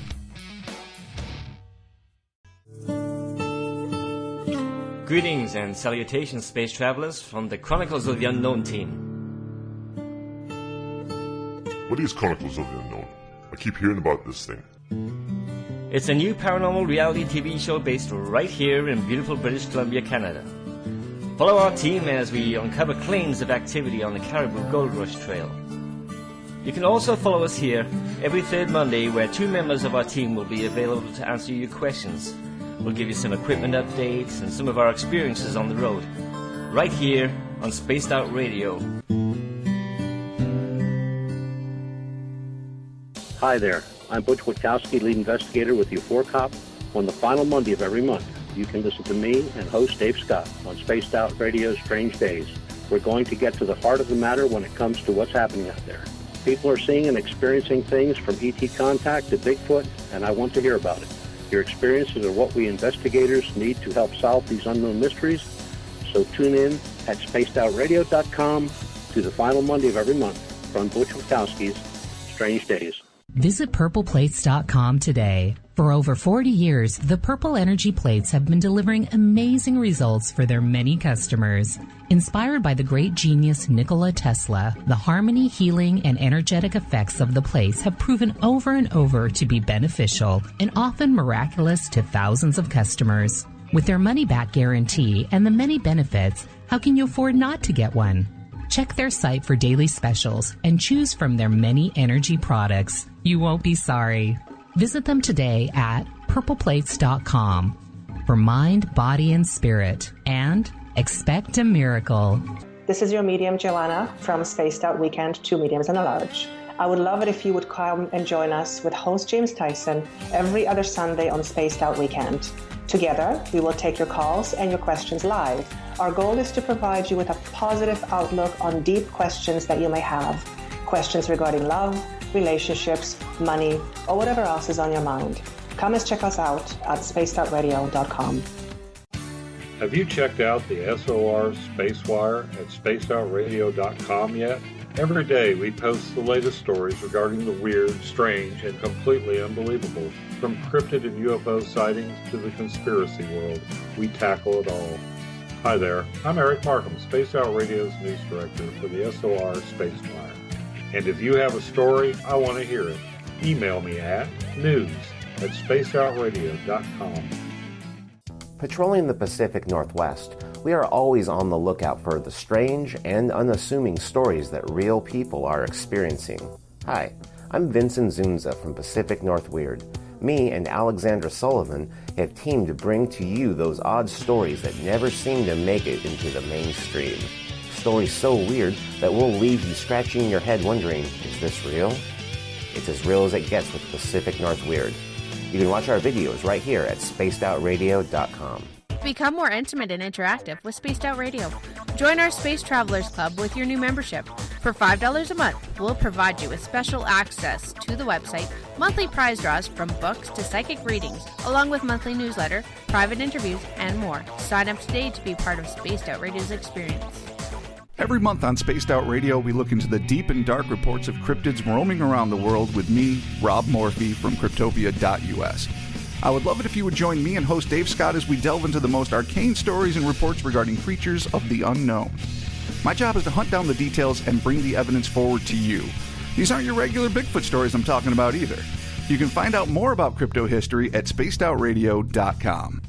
Greetings and salutations, space travelers, from the Chronicles of the Unknown team. What is Chronicles of the Unknown? I keep hearing about this thing. It's a new paranormal reality TV show based right here in beautiful British Columbia, Canada. Follow our team as we uncover claims of activity on the Caribou Gold Rush Trail. You can also follow us here every third Monday, where 2 members of our team will be available to answer your questions. We'll give you some equipment updates and some of our experiences on the road, right here on Spaced Out Radio. Hi there, I'm Butch Witkowski, lead investigator with U4Cop. On the final Monday of every month, you can listen to me and host Dave Scott on Spaced Out Radio's Strange Days. We're going to get to the heart of the matter when it comes to what's happening out there. People are seeing and experiencing things from ET contact to Bigfoot, and I want to hear about it. Your experiences are what we investigators need to help solve these unknown mysteries. So tune in at spacedoutradio.com to the final Monday of every month from Butch Witkowski's Strange Days. Visit purpleplates.com today. For over 40 years, the Purple Energy Plates have been delivering amazing results for their many customers. Inspired by the great genius Nikola Tesla, the harmony, healing, and energetic effects of the plates have proven over and over to be beneficial and often miraculous to thousands of customers. With their money-back guarantee and the many benefits, how can you afford not to get one? Check their site for daily specials and choose from their many energy products. You won't be sorry. Visit them today at purpleplates.com for mind, body, and spirit, and expect a miracle. This is your medium, Joanna, from Spaced Out Weekend, 2 mediums and a large. I would love it if you would come and join us with host James Tyson every other Sunday on Spaced Out Weekend. Together, we will take your calls and your questions live. Our goal is to provide you with a positive outlook on deep questions that you may have. Questions regarding love, relationships, money, or whatever else is on your mind. Come and check us out at spacedoutradio.com. Have you checked out the SOR Spacewire at spacedoutradio.com yet? Every day we post the latest stories regarding the weird, strange, and completely unbelievable. From cryptid and UFO sightings to the conspiracy world, we tackle it all. Hi there, I'm Eric Markham, Spaced Out Radio's news director for the SOR Spacewire. And if you have a story, I want to hear it. Email me at news@spacedoutradio.com. Patrolling the Pacific Northwest, we are always on the lookout for the strange and unassuming stories that real people are experiencing. Hi, I'm Vincent Zunza from Pacific North Weird. Me and Alexandra Sullivan have teamed to bring to you those odd stories that never seem to make it into the mainstream. Stories so weird that will leave you scratching your head wondering, is this real? It's as real as it gets with Pacific North Weird. You can watch our videos right here at spacedoutradio.com. Become more intimate and interactive with Spaced Out Radio. Join our Space Travelers Club with your new membership. For $5 a month, we'll provide you with special access to the website, monthly prize draws from books to psychic readings, along with monthly newsletter, private interviews, and more. Sign up today to be part of Spaced Out Radio's experience. Every month on Spaced Out Radio, we look into the deep and dark reports of cryptids roaming around the world with me, Rob Morphy, from Cryptopia.us. I would love it if you would join me and host Dave Scott as we delve into the most arcane stories and reports regarding creatures of the unknown. My job is to hunt down the details and bring the evidence forward to you. These aren't your regular Bigfoot stories I'm talking about either. You can find out more about crypto history at spacedoutradio.com.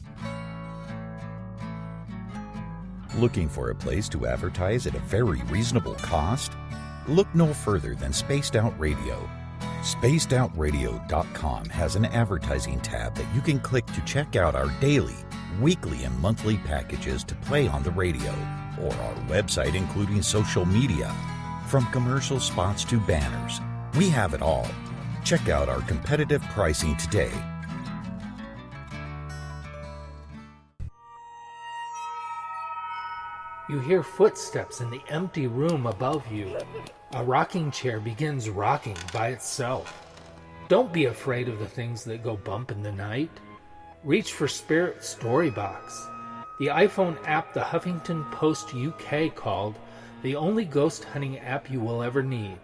Looking for a place to advertise at a very reasonable cost? Look no further than Spaced Out Radio. SpacedOutRadio.com has an advertising tab that you can click to check out our daily, weekly, and monthly packages to play on the radio, or our website including social media. From commercial spots to banners, we have it all. Check out our competitive pricing today. You hear footsteps in the empty room above you. A rocking chair begins rocking by itself. Don't be afraid of the things that go bump in the night. Reach for Spirit Storybox, the iPhone app the Huffington Post UK called the only ghost hunting app you will ever need.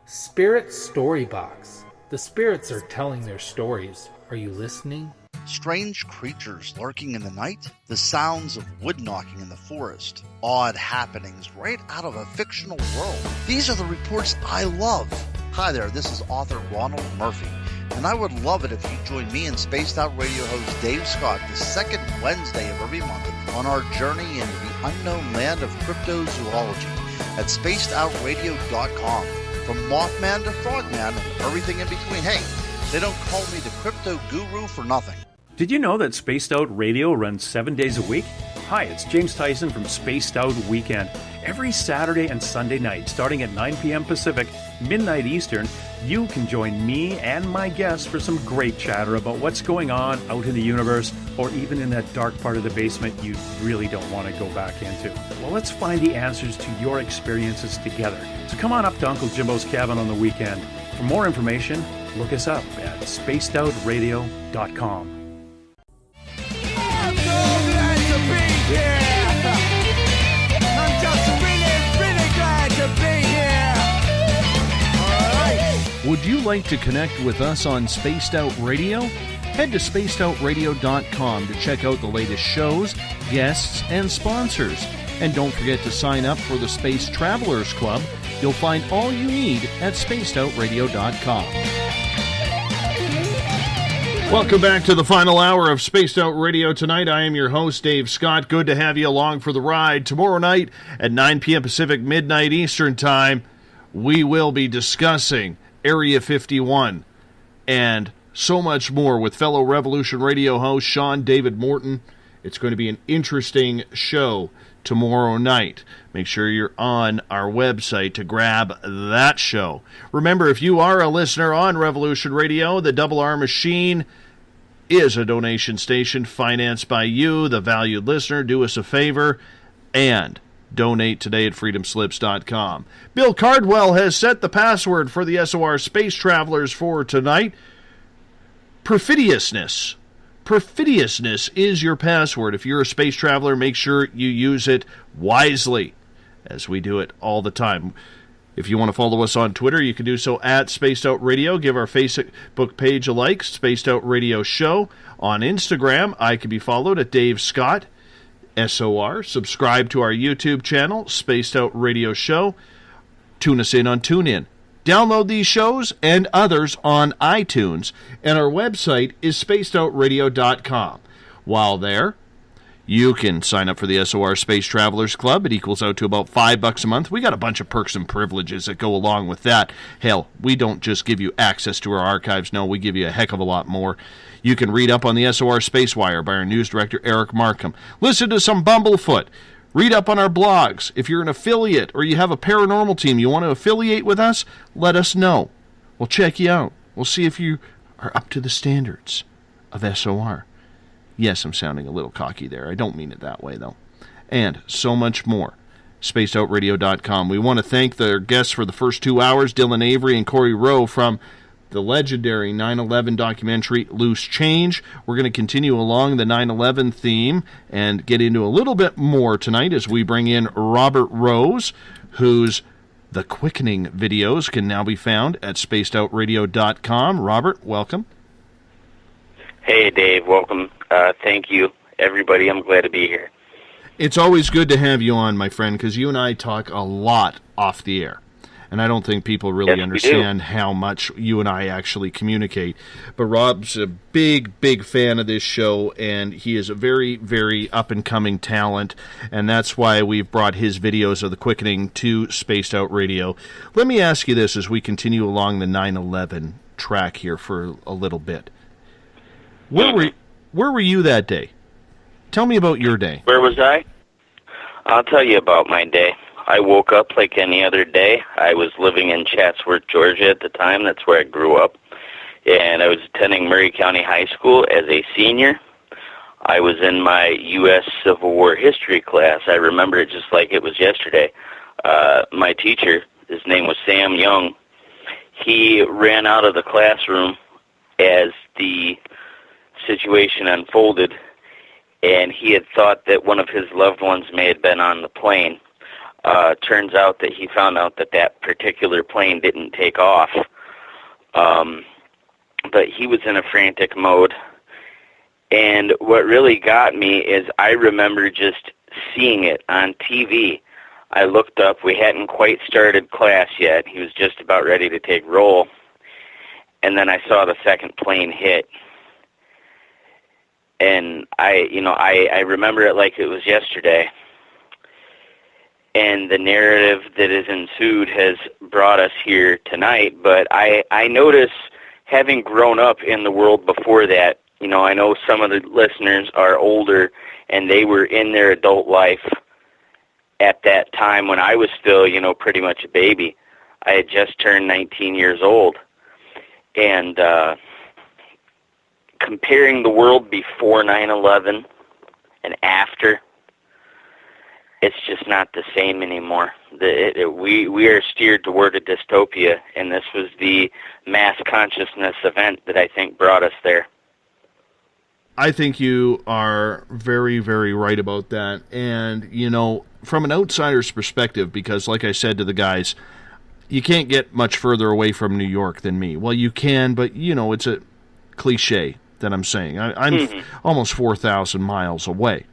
Spirit Storybox. The spirits are telling their stories. Are you listening? Strange creatures lurking in the night, the sounds of wood knocking in the forest, odd happenings right out of a fictional world. These are the reports I love. Hi there, this is author Ronald Murphy, and I would love it if you join me and Spaced Out Radio host Dave Scott the second Wednesday of every month on our journey into the unknown land of cryptozoology at spacedoutradio.com. From Mothman to Frogman and everything in between. Hey, they don't call me the crypto guru for nothing. Did you know that Spaced Out Radio runs 7 days a week? Hi, it's James Tyson from Spaced Out Weekend. Every Saturday and Sunday night, starting at 9 p.m. Pacific, midnight Eastern, you can join me and my guests for some great chatter about what's going on out in the universe, or even in that dark part of the basement you really don't want to go back into. Well, let's find the answers to your experiences together. So come on up to Uncle Jimbo's cabin on the weekend. For more information, look us up at spacedoutradio.com. Would you like to connect with us on Spaced Out Radio? Head to spacedoutradio.com to check out the latest shows, guests, and sponsors. And don't forget to sign up for the Space Travelers Club. You'll find all you need at spacedoutradio.com. Welcome back to the final hour of Spaced Out Radio tonight. I am your host, Dave Scott. Good to have you along for the ride. Tomorrow night at 9 p.m. Pacific, midnight Eastern Time, we will be discussing Area 51 and so much more with fellow Revolution Radio host Sean David Morton. It's going to be an interesting show tomorrow night. Make sure you're on our website to grab that show. Remember, if you are a listener on Revolution Radio, the Double R Machine is a donation station financed by you, the valued listener. Do us a favor and donate today at freedomslips.com. Bill Cardwell has set the password for the SOR Space Travelers for tonight. Perfidiousness. Perfidiousness is your password. If you're a space traveler, make sure you use it wisely, as we do it all the time. If you want to follow us on Twitter, you can do so at Spaced Out Radio. Give our Facebook page a like, Spaced Out Radio Show. On Instagram, I can be followed at Dave Scott, SOR. Subscribe to our YouTube channel, Spaced Out Radio Show. Tune us in on TuneIn. Download these shows and others on iTunes. And our website is spacedoutradio.com. While there, you can sign up for the SOR Space Travelers Club. It equals out to about $5 a month. We got a bunch of perks and privileges that go along with that. Hell, we don't just give you access to our archives. No, we give you a heck of a lot more. You can read up on the SOR Space Wire by our news director, Eric Markham. Listen to some Bumblefoot. Read up on our blogs. If you're an affiliate or you have a paranormal team you want to affiliate with us, let us know. We'll check you out. We'll see if you are up to the standards of SOR. Yes, I'm sounding a little cocky there. I don't mean it that way, though. And so much more. SpacedOutRadio.com. We want to thank their guests for the first 2 hours, Dylan Avery and Korey Rowe from the legendary 9/11 documentary Loose Change. We're going to continue along the 9/11 theme and get into a little bit more tonight as we bring in Robert Rose, whose The Quickening videos can now be found at SpacedOutRadio.com. Robert, welcome. Hey, Dave, welcome. Thank you, everybody. I'm glad to be here. It's always good to have you on, my friend, because you and I talk a lot off the air. And I don't think people really understand how much you and I actually communicate. But Rob's a big, big fan of this show, and he is a very, very up-and-coming talent. And that's why we've brought his videos of The Quickening to Spaced Out Radio. Let me ask you this as we continue along the 9/11 track here for a little bit. Where were you that day? Tell me about your day. Where was I? I'll tell you about my day. I woke up like any other day. I was living in Chatsworth, Georgia at the time. That's where I grew up. And I was attending Murray County High School as a senior. I was in my U.S. Civil War history class. I remember it just like it was yesterday. My teacher, his name was Sam Young, he ran out of the classroom as the situation unfolded, and he had thought that one of his loved ones may have been on the plane. Turns out that he found out that that particular plane didn't take off. But he was in a frantic mode. And what really got me is I remember just seeing it on TV. I looked up. We hadn't quite started class yet. He was just about ready to take roll. And then I saw the second plane hit. And I remember it like it was yesterday. And the narrative that has ensued has brought us here tonight. But I notice, having grown up in the world before that, I know some of the listeners are older and they were in their adult life at that time when I was still, pretty much a baby. I had just turned 19 years old. And comparing the world before 9/11 and after, it's just not the same anymore. We are steered toward a dystopia, and this was the mass consciousness event that I think brought us there. I think you are very, very right about that. And, from an outsider's perspective, because like I said to the guys, you can't get much further away from New York than me. Well, you can, but, it's a cliche that I'm saying. I'm almost 4,000 miles away.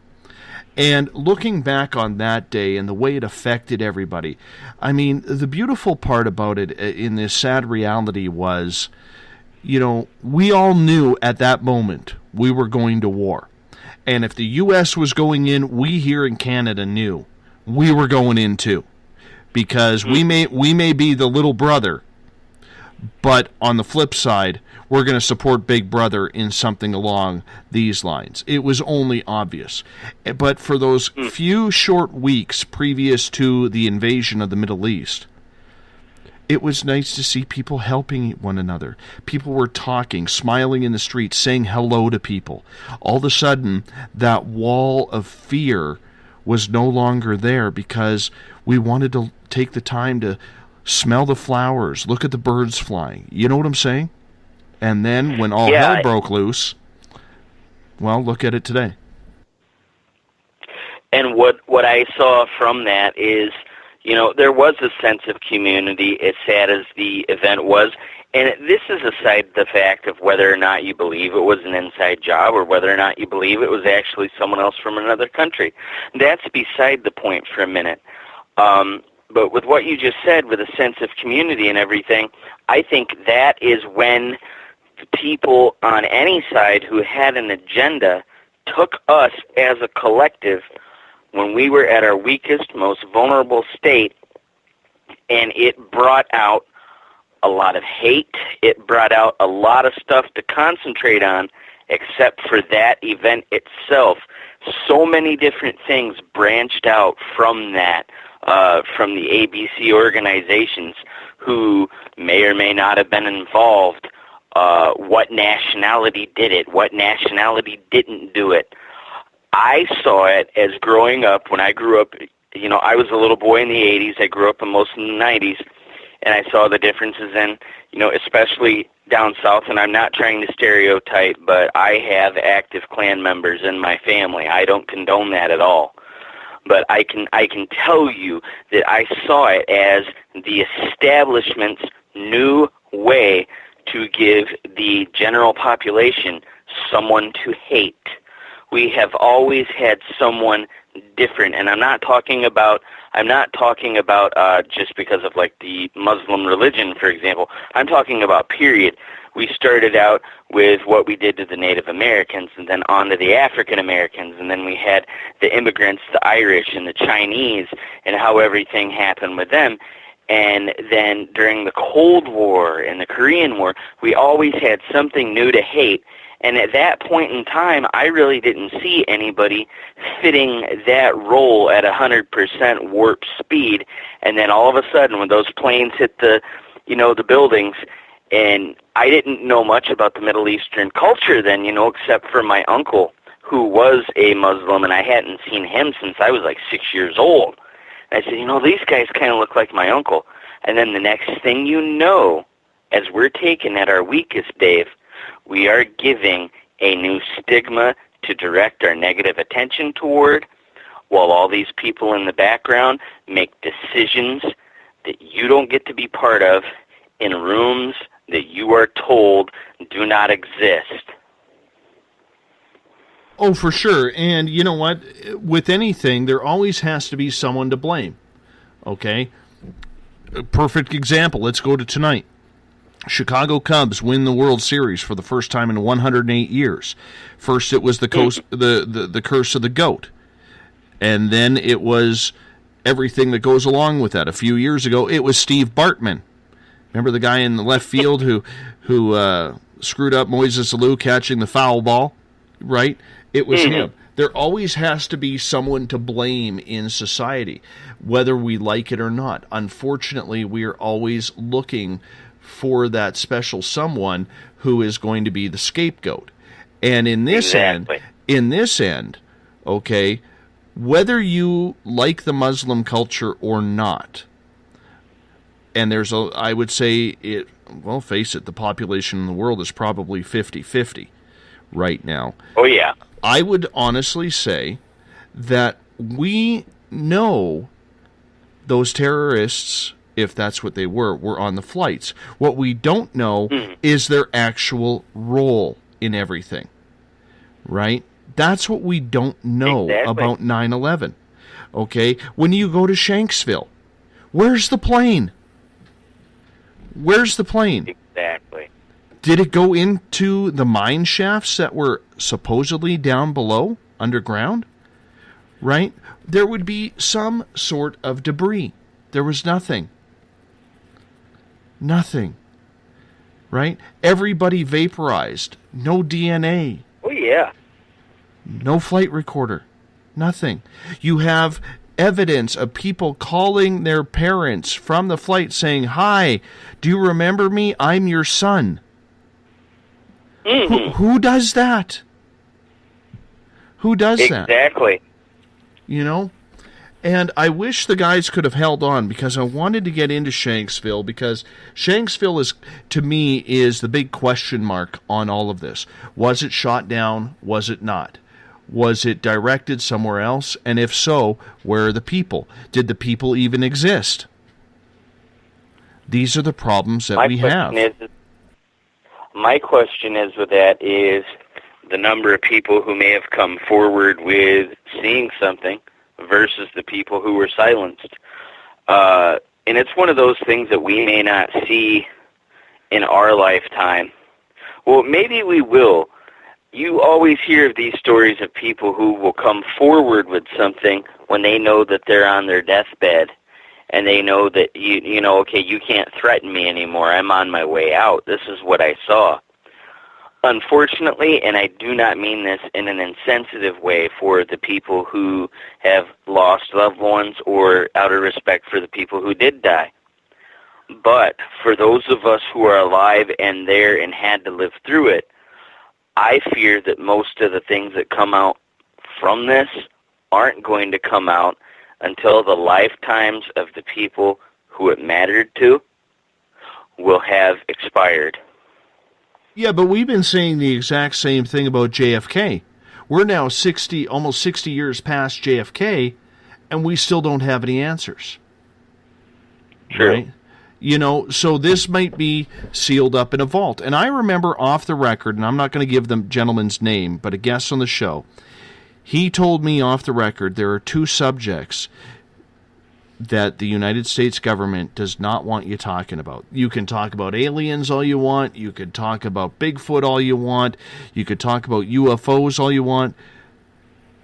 And looking back on that day and the way it affected everybody, I mean, the beautiful part about it in this sad reality was, we all knew at that moment we were going to war. And if the U.S. was going in, we here in Canada knew we were going in too. Because we may be the little brother, But on the flip side, we're going to support Big Brother in something along these lines. It was only obvious. But for those few short weeks previous to the invasion of the Middle East, it was nice to see people helping one another. People were talking, smiling in the streets, saying hello to people. All of a sudden, that wall of fear was no longer there because we wanted to take the time to smell the flowers, look at the birds flying. You know what I'm saying? And then when all hell broke loose, well, look at it today. And what I saw from that is, you know, there was a sense of community, as sad as the event was. And this is aside the fact of whether or not you believe it was an inside job or whether or not you believe it was actually someone else from another country. That's beside the point for a minute. But with what you just said, with a sense of community and everything, I think that is when the people on any side who had an agenda took us as a collective when we were at our weakest, most vulnerable state, and it brought out a lot of hate. It brought out a lot of stuff to concentrate on, except for that event itself. So many different things branched out from that, from the ABC organizations who may or may not have been involved, what nationality did it, what nationality didn't do it. I saw it as growing up. When I grew up, you know, I was a little boy in the 80s. I grew up in most in the 90s, and I saw the differences in, you know, especially down south, and I'm not trying to stereotype, but I have active Klan members in my family. I don't condone that at all. But I can tell you that I saw it as the establishment's new way to give the general population someone to hate. We have always had someone different, and I'm not talking about just because of like the Muslim religion, for example. I'm talking about period. We started out with what we did to the Native Americans, and then on to the African Americans, and then we had the immigrants, the Irish and the Chinese, and how everything happened with them. And then during the Cold War and the Korean War, we always had something new to hate. And at that point in time, I really didn't see anybody fitting that role at 100% warp speed. And then all of a sudden, when those planes hit the buildings, and I didn't know much about the Middle Eastern culture then, except for my uncle, who was a Muslim, and I hadn't seen him since I was like 6 years old. And I said, these guys kind of look like my uncle. And then the next thing you know, as we're taken at our weakest, Dave, we are giving a new stigma to direct our negative attention toward, while all these people in the background make decisions that you don't get to be part of in rooms that you are told do not exist. Oh, for sure. And you know what? With anything, there always has to be someone to blame. Okay? A perfect example. Let's go to tonight. Chicago Cubs win the World Series for the first time in 108 years. First, it was the curse of the GOAT. And then it was everything that goes along with that. A few years ago, it was Steve Bartman. Remember the guy in the left field who screwed up Moises Alou catching the foul ball? Right? It was him. There always has to be someone to blame in society, whether we like it or not. Unfortunately, we are always looking for that special someone who is going to be the scapegoat. And in this end, okay, whether you like the Muslim culture or not, and I would say face it, the population in the world is probably 50-50 right now. Oh, yeah. I would honestly say that we know those terrorists, if that's what they were on the flights. What we don't know is their actual role in everything, right? That's what we don't know about 9/11, okay? When you go to Shanksville, where's the plane? Where's the plane? Exactly. Did it go into the mine shafts that were supposedly down below, underground? Right? There would be some sort of debris. There was nothing. Nothing. right? Everybody vaporized. No DNA. Oh, yeah. No flight recorder. Nothing. You have evidence of people calling their parents from the flight saying, "Hi, do you remember me? I'm your son." Mm-hmm. Who does that? Who does that? Exactly. You know? And I wish the guys could have held on, because I wanted to get into Shanksville, because Shanksville is, to me, is the big question mark on all of this. Was it shot down? Was it not? Was it directed somewhere else? And if so, where are the people? Did the people even exist? These are the problems that we have. My question is with that is the number of people who may have come forward with seeing something versus the people who were silenced. And it's one of those things that we may not see in our lifetime. Well, maybe we will. You always hear of these stories of people who will come forward with something when they know that they're on their deathbed, and they know that, you know, okay, you can't threaten me anymore. I'm on my way out. This is what I saw. Unfortunately, and I do not mean this in an insensitive way for the people who have lost loved ones or out of respect for the people who did die, but for those of us who are alive and there and had to live through it, I fear that most of the things that come out from this aren't going to come out until the lifetimes of the people who it mattered to will have expired. Yeah, but we've been saying the exact same thing about JFK. We're now almost 60 years past JFK, and we still don't have any answers. True. Right? You know, so this might be sealed up in a vault. And I remember off the record, and I'm not going to give the gentleman's name, but a guest on the show, he told me off the record there are two subjects that the United States government does not want you talking about. You can talk about aliens all you want. You could talk about Bigfoot all you want. You could talk about UFOs all you want.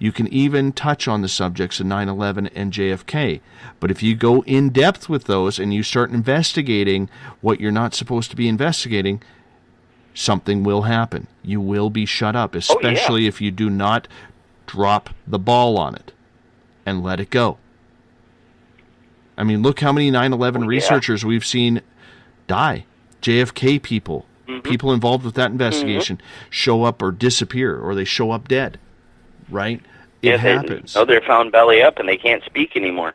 You can even touch on the subjects of 9/11 and JFK. But if you go in depth with those and you start investigating what you're not supposed to be investigating, something will happen. You will be shut up, especially if you do not drop the ball on it and let it go. I mean, look how many 9/11 researchers we've seen die. JFK people, people involved with that investigation, show up or disappear, or they show up dead. Right? It happens. They're found belly up and they can't speak anymore.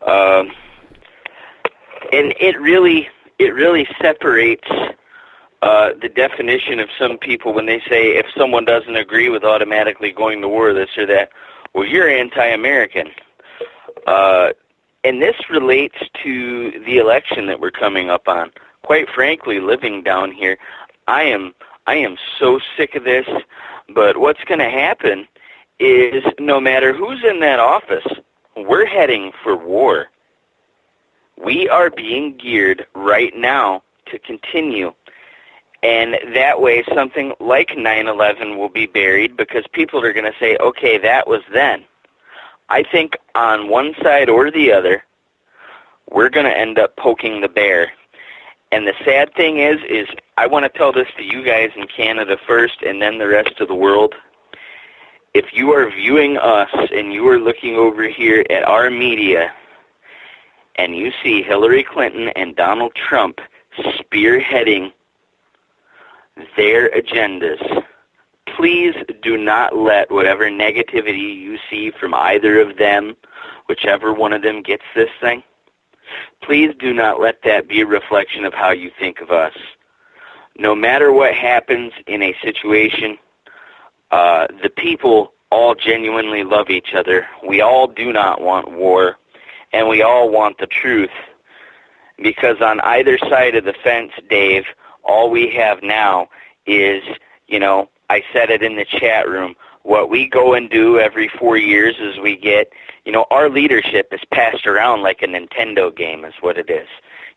And it really separates the definition of some people when they say if someone doesn't agree with automatically going to war, this or that, well, you're anti-American. And this relates to the election that we're coming up on. Quite frankly, living down here, I am so sick of this, but what's going to happen is no matter who's in that office, we're heading for war. We are being geared right now to continue. And that way something like 9/11 will be buried because people are going to say, okay, that was then. I think on one side or the other, we're going to end up poking the bear. And the sad thing is I want to tell this to you guys in Canada first and then the rest of the world. If you are viewing us and you are looking over here at our media and you see Hillary Clinton and Donald Trump spearheading their agendas, please do not let whatever negativity you see from either of them, whichever one of them gets this thing, please do not let that be a reflection of how you think of us. No matter what happens in a situation, the people all genuinely love each other. We all do not want war, and we all want the truth. Because on either side of the fence, Dave, all we have now is, I said it in the chat room, what we go and do every 4 years is we get, our leadership is passed around like a Nintendo game is what it is.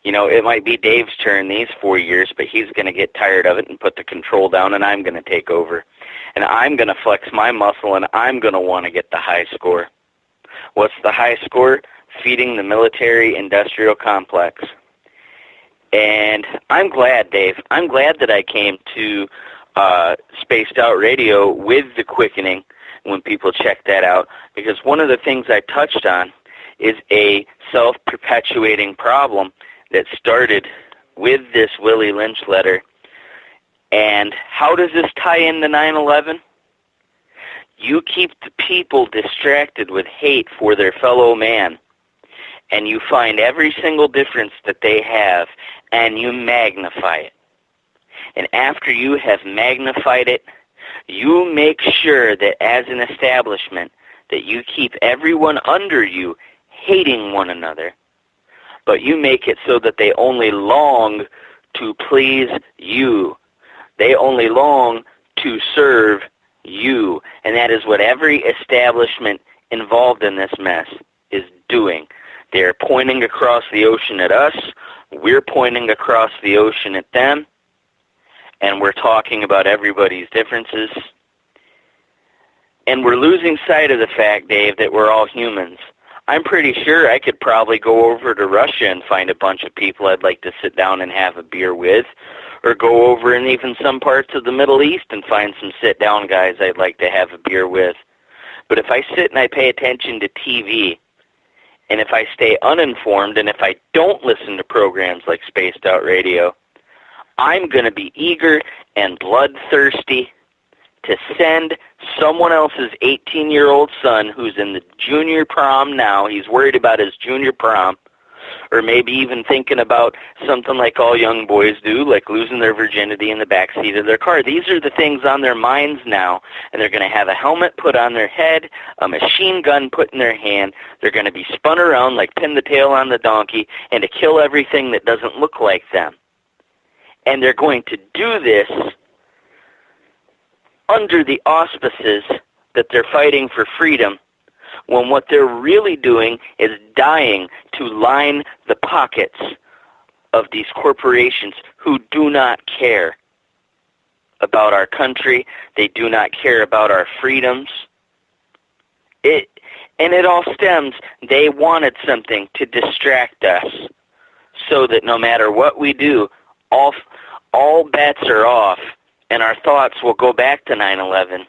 It might be Dave's turn these 4 years, but he's going to get tired of it and put the control down, and I'm going to take over. And I'm going to flex my muscle, and I'm going to want to get the high score. What's the high score? Feeding the military-industrial complex. And I'm glad, Dave. I'm glad that I came to Spaced Out Radio with the quickening when people check that out, because one of the things I touched on is a self-perpetuating problem that started with this Willie Lynch letter. And how does this tie into 9/11? You keep the people distracted with hate for their fellow man, and you find every single difference that they have, and you magnify it. And after you have magnified it, you make sure that as an establishment that you keep everyone under you hating one another, but you make it so that they only long to please you. They only long to serve you. And that is what every establishment involved in this mess is doing. They're pointing across the ocean at us, we're pointing across the ocean at them, and we're talking about everybody's differences. And we're losing sight of the fact, Dave, that we're all humans. I'm pretty sure I could probably go over to Russia and find a bunch of people I'd like to sit down and have a beer with, or go over in even some parts of the Middle East and find some sit-down guys I'd like to have a beer with. But if I sit and I pay attention to TV, and if I stay uninformed, and if I don't listen to programs like Spaced Out Radio, I'm going to be eager and bloodthirsty to send someone else's 18-year-old son who's in the junior prom now, he's worried about his junior prom, or maybe even thinking about something like all young boys do, like losing their virginity in the backseat of their car. These are the things on their minds now, and they're going to have a helmet put on their head, a machine gun put in their hand. They're going to be spun around like pin the tail on the donkey, and to kill everything that doesn't look like them. And they're going to do this under the auspices that they're fighting for freedom, when what they're really doing is dying to line the pockets of these corporations who do not care about our country. They do not care about our freedoms. And it all stems, they wanted something to distract us so that no matter what we do, all bets are off, and our thoughts will go back to 9/11.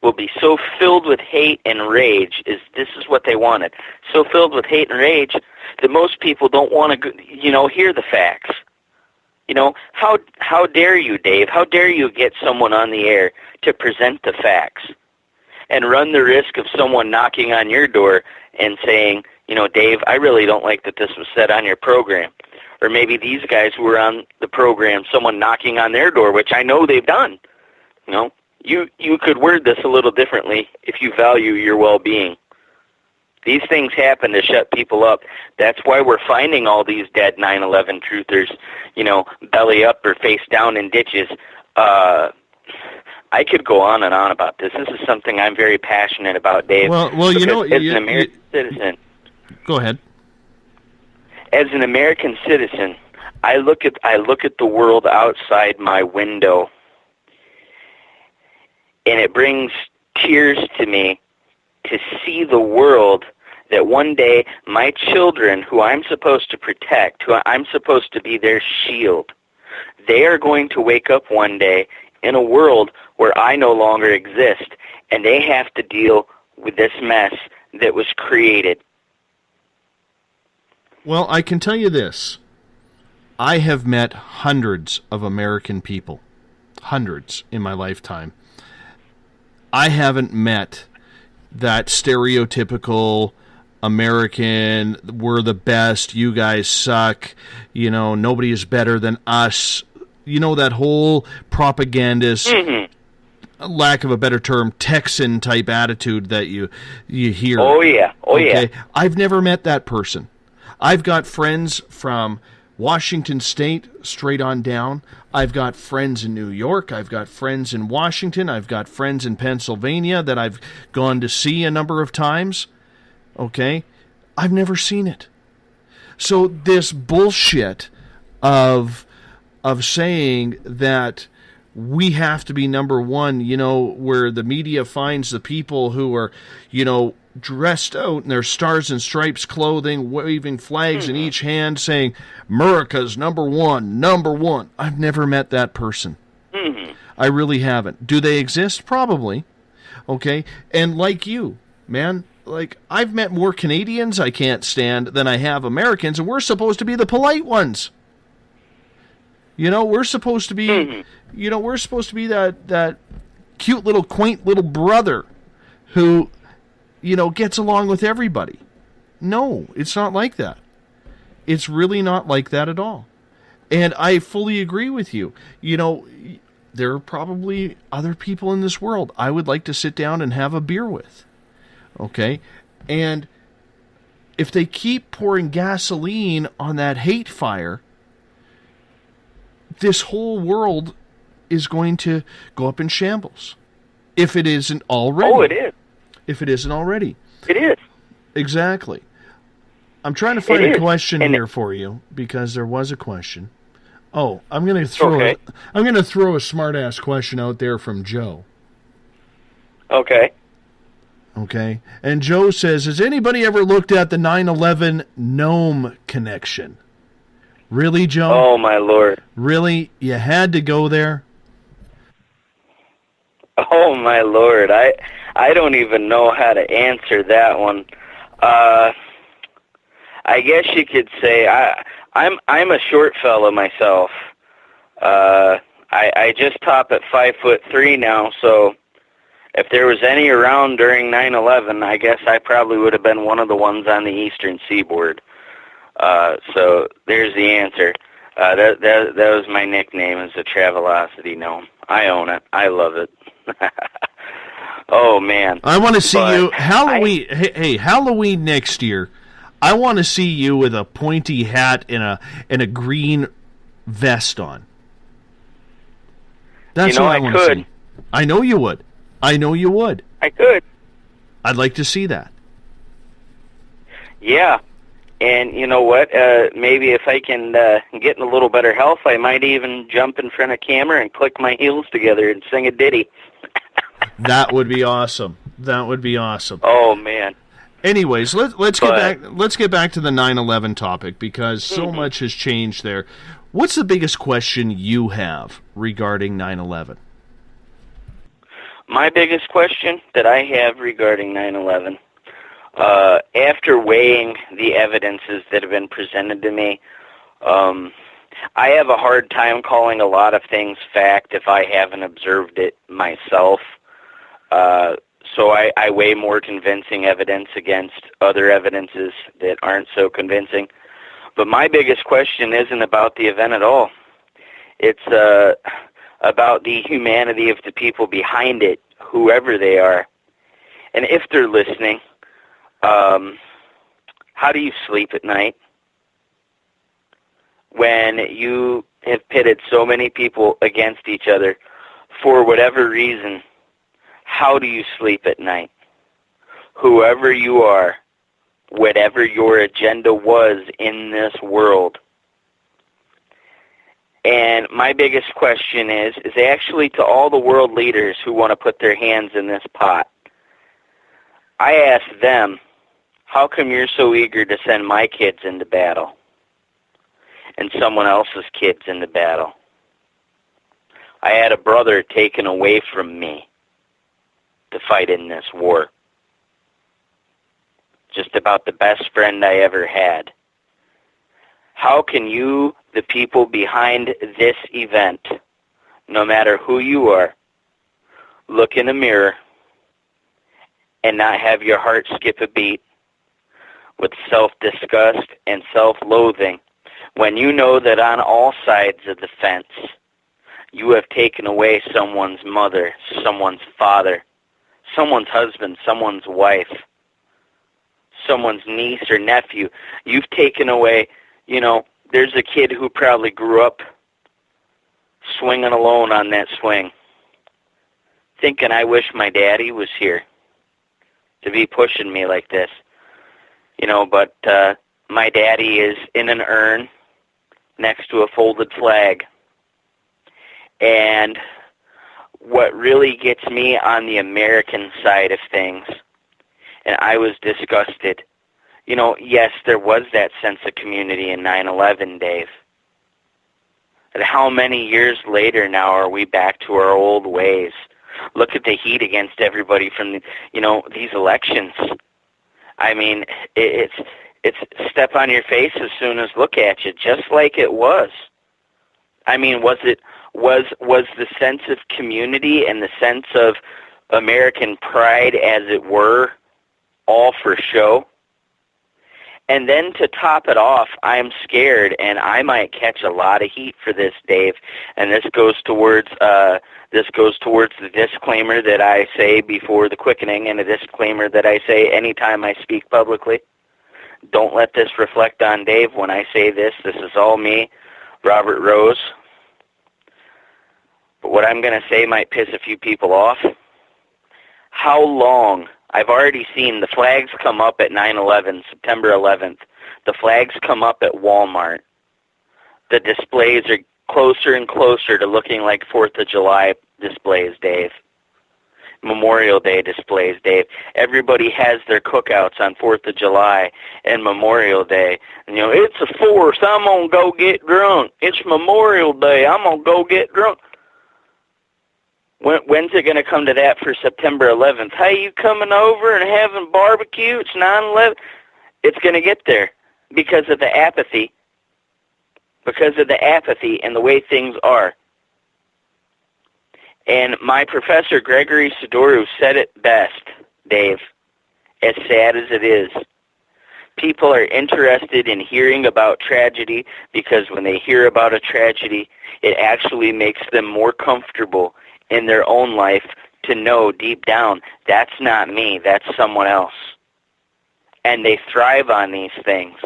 Will be so filled with hate and rage, this is what they wanted, so filled with hate and rage that most people don't want to, hear the facts. How dare you, Dave? How dare you get someone on the air to present the facts and run the risk of someone knocking on your door and saying, Dave, I really don't like that this was said on your program. Or maybe these guys who were on the program, someone knocking on their door, which I know they've done. You could word this a little differently if you value your well-being. These things happen to shut people up. That's why we're finding all these dead 9/11 truthers, belly up or face down in ditches. I could go on and on about this. This is something I'm very passionate about, Dave. Well, as an American citizen. Go ahead. As an American citizen, I look at the world outside my window, and it brings tears to me to see the world that one day my children, who I'm supposed to protect, who I'm supposed to be their shield, they are going to wake up one day in a world where I no longer exist, and they have to deal with this mess that was created. Well, I can tell you this. I have met hundreds of American people, hundreds in my lifetime. I haven't met that stereotypical American, we're the best, you guys suck, nobody is better than us. That whole propagandist, lack of a better term, Texan type attitude that you hear. Oh, yeah. Yeah. I've never met that person. I've got friends from Washington State straight on down. I've got friends in New York. I've got friends in Washington. I've got friends in Pennsylvania that I've gone to see a number of times. Okay? I've never seen it. So this bullshit of saying that we have to be number one, where the media finds the people who are, dressed out in their stars and stripes clothing, waving flags in each hand, saying, "America's number one, number one." I've never met that person. I really haven't. Do they exist? Probably. Okay? And like you, man, like, I've met more Canadians I can't stand than I have Americans, and we're supposed to be the polite ones. You know, we're supposed to be, we're supposed to be that cute little, quaint little brother who, gets along with everybody. No, it's not like that. It's really not like that at all. And I fully agree with you. There are probably other people in this world I would like to sit down and have a beer with. Okay? And if they keep pouring gasoline on that hate fire, this whole world is going to go up in shambles. If it isn't already. Oh, it is. If it isn't already. It is. Exactly. I'm trying to find a question here for you, because there was a question. Oh, I'm going to throw a smart-ass question out there from Joe. Okay. Okay. And Joe says, has anybody ever looked at the 9/11 gnome connection? Really, Joe? Oh, my Lord. Really? You had to go there? Oh, my Lord. I don't even know how to answer that one. I guess you could say I'm a short fella myself. I just top at 5'3" now, so if there was any around during 9/11, I guess I probably would have been one of the ones on the eastern seaboard. So there's the answer. That was my nickname, as the Travelocity gnome. I own it. I love it. Oh man! I want to see you Halloween. Hey, Halloween next year. I want to see you with a pointy hat and a green vest on. That's what I want to see. I know you would. I know you would. I could. I'd like to see that. Yeah. And you know what? Maybe if I can get in a little better health, I might even jump in front of camera and click my heels together and sing a ditty. That would be awesome. That would be awesome. Oh man. Anyways, let's get back. Let's get back to the 9/11 topic, because so much has changed there. What's the biggest question you have regarding 9/11? My biggest question that I have regarding 9/11, after weighing the evidences that have been presented to me, I have a hard time calling a lot of things fact if I haven't observed it myself. So I weigh more convincing evidence against other evidences that aren't so convincing. But my biggest question isn't about the event at all. It's about the humanity of the people behind it, whoever they are. And if they're listening, how do you sleep at night when you have pitted so many people against each other for whatever reason? How do you sleep at night? Whoever you are, whatever your agenda was in this world. And my biggest question is actually to all the world leaders who want to put their hands in this pot. I ask them, how come you're so eager to send my kids into battle and someone else's kids into battle? I had a brother taken away from me to fight in this war. Just about the best friend I ever had. How can you, the people behind this event, no matter who you are, look in the mirror and not have your heart skip a beat with self-disgust and self-loathing when you know that on all sides of the fence you have taken away someone's mother, someone's father, someone's husband, someone's wife, someone's niece or nephew. You've taken away, there's a kid who probably grew up swinging alone on that swing, thinking, I wish my daddy was here to be pushing me like this. But my daddy is in an urn next to a folded flag. And what really gets me on the American side of things and I was disgusted. Yes, there was that sense of community in 9/11, Dave. And how many years later now are we back to our old ways? Look at the heat against everybody from, these elections. I mean, it's step on your face as soon as look at you, just like it was. I mean, was the sense of community and the sense of American pride, as it were, all for show? And then to top it off, I'm scared, and I might catch a lot of heat for this, Dave. And this goes towards the disclaimer that I say before the quickening, and a disclaimer that I say anytime I speak publicly. Don't let this reflect on Dave when I say this. This is all me, Robert Rose. But what I'm going to say might piss a few people off. How long? I've already seen the flags come up at 9/11, September 11th. The flags come up at Walmart. The displays are closer and closer to looking like 4th of July displays, Dave. Memorial Day displays, Dave. Everybody has their cookouts on 4th of July and Memorial Day. And, it's the 4th, I'm going to go get drunk. It's Memorial Day, I'm going to go get drunk. When's it going to come to that for September 11th? Hey, you coming over and having barbecue? It's 9/11. It's going to get there because of the apathy. Because of the apathy and the way things are. And my professor, Gregory Sidoru, said it best, Dave, as sad as it is. People are interested in hearing about tragedy because when they hear about a tragedy, it actually makes them more comfortable in their own life to know deep down, that's not me, that's someone else. And they thrive on these things.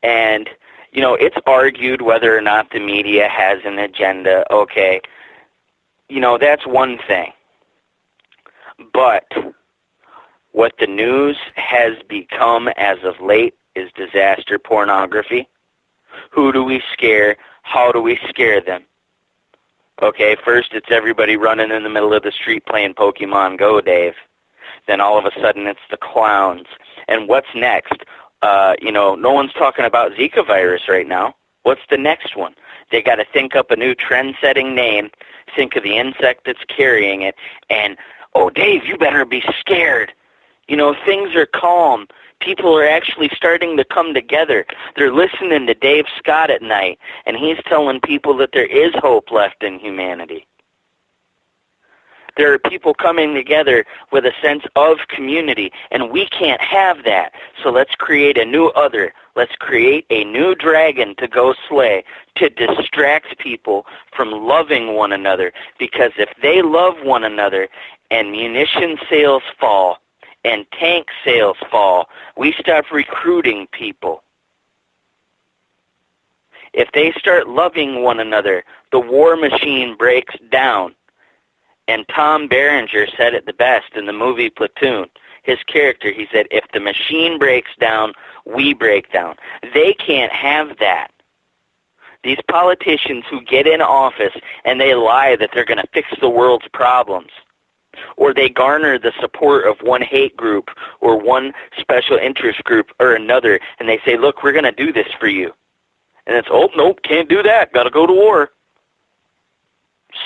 And, it's argued whether or not the media has an agenda. Okay, that's one thing. But what the news has become as of late is disaster pornography. Who do we scare? How do we scare them? Okay, first it's everybody running in the middle of the street playing Pokemon Go, Dave. Then all of a sudden it's the clowns. And what's next? No one's talking about Zika virus right now. What's the next one? They got to think up a new trend-setting name, think of the insect that's carrying it, and, oh, Dave, you better be scared. Things are calm. People are actually starting to come together. They're listening to Dave Scott at night, and he's telling people that there is hope left in humanity. There are people coming together with a sense of community, and we can't have that. So let's create a new other. Let's create a new dragon to go slay, to distract people from loving one another. Because if they love one another and munition sales fall and tank sales fall, we stop recruiting people. If they start loving one another, the war machine breaks down. And Tom Berenger said it the best in the movie Platoon. His character, he said, if the machine breaks down, we break down. They can't have that. These politicians who get in office and they lie that they're going to fix the world's problems, or they garner the support of one hate group or one special interest group or another, and they say, look, we're going to do this for you. And it's, oh, nope, can't do that, got to go to war.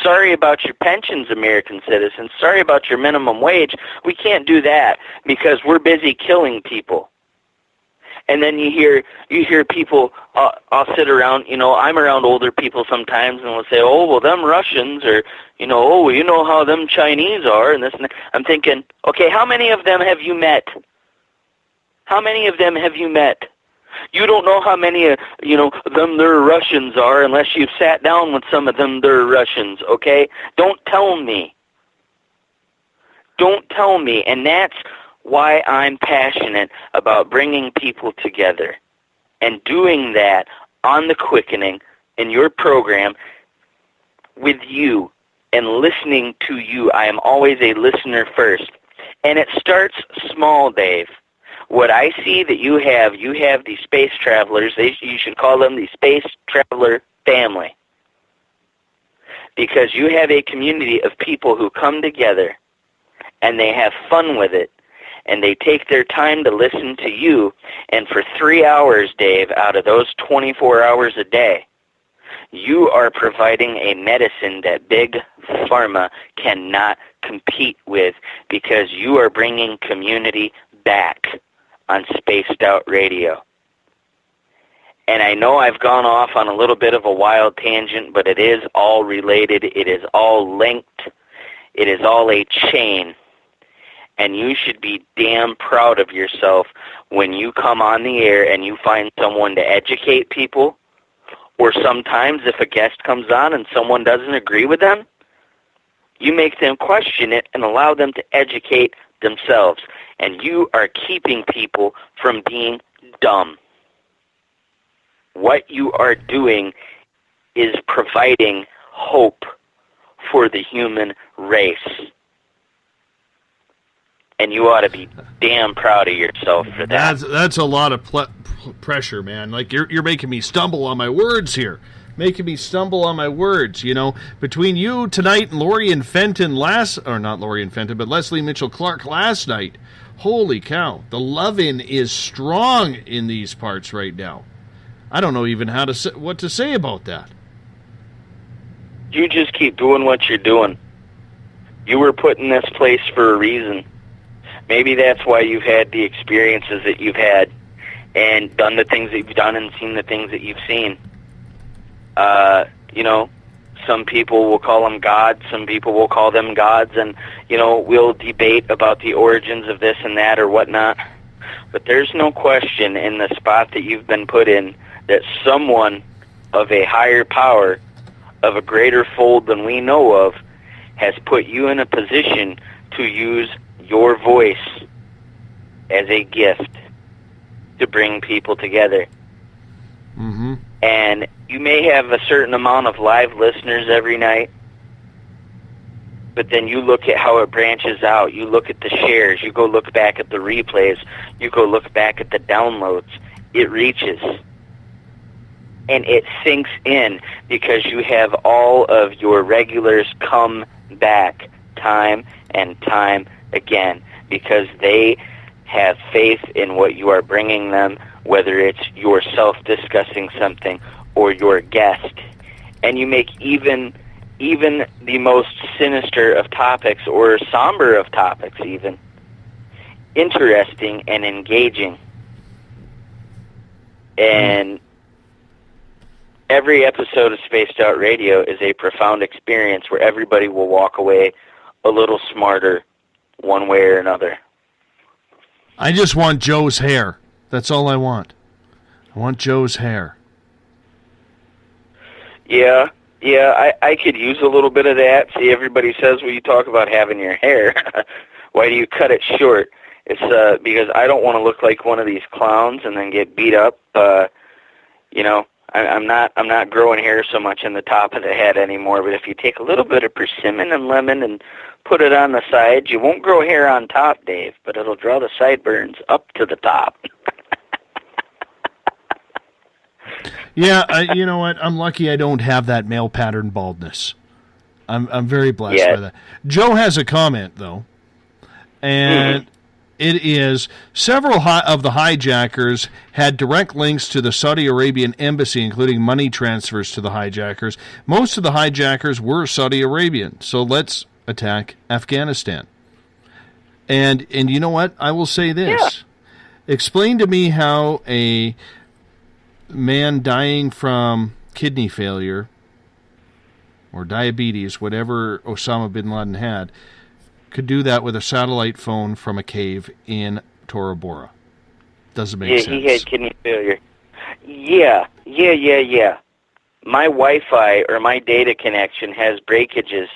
Sorry about your pensions, American citizens. Sorry about your minimum wage. We can't do that because we're busy killing people. And then you hear people, I'll sit around, I'm around older people sometimes, and we'll say, oh, well, them Russians, or, oh, well, you know how them Chinese are, and this and that. I'm thinking, okay, how many of them have you met? How many of them have you met? You don't know how many, them there Russians are unless you've sat down with some of them there Russians, okay? Don't tell me. Don't tell me. And that's why I'm passionate about bringing people together and doing that on the Quickening in your program with you and listening to you. I am always a listener first. And it starts small, Dave. What I see that you have these space travelers. You should call them the space traveler family. Because you have a community of people who come together and they have fun with it. and they take their time to listen to you, and for 3 hours, Dave, out of those 24 hours a day, you are providing a medicine that Big Pharma cannot compete with, because you are bringing community back on Spaced Out Radio. And I know I've gone off on a little bit of a wild tangent, but it is all related. It is all linked. It is all a chain. And you should be damn proud of yourself when you come on the air and you find someone to educate people, or sometimes if a guest comes on and someone doesn't agree with them, you make them question it and allow them to educate themselves. And you are keeping people from being dumb. What you are doing is providing hope for the human race. And you ought to be damn proud of yourself for that. That's a lot of pressure, man. Like, you're making me stumble on my words here. Making me stumble on my words, you know. Between you tonight and Leslie Mitchell Clark last night, holy cow, the loving is strong in these parts right now. I don't know even what to say about that. You just keep doing what you're doing. You were put in this place for a reason. Maybe that's why you've had the experiences that you've had and done the things that you've done and seen the things that you've seen. You know, some people will call them gods, some people will call them gods, and, you know, we'll debate about the origins of this and that or whatnot. But there's no question in the spot that you've been put in that someone of a higher power, of a greater fold than we know of, has put you in a position to use your voice as a gift to bring people together. Mm-hmm. And you may have a certain amount of live listeners every night, but then you look at how it branches out. You look at the shares. You go look back at the replays. You go look back at the downloads. It reaches. And it sinks in because you have all of your regulars come back time and time again because they have faith in what you are bringing them, whether it's yourself discussing something or your guest. And you make even the most sinister of topics, or somber of topics even, interesting and engaging. And every episode of Spaced Out Radio is a profound experience where everybody will walk away a little smarter one way or another. I just want Joe's hair. That's all I want. I want Joe's hair. Yeah, I could use a little bit of that. See, everybody says when you talk about having your hair, why do you cut it short? It's because I don't want to look like one of these clowns and then get beat up. You know, I'm not growing hair so much in the top of the head anymore. But if you take a little bit of persimmon and lemon and put it on the sides, you won't grow hair on top, Dave, but it'll draw the sideburns up to the top. Yeah, you know what? I'm lucky I don't have that male pattern baldness. I'm very blessed by that. Joe has a comment, though, and it is, several of the hijackers had direct links to the Saudi Arabian embassy, including money transfers to the hijackers. Most of the hijackers were Saudi Arabian, so let's attack Afghanistan. And you know what? I will say this. Yeah. Explain to me how a man dying from kidney failure or diabetes, whatever Osama bin Laden had, could do that with a satellite phone from a cave in Tora Bora. Doesn't make sense. Yeah, he had kidney failure. Yeah. My Wi-Fi or my data connection has breakages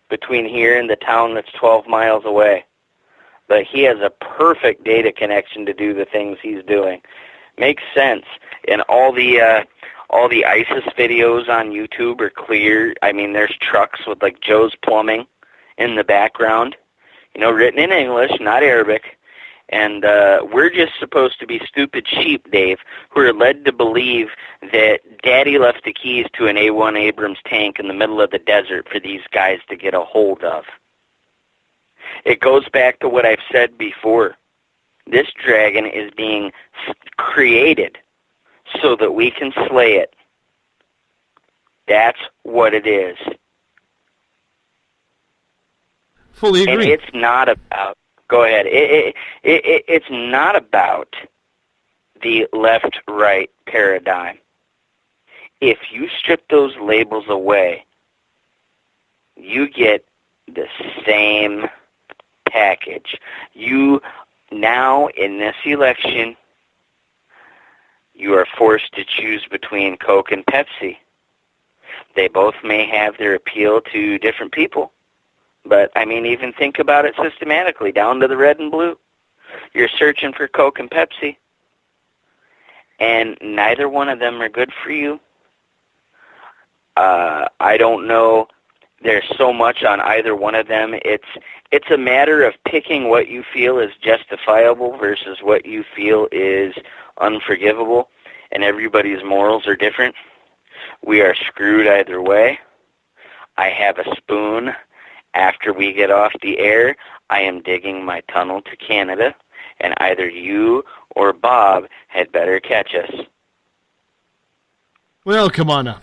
between here and the town that's 12 miles away. But he has a perfect data connection to do the things he's doing. Makes sense. And all the ISIS videos on YouTube are clear. I mean, there's trucks with like Joe's Plumbing in the background, you know, written in English, not Arabic. And we're just supposed to be stupid sheep, Dave, who are led to believe that Daddy left the keys to an A1 Abrams tank in the middle of the desert for these guys to get a hold of. It goes back to what I've said before. This dragon is being created so that we can slay it. That's what it is. Fully agree. And it's not about, go ahead, it's not about the left-right paradigm. If you strip those labels away, you get the same package. You, now in this election, you are forced to choose between Coke and Pepsi. They both may have their appeal to different people. But, I mean, even think about it systematically, down to the red and blue. You're searching for Coke and Pepsi, and neither one of them are good for you. I don't know. There's so much on either one of them. It's a matter of picking what you feel is justifiable versus what you feel is unforgivable, and everybody's morals are different. We are screwed either way. I have a spoon. After we get off the air, I am digging my tunnel to Canada, and either you or Bob had better catch us. Well, come on up.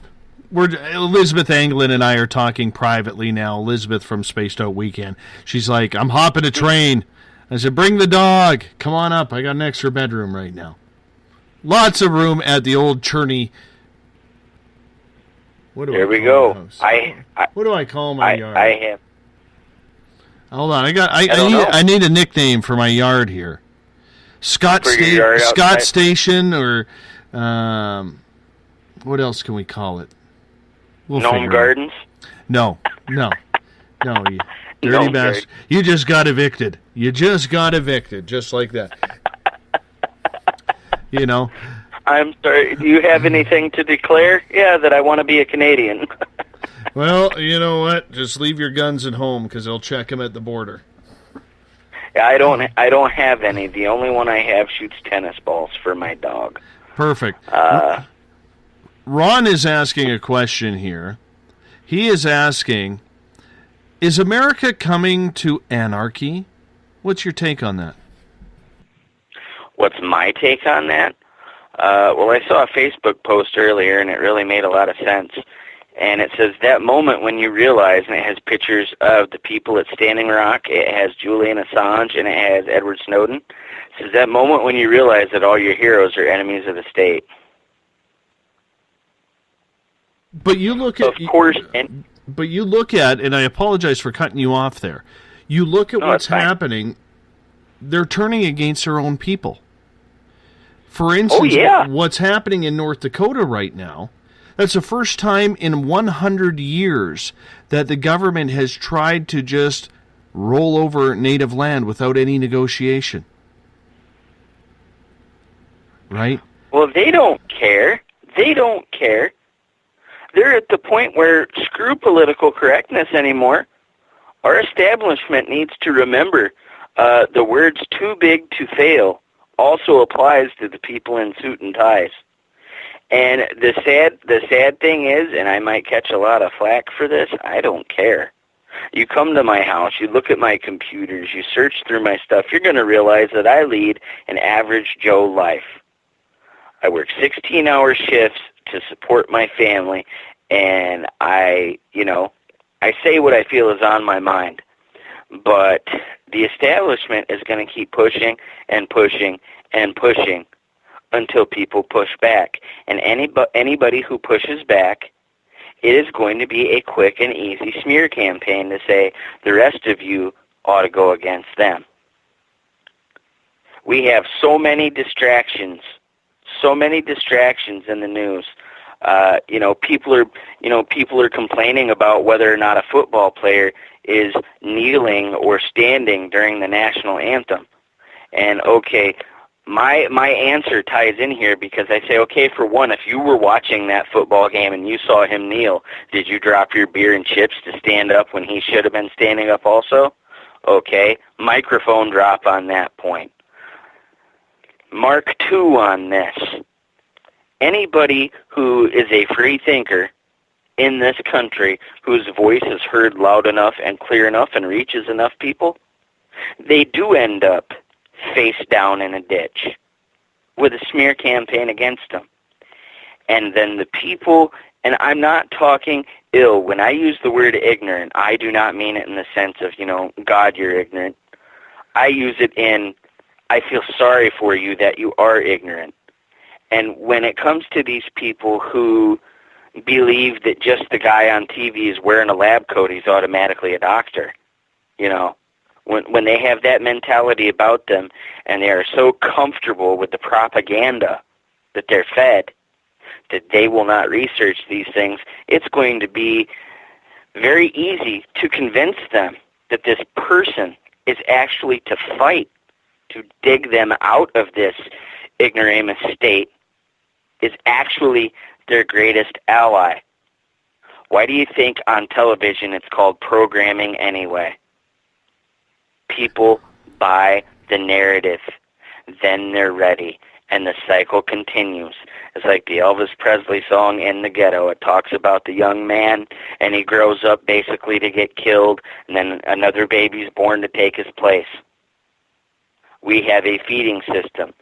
Elizabeth Anglin and I are talking privately now. Elizabeth from Spaced Out Weekend. She's like, I'm hopping a train. I said, bring the dog. Come on up. I got an extra bedroom right now. Lots of room at the old Churney. There we go. What do I call my yard? I have. Hold on. I need a nickname for my yard here. Scott Station, or what else can we call it? We'll Gnome Gardens? No, you dirty bastard. You just got evicted. Just like that. You know. I'm sorry, do you have anything to declare? Yeah, that I want to be a Canadian. Well, you know what? Just leave your guns at home, because they'll check them at the border. Yeah, I don't have any. The only one I have shoots tennis balls for my dog. Perfect. Ron is asking a question here. He is asking, is America coming to anarchy? What's your take on that? What's my take on that? Well, I saw a Facebook post earlier, and it really made a lot of sense. And it says, that moment when you realize, and it has pictures of the people at Standing Rock, it has Julian Assange, and it has Edward Snowden. It says, that moment when you realize that all your heroes are enemies of the state. But you look at, and I apologize for cutting you off there. You look at what's happening. They're turning against their own people. For instance, what's happening in North Dakota right now, that's the first time in 100 years that the government has tried to just roll over native land without any negotiation. Right? Well, they don't care. They're at the point where screw political correctness anymore. Our establishment needs to remember the words too big to fail also applies to the people in suit and ties. And the sad thing is, and I might catch a lot of flack for this, I don't care. You come to my house, you look at my computers, you search through my stuff, you're going to realize that I lead an average Joe life. I work 16-hour shifts to support my family, and I say what I feel is on my mind. But the establishment is going to keep pushing and pushing and pushing until people push back. And anybody who pushes back, it is going to be a quick and easy smear campaign to say the rest of you ought to go against them. We have so many distractions in the news. People are complaining about whether or not a football player is kneeling or standing during the national anthem. And okay, my answer ties in here because I say, okay, for one, if you were watching that football game and you saw him kneel, did you drop your beer and chips to stand up when he should have been standing up also? Okay, microphone drop on that point. Mark 2 on this. Anybody who is a free thinker in this country whose voice is heard loud enough and clear enough and reaches enough people, they do end up face down in a ditch with a smear campaign against them. And then the people, and I'm not talking ill. When I use the word ignorant, I do not mean it in the sense of, God, you're ignorant. I use it in, I feel sorry for you that you are ignorant. And when it comes to these people who believe that just the guy on TV is wearing a lab coat, he's automatically a doctor, when they have that mentality about them and they are so comfortable with the propaganda that they're fed that they will not research these things, it's going to be very easy to convince them that this person is actually to fight, to dig them out of this ignoramus state, is actually their greatest ally. Why do you think on television it's called programming anyway? People buy the narrative, then they're ready, and the cycle continues. It's like the Elvis Presley song, In the Ghetto. It talks about the young man, and he grows up basically to get killed, and then another baby's born to take his place. We have a feeding system.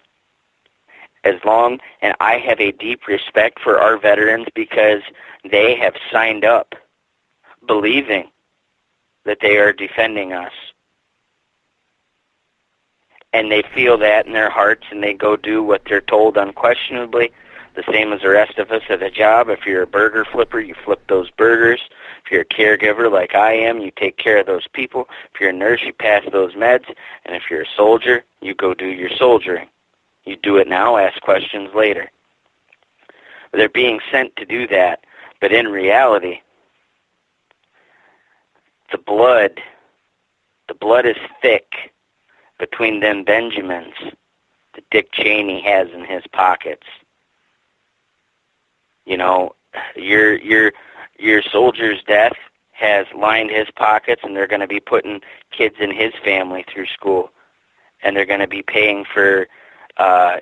And I have a deep respect for our veterans because they have signed up believing that they are defending us. And they feel that in their hearts, and they go do what they're told unquestionably, the same as the rest of us at a job. If you're a burger flipper, you flip those burgers. If you're a caregiver like I am, you take care of those people. If you're a nurse, you pass those meds. And if you're a soldier, you go do your soldiering. You do it now, ask questions later. They're being sent to do that, but in reality, the blood is thick between them Benjamins that Dick Cheney has in his pockets. Your soldier's death has lined his pockets, and they're going to be putting kids in his family through school, and they're going to be paying for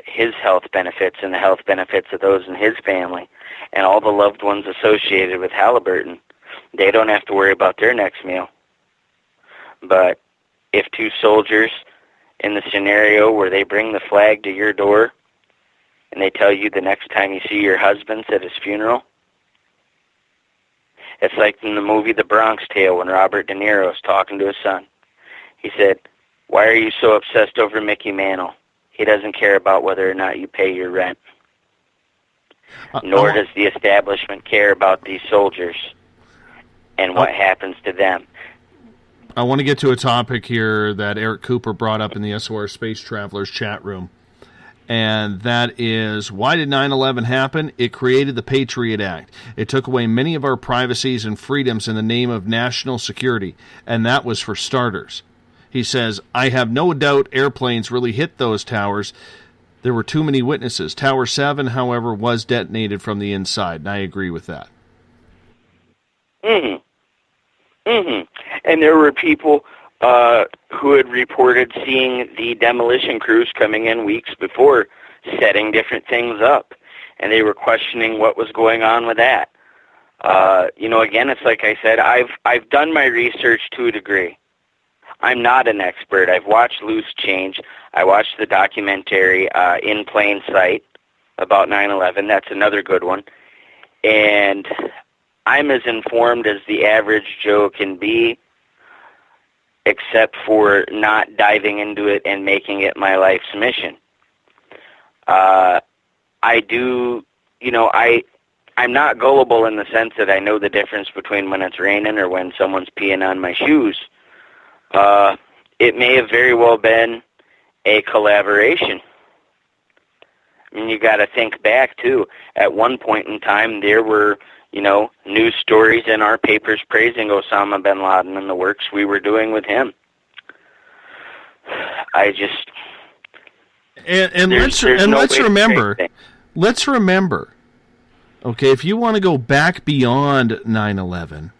his health benefits and the health benefits of those in his family, and all the loved ones associated with Halliburton. They don't have to worry about their next meal. But if two soldiers in the scenario where they bring the flag to your door and they tell you the next time you see your husband's at his funeral, it's like in the movie The Bronx Tale when Robert De Niro is talking to his son. He said, "Why are you so obsessed over Mickey Mantle? He doesn't care about whether or not you pay your rent. Nor does the establishment care about these soldiers and what happens to them." I want to get to a topic here that Eric Cooper brought up in the SOR Space Travelers chat room, and that is, why did 9/11 happen? It created the Patriot Act. It took away many of our privacies and freedoms in the name of national security, and that was for starters. He says, I have no doubt airplanes really hit those towers. There were too many witnesses. Tower 7, however, was detonated from the inside, and I agree with that. And there were people who had reported seeing the demolition crews coming in weeks before, setting different things up, and they were questioning what was going on with that. Again, it's like I said, I've done my research to a degree. I'm not an expert. I've watched Loose Change. I watched the documentary In Plain Sight about 9/11. That's another good one. And I'm as informed as the average Joe can be, except for not diving into it and making it my life's mission. I'm not gullible in the sense that I know the difference between when it's raining or when someone's peeing on my shoes. It may have very well been a collaboration. I mean, you got to think back, too. At one point in time, there were, news stories in our papers praising Osama bin Laden and the works we were doing with him. Let's remember, okay, if you want to go back beyond 9/11,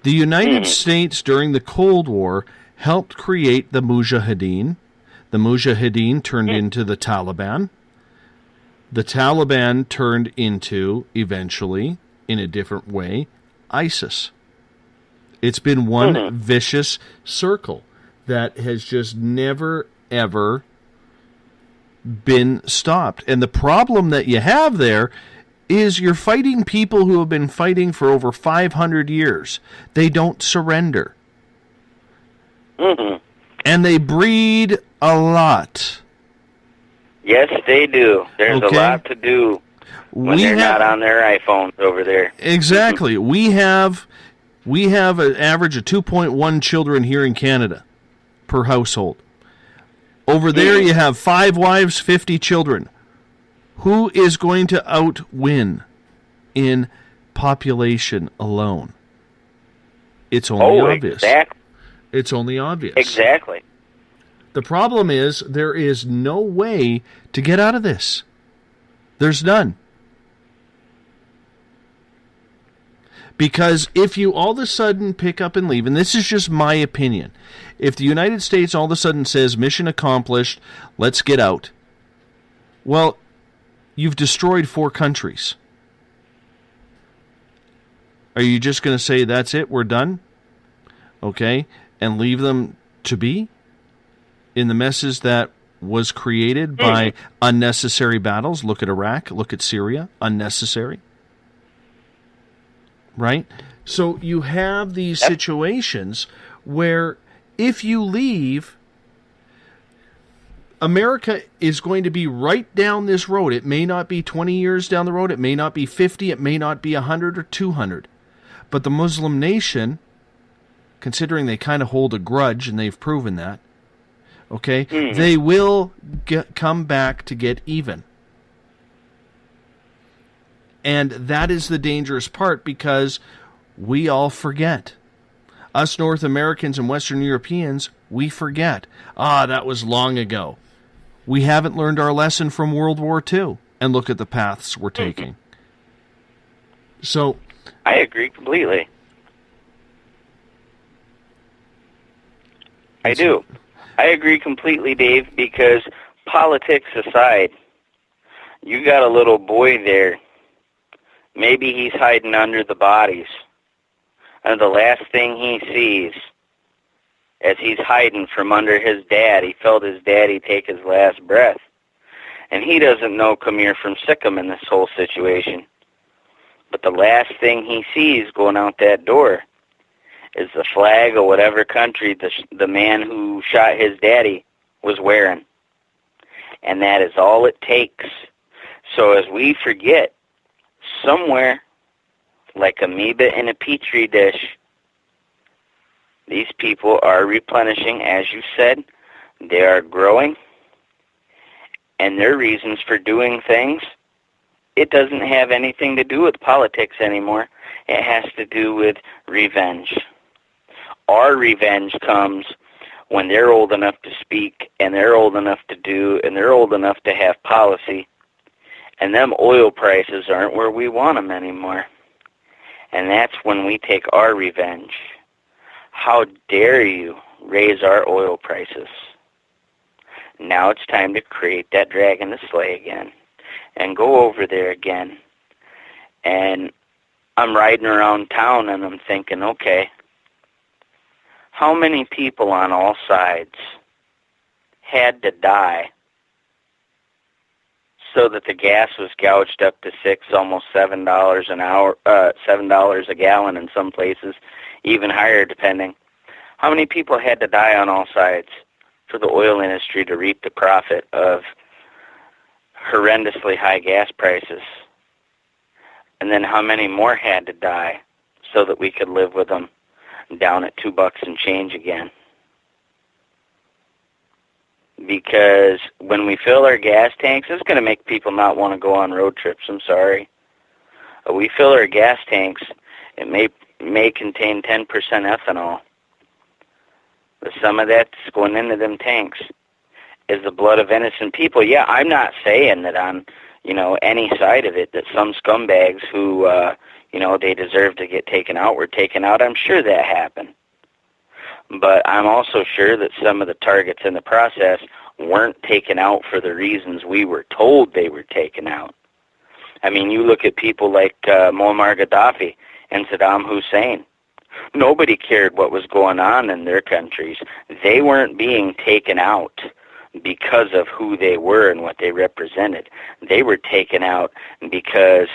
the United States during the Cold War helped create the Mujahideen. The Mujahideen turned into the Taliban. The Taliban turned into, eventually, in a different way, ISIS. It's been one vicious circle that has just never, ever been stopped. And the problem that you have there is you're fighting people who have been fighting for over 500 years. They don't surrender. Mm-hmm. And they breed a lot. Yes, they do. There's a lot to do when they're not on their iPhones over there. Exactly. We have an average of 2.1 children here in Canada per household. Over there you have 5 wives, 50 children. Who is going to outwin in population alone? It's only obvious. Exactly. It's only obvious. Exactly. The problem is there is no way to get out of this. There's none. Because if you all of a sudden pick up and leave, and this is just my opinion, if the United States all of a sudden says, mission accomplished, let's get out, well, you've destroyed 4 countries. Are you just going to say, that's it, we're done? Okay, and leave them to be in the messes that was created by unnecessary battles? Look at Iraq, look at Syria, unnecessary. Right? So you have these situations where if you leave, America is going to be right down this road. It may not be 20 years down the road. It may not be 50. It may not be 100 or 200. But the Muslim nation, considering they kind of hold a grudge, and they've proven that, okay, they will come back to get even. And that is the dangerous part, because we all forget. Us North Americans and Western Europeans, we forget. That was long ago. We haven't learned our lesson from World War II, and look at the paths we're taking. So, I agree completely. I do. I agree completely, Dave, because politics aside, you got a little boy there. Maybe he's hiding under the bodies. And the last thing he sees, as he's hiding from under his dad, he felt his daddy take his last breath. And he doesn't know Khmer from Sikkim in this whole situation. But the last thing he sees going out that door is the flag of whatever country the man who shot his daddy was wearing. And that is all it takes. So as we forget, somewhere, like amoeba in a petri dish, these people are replenishing, as you said. They are growing. And their reasons for doing things, it doesn't have anything to do with politics anymore. It has to do with revenge. Our revenge comes when they're old enough to speak, and they're old enough to do, and they're old enough to have policy. And them oil prices aren't where we want them anymore. And that's when we take our revenge. How dare you raise our oil prices? Now it's time to create that dragon to slay again. And go over there again. And I'm riding around town and I'm thinking, okay, how many people on all sides had to die so that the gas was gouged up to $6, almost $7 an hour, $7 a gallon in some places, even higher depending. How many people had to die on all sides for the oil industry to reap the profit of horrendously high gas prices? And then how many more had to die so that we could live with them down at $2 and change again? Because when we fill our gas tanks, it's going to make people not want to go on road trips. I'm sorry. We fill our gas tanks, it may contain 10% ethanol. But some of that's going into them tanks is the blood of innocent people. Yeah, I'm not saying that on, any side of it, that some scumbags who, they deserve to get taken out were taken out. I'm sure that happened. But I'm also sure that some of the targets in the process weren't taken out for the reasons we were told they were taken out. I mean, you look at people like Muammar Gaddafi and Saddam Hussein. Nobody cared what was going on in their countries. They weren't being taken out because of who they were and what they represented. They were taken out because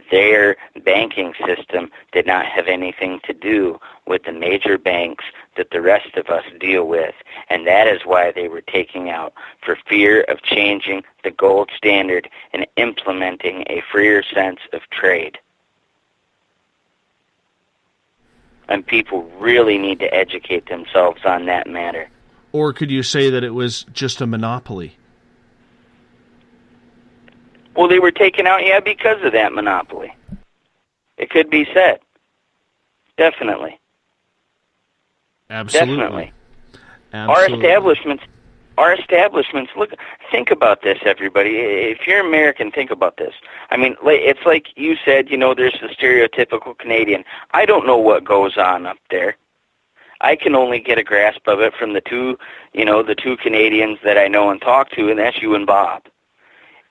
their banking system did not have anything to do with the major banks that the rest of us deal with. And that is why they were taken out, for fear of changing the gold standard and implementing a freer sense of trade. And people really need to educate themselves on that matter. Or could you say that it was just a monopoly? Well, they were taken out, yeah, because of that monopoly. It could be said. Definitely. Absolutely. Definitely. Absolutely. Our establishments, look, think about this, everybody. If you're American, think about this. I mean, it's like you said, you know, there's the stereotypical Canadian. I don't know what goes on up there. I can only get a grasp of it from the two Canadians that I know and talk to, and that's you and Bob.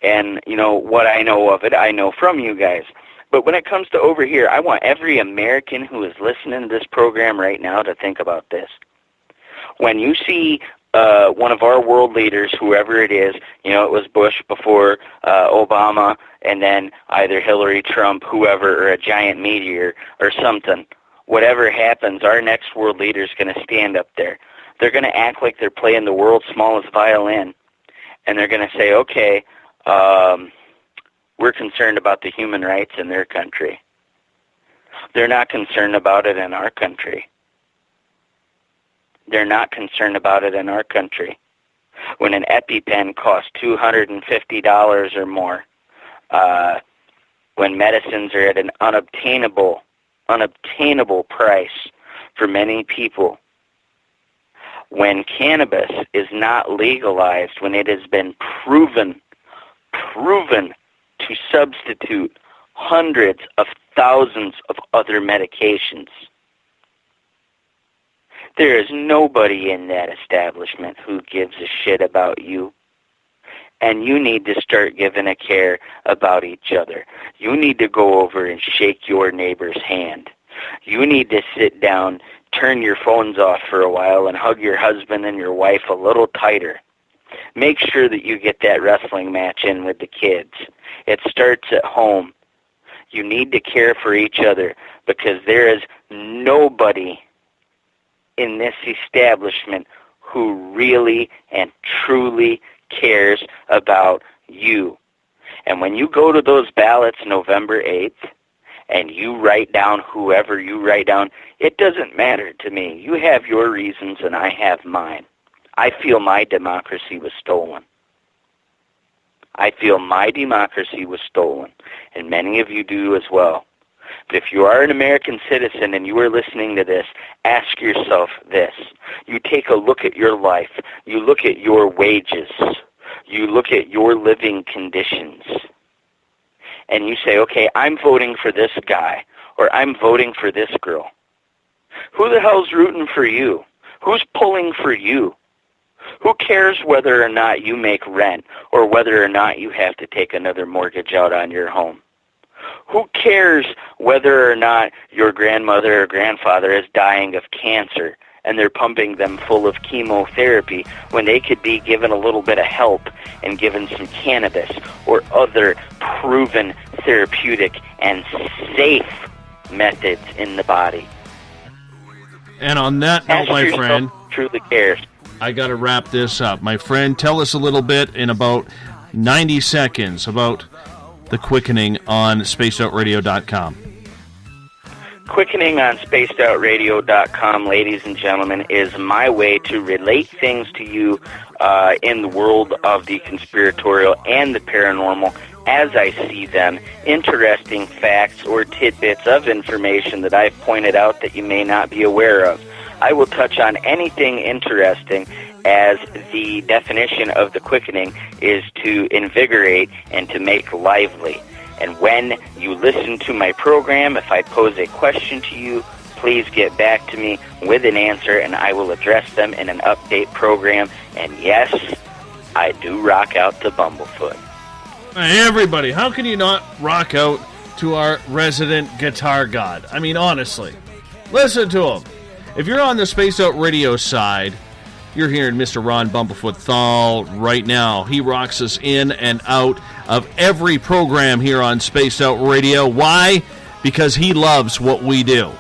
And, you know, what I know of it, I know from you guys. But when it comes to over here, I want every American who is listening to this program right now to think about this. When you see one of our world leaders, whoever it is, you know, it was Bush before Obama, and then either Hillary, Trump, whoever, or a giant meteor or something, whatever happens, our next world leader is going to stand up there. They're going to act like they're playing the world's smallest violin, and they're going to say, okay, we're concerned about the human rights in their country. They're not concerned about it in our country. They're not concerned about it in our country. When an EpiPen costs $250 or more, when medicines are at an unobtainable price for many people, when cannabis is not legalized, when it has been proven to substitute hundreds of thousands of other medications, there is nobody in that establishment who gives a shit about you. And you need to start giving a care about each other. You need to go over and shake your neighbor's hand. You need to sit down, turn your phones off for a while, and hug your husband and your wife a little tighter. Make sure that you get that wrestling match in with the kids. It starts at home. You need to care for each other, because there is nobody in this establishment who really and truly cares about you. And when you go to those ballots November 8th and you write down whoever you write down, it doesn't matter to me. You have your reasons and I have mine. I feel my democracy was stolen. I feel my democracy was stolen, and many of you do as well. But if you are an American citizen and you are listening to this, ask yourself this. You take a look at your life. You look at your wages. You look at your living conditions. And you say, okay, I'm voting for this guy, or I'm voting for this girl. Who the hell's rooting for you? Who's pulling for you? Who cares whether or not you make rent, or whether or not you have to take another mortgage out on your home? Who cares whether or not your grandmother or grandfather is dying of cancer and they're pumping them full of chemotherapy when they could be given a little bit of help and given some cannabis or other proven therapeutic and safe methods in the body? And on that note, my friend, truly cares. I got to wrap this up. My friend, tell us a little bit in about 90 seconds about the Quickening on spacedoutradio.com. Quickening on spacedoutradio.com, ladies and gentlemen, is my way to relate things to you in the world of the conspiratorial and the paranormal as I see them, interesting facts or tidbits of information that I've pointed out that you may not be aware of. I will touch on anything interesting, as the definition of the quickening is to invigorate and to make lively. And when you listen to my program, if I pose a question to you, please get back to me with an answer, and I will address them in an update program. And yes, I do rock out to Bumblefoot. Hey, everybody, how can you not rock out to our resident guitar god? I mean, honestly, listen to him. If you're on the Space Out Radio side, You're hearing Mr. Ron Bumblefoot Thal right now. He rocks us in and out of every program here on Spaced Out Radio. Why? Because he loves what we do.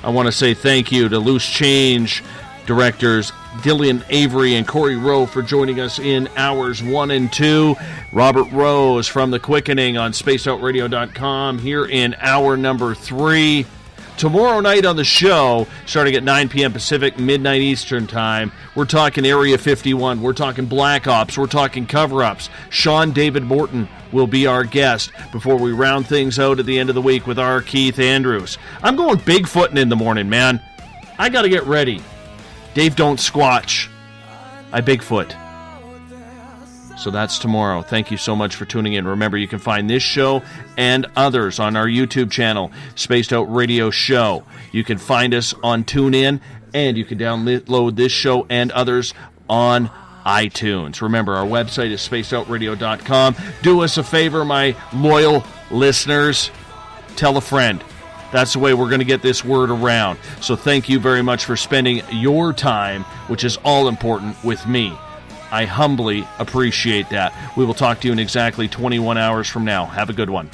I want to say thank you to Loose Change directors Dillian Avery and Korey Rowe for joining us in hours 1 and 2. Robert Rose from The Quickening on spacedoutradio.com here in hour number 3. Tomorrow night on the show, starting at 9 p.m. Pacific, midnight Eastern time, we're talking Area 51, we're talking Black Ops, we're talking cover-ups. Sean David Morton will be our guest before we round things out at the end of the week with our Keith Andrews. I'm going Bigfooting in the morning, man. I got to get ready. Dave don't squatch. I Bigfoot. So that's tomorrow. Thank you so much for tuning in. Remember, you can find this show and others on our YouTube channel, Spaced Out Radio Show. You can find us on TuneIn, and you can download this show and others on iTunes. Remember, our website is spacedoutradio.com. Do us a favor, my loyal listeners. Tell a friend. That's the way we're going to get this word around. So thank you very much for spending your time, which is all important, with me. I humbly appreciate that. We will talk to you in exactly 21 hours from now. Have a good one.